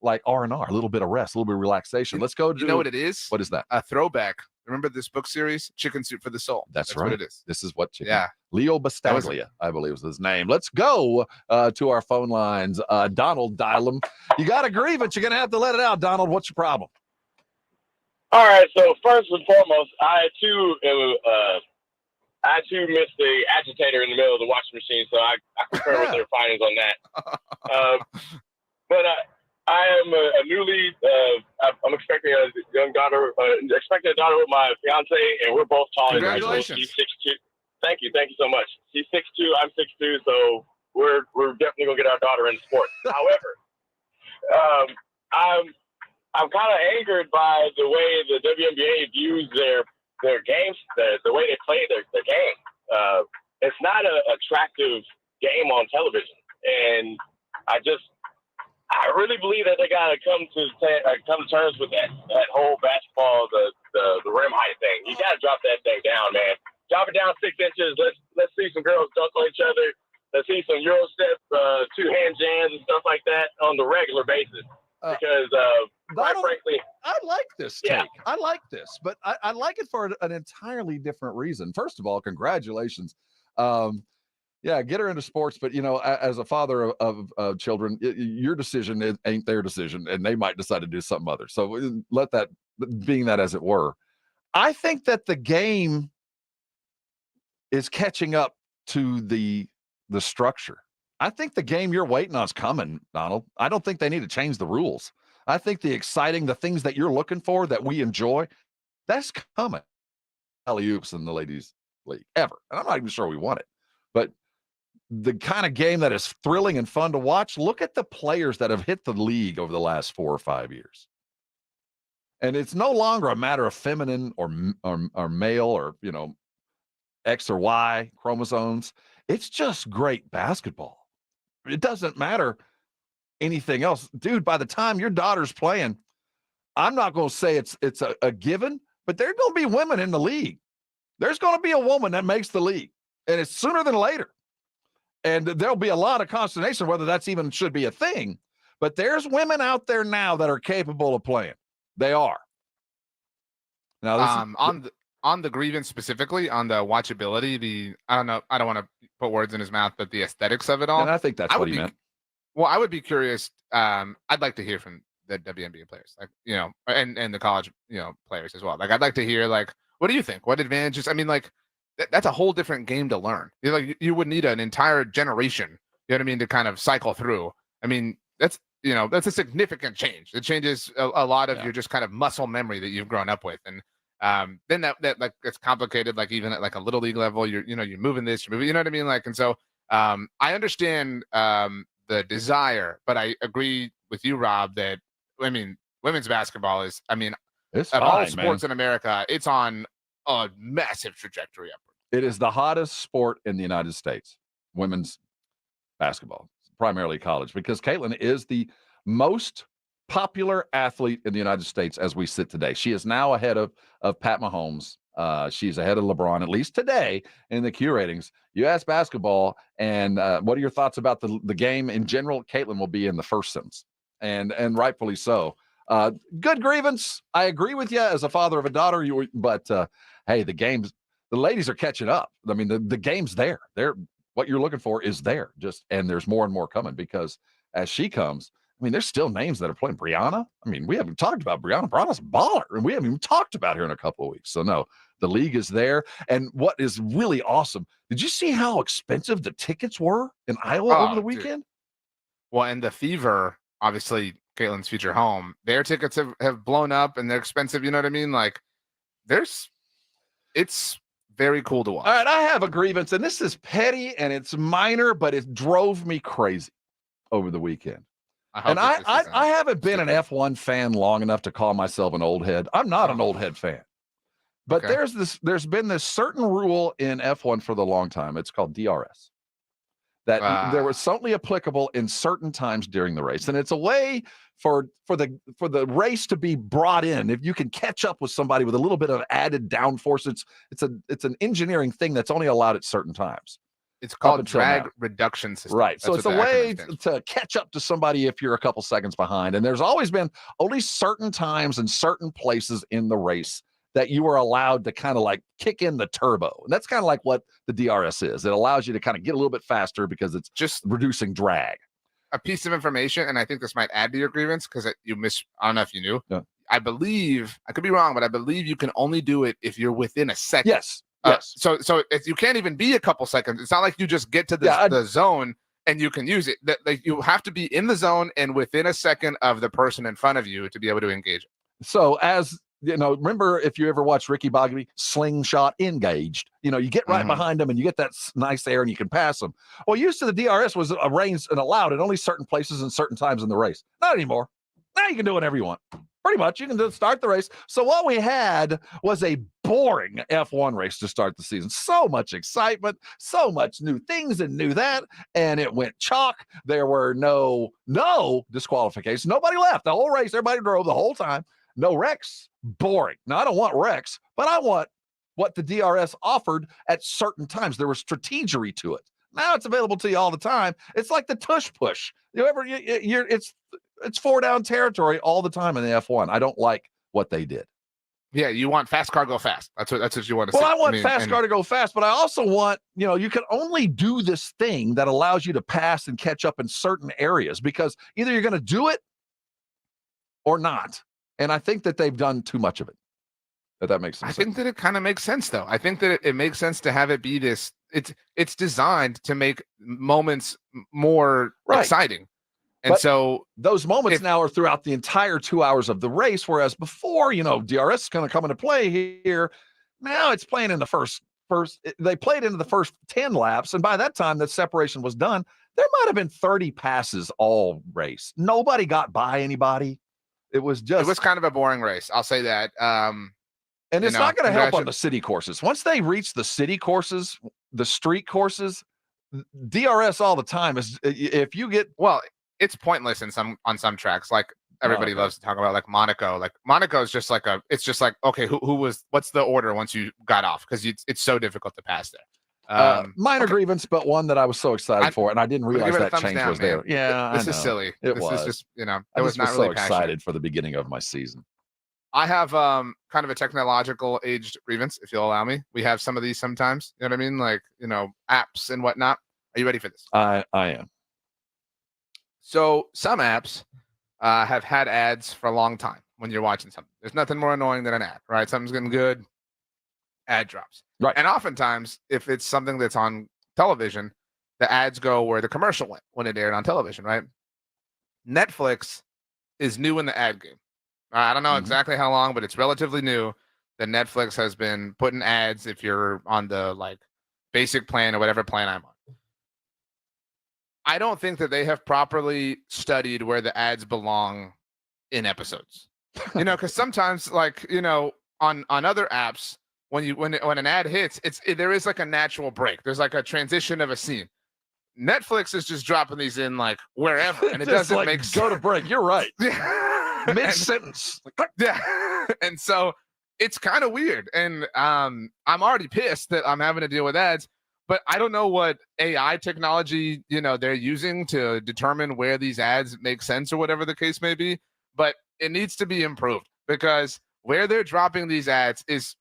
Like R&R, a little bit of rest, a little bit of relaxation. Let's go to. You know what it is? What is that? A throwback. Remember this book series, Chicken Soup for the Soul? That's right. What it is. This is what chicken. Yeah. Leo Bastaglia, I believe was his name. Let's go to our phone lines. Donald, dial him. You got a grievance. You're going to have to let it out, Donald. What's your problem? All right. So first and foremost, I too missed the agitator in the middle of the washing machine, so I concur with their findings on that. But I am a newly, I'm expecting a young daughter, expecting a daughter with my fiance, and we're both tall. Congratulations. She's 6'2". Thank you so much. She's 6'2", I'm 6'2", so we're definitely gonna get our daughter into sports. However, I'm kind of angered by the way the WNBA views their games, the way they play their game. It's not an attractive game on television, and I really believe that they gotta come to terms with that whole basketball, the rim height thing. You gotta drop that thing down, man. Drop it down 6 inches. Let's see some girls dunk on each other basis because, quite frankly, I like this Yeah. take. I like this, but I like it for an entirely different reason. First of all, congratulations. Yeah, get her into sports, but as a father of children, your decision ain't their decision, and they might decide to do something other. So let that, being that as it were. I think that the game is catching up to the structure. I think the game you're waiting on is coming, Donald. I don't think they need to change the rules. I think the things that you're looking for that we enjoy, that's coming. Alley-oops in the ladies' league ever, and I'm not even sure we want it, but the kind of game that is thrilling and fun to watch. Look at the players that have hit the league over the last 4 or 5 years. And it's no longer a matter of feminine or male or, X or Y chromosomes. It's just great basketball. It doesn't matter anything else. Dude, by the time your daughter's playing, I'm not going to say it's a given, but there are going to be women in the league. There's going to be a woman that makes the league, and it's sooner than later. And there'll be a lot of consternation whether that's even should be a thing. But there's women out there now that are capable of playing. They are. Now, on the grievance specifically, on the watchability, I don't know, I don't want to put words in his mouth, but the aesthetics of it all. And I think that's what he meant. Well, I would be curious. I'd like to hear from the WNBA players, and the college, players as well. Like, I'd like to hear, what do you think? What advantages? I mean, that's a whole different game to learn. You would need an entire generation, you know what I mean, to kind of cycle through. I mean, that's a significant change. It changes a lot of your just kind of muscle memory that you've grown up with. And then that gets complicated, even at a little league level, you're moving this, you're moving, you know what I mean? And so I understand the desire, but I agree with you, Rob, that, I mean, women's basketball is, it's of fine, all sports man. in America, it's on a massive trajectory upward. It is the hottest sport in the United States, women's basketball, primarily college, because Caitlin is the most popular athlete in the United States as we sit today. She is now ahead of Pat Mahomes. She's ahead of LeBron, at least today, in the Q ratings. You ask basketball, and what are your thoughts about the game in general? Caitlin will be in the first sentence, and rightfully so. Good grievance. I agree with you as a father of a daughter. But hey, the ladies are catching up. I mean, the game's there. What you're looking for is there. And there's more and more coming, because as she comes, I mean, there's still names that are playing. Brianna. I mean, we haven't talked about Brianna. Brianna's a baller, and we haven't even talked about her in a couple of weeks. So no, the league is there. And what is really awesome, did you see how expensive the tickets were in Iowa over the weekend? Dude. Well, and the Fever, obviously Caitlin's future home, their tickets have blown up and they're expensive. You know what I mean? It's very cool to watch. All right, I have a grievance, and this is petty and it's minor, but it drove me crazy over the weekend. I haven't been an F1 fan long enough to call myself an old head. I'm not an old head fan. But there's been this certain rule in F1 for the long time. It's called DRS. That there was certainly applicable in certain times during the race. And it's a way for the race to be brought in. If you can catch up with somebody with a little bit of added downforce, it's an engineering thing that's only allowed at certain times. It's called drag reduction system. Right. So it's a way to catch up to somebody if you're a couple seconds behind. And there's always been only certain times and certain places in the race that you are allowed to kind of kick in the turbo. And that's kind of like what the DRS is. It allows you to kind of get a little bit faster because it's just reducing drag. A piece of information, and I think this might add to your grievance because I don't know if you knew. Yeah. I believe, I could be wrong, but I believe you can only do it if you're within a second. Yes. Yes. So you can't even be a couple seconds. It's not like you just get to the zone and you can use it. You have to be in the zone and within a second of the person in front of you to be able to engage it. So as remember, if you ever watched Ricky Bobby, slingshot engaged, you get right behind them and you get that nice air and you can pass them. Well, used to the DRS was arranged and allowed in only certain places and certain times in the race. Not anymore. Now you can do whatever you want. Pretty much, you can just start the race. So what we had was a boring F1 race to start the season. So much excitement, so much new things and new that, and it went chalk. There were no disqualifications. Nobody left. The whole race, everybody drove the whole time. No wrecks. Boring. Now, I don't want wrecks, but I want what the DRS offered at certain times. There was strategery to it. Now it's available to you all the time. It's like the tush push. It's 4-down territory all the time in the F1. I don't like what they did. Yeah, you want fast car go fast. That's what you want to see. Well, I want fast car to go fast, but I also want, you can only do this thing that allows you to pass and catch up in certain areas, because either you're going to do it or not. And I think that they've done too much of it. If that makes sense. I think that it kind of makes sense, though. I think that it makes sense to have it be this. It's designed to make moments more exciting. And but so those moments now are throughout the entire 2 hours of the race, whereas before, DRS is going to come into play here. Now it's playing in the first. They played into the first 10 laps, and by that time the separation was done. There might have been 30 passes all race. Nobody got by anybody. It was kind of a boring race. I'll say that. And it's not going to help on the city courses. Once they reach the city courses, the street courses, DRS all the time is if you get it's pointless on some tracks. Like everybody loves to talk about, like Monaco. Like Monaco is just like okay, what's the order once you got off, because it's so difficult to pass there. Minor grievance, but one that I was so excited for, and I didn't realize that change was there. Yeah, this is silly. This is just I was not so really excited for the beginning of my season. I have kind of a technological aged grievance, if you'll allow me. We have some of these sometimes. You know what I mean? Like apps and whatnot. Are you ready for this? I am. So some apps have had ads for a long time when you're watching something. There's nothing more annoying than an ad, right? Something's getting good, ad drops. Right. And oftentimes, if it's something that's on television, the ads go where the commercial went when it aired on television, right? Netflix is new in the ad game. I don't know exactly how long, but it's relatively new that Netflix has been putting ads if you're on the basic plan or whatever plan I'm on. I don't think that they have properly studied where the ads belong in episodes. Because sometimes on other apps, when an ad hits, there is like a natural break. There's like a transition of a scene. Netflix is just dropping these in wherever, and it doesn't make sense. Go to break. You're right. Mid-sentence. Yeah. And so it's kind of weird. And I'm already pissed that I'm having to deal with ads, but I don't know what AI technology, they're using to determine where these ads make sense or whatever the case may be. But it needs to be improved, because where they're dropping these ads it's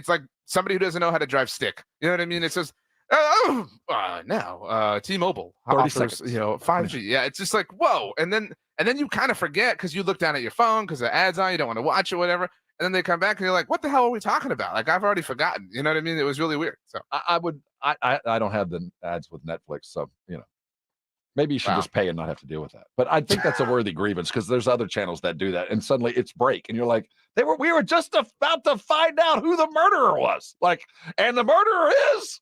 like somebody who doesn't know how to drive stick. You know what I mean? It says, now T-Mobile offers 5G. Yeah, it's just like, whoa. And then you kind of forget because you look down at your phone because the ads on, you don't want to watch it, whatever. And then they come back and you're like, what the hell are we talking about? Like, I've already forgotten. You know what I mean? It was really weird. So I don't have the ads with Netflix, so maybe you should just pay and not have to deal with that. But I think that's a worthy grievance, because there's other channels that do that, and suddenly it's break, and you're like, we were just about to find out who the murderer was, and the murderer is.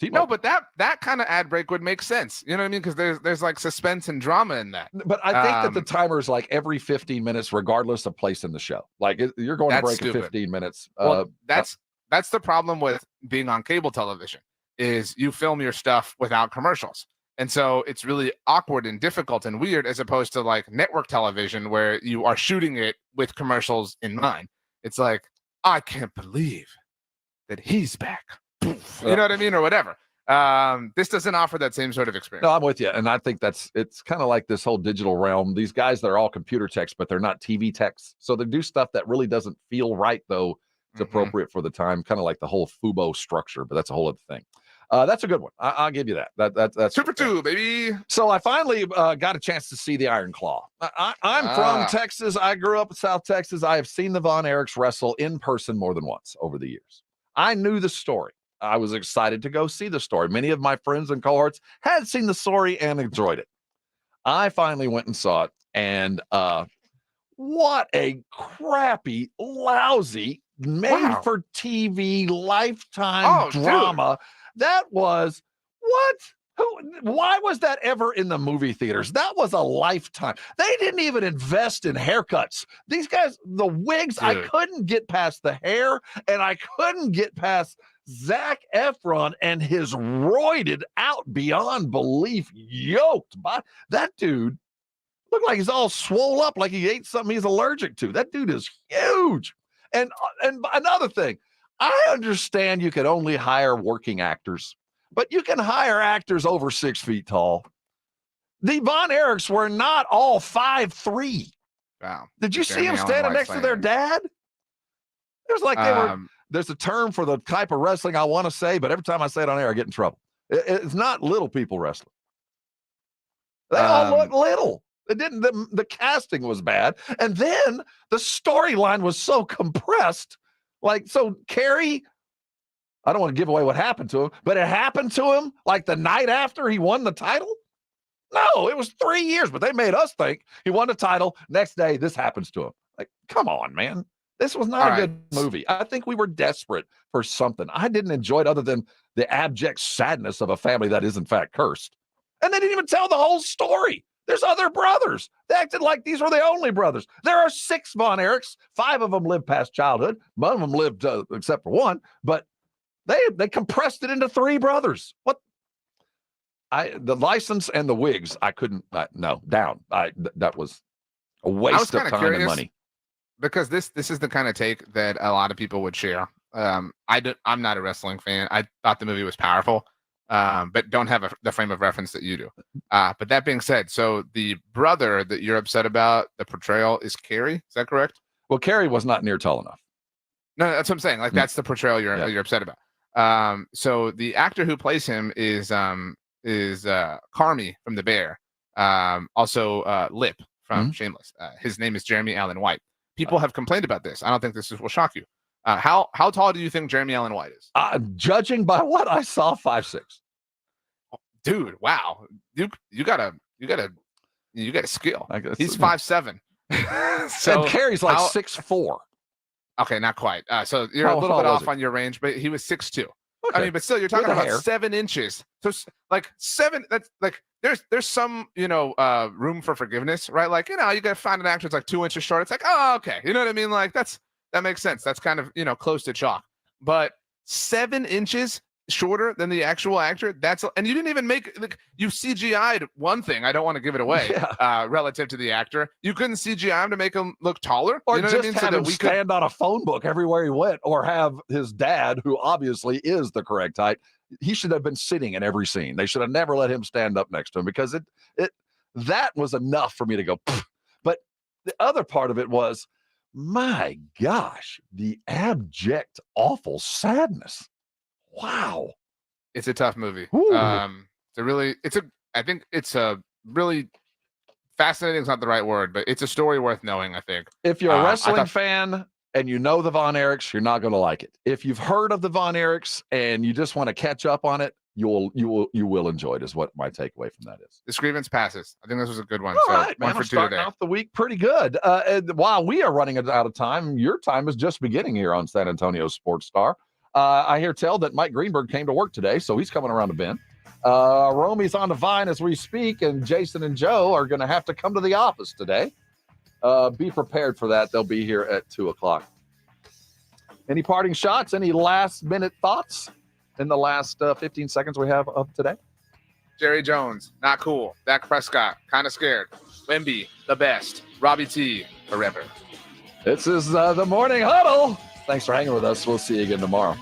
No, but that kind of ad break would make sense. You know what I mean? Because there's like suspense and drama in that. But I think that the timer is like every 15 minutes, regardless of place in the show. Like you're going to break in 15 minutes. Well, that's the problem with being on cable television, is you film your stuff without commercials. And so it's really awkward and difficult and weird, as opposed to like network television where you are shooting it with commercials in mind. It's like, I can't believe that he's back. You know what I mean? Or whatever. This doesn't offer that same sort of experience. No, I'm with you. And I think it's kind of like this whole digital realm. These guys that are all computer techs, but they're not TV techs. So they do stuff that really doesn't feel right, though it's appropriate for the time. Kind of like the whole Fubo structure, but that's a whole other thing. That's a good one. I'll give you that. That's Super 2, baby. So I finally got a chance to see the Iron Claw. I'm from Texas. I grew up in South Texas. I have seen the Von Erichs wrestle in person more than once over the years. I knew the story. I was excited to go see the story. Many of my friends and cohorts had seen the story and enjoyed it. I finally went and saw it, and what a crappy, lousy, made-for-TV, Lifetime drama. Dude. That was what? Why was that ever in the movie theaters? That was a Lifetime. They didn't even invest in haircuts. These guys, the wigs, dude. I couldn't get past the hair, and I couldn't get past Zac Efron and his roided out beyond belief, yoked by that dude. Looked like he's all swole up, like he ate something he's allergic to. That dude is huge. And another thing, I understand you can only hire working actors, but you can hire actors over 6 feet tall. The Von Erichs were not all 5'3". Wow. Did you see Jeremy him Allen standing White next to playing their it. dad? It was like they were. There's a term for the type of wrestling I want to say, but every time I say it on air, I get in trouble. It's not little people wrestling. They all look little. It didn't. The casting was bad, and then the storyline was so compressed. Like, so Kerry, I don't want to give away what happened to him, but it happened to him like the night after he won the title. No, it was 3 years, but they made us think he won the title. Next day, this happens to him. Like, come on, man. This was not a good movie. I think we were desperate for something. I didn't enjoy it other than the abject sadness of a family that is, in fact, cursed. And they didn't even tell the whole story. There's other brothers. They acted like these were the only brothers. There are 6 Von Erichs. 5 of them lived past childhood. None of them lived except for one. But they compressed it into 3 brothers. What? The license and the wigs, I couldn't. No, down. That was a waste of time and money. Because this is the kind of take that a lot of people would share. I'm not a wrestling fan. I thought the movie was powerful, but don't have the frame of reference that you do. But that being said, so the brother that you're upset about, the portrayal is Kerry. Is that correct? Well, Kerry was not near tall enough. No, that's what I'm saying. Like that's the portrayal you're upset about. So the actor who plays him is Carmy from The Bear. Also Lip from Shameless. His name is Jeremy Allen White. People have complained about this. I don't think this will shock you. How tall do you think Jeremy Allen White is? Judging by what I saw, 5'6". Dude, wow. You got a skill. He's 5'7". So Kerry's like 6'4". Okay, not quite. So you're a little bit off on your range, but he was 6'2". Okay. I mean, but still, you're talking about 7 inches. So like 7. That's like there's some room for forgiveness, right? Like you got to find an actor that's like 2 inches short. It's like, oh, okay, you know what I mean? Like that makes sense. That's kind of close to chalk. But 7 inches shorter than the actual actor. And you didn't even make you CGI'd one thing. I don't want to give it away relative to the actor. You couldn't CGI him to make him look taller, or you know just what I mean? have him stand on a phone book everywhere he went, or have his dad, who obviously is the correct height. He should have been sitting in every scene. They should have never let him stand up next to him because that was enough for me to go. Pfft. But the other part of it was, my gosh, the abject, awful sadness. Wow. It's a tough movie. I think it's a really fascinating is not the right word, but it's a story worth knowing, I think. If you're a wrestling fan and you know the Von Erichs, you're not going to like it. If you've heard of the Von Erichs and you just want to catch up on it, you will enjoy it, is what my takeaway from that is. This grievance passes. I think this was a good one. All right, man, I'm starting off the week pretty good. And while we are running out of time, your time is just beginning here on San Antonio Sports Star. I hear tell that Mike Greenberg came to work today, so he's coming around the bend. Romy's on the vine as we speak, and Jason and Joe are going to have to come to the office today. Be prepared for that. They'll be here at 2:00. Any parting shots? Any last-minute thoughts in the last 15 seconds we have of today? Jerry Jones, not cool. Dak Prescott, kind of scared. Wemby, the best. Robbie T, forever. This is the Morning Huddle. Thanks for hanging with us. We'll see you again tomorrow.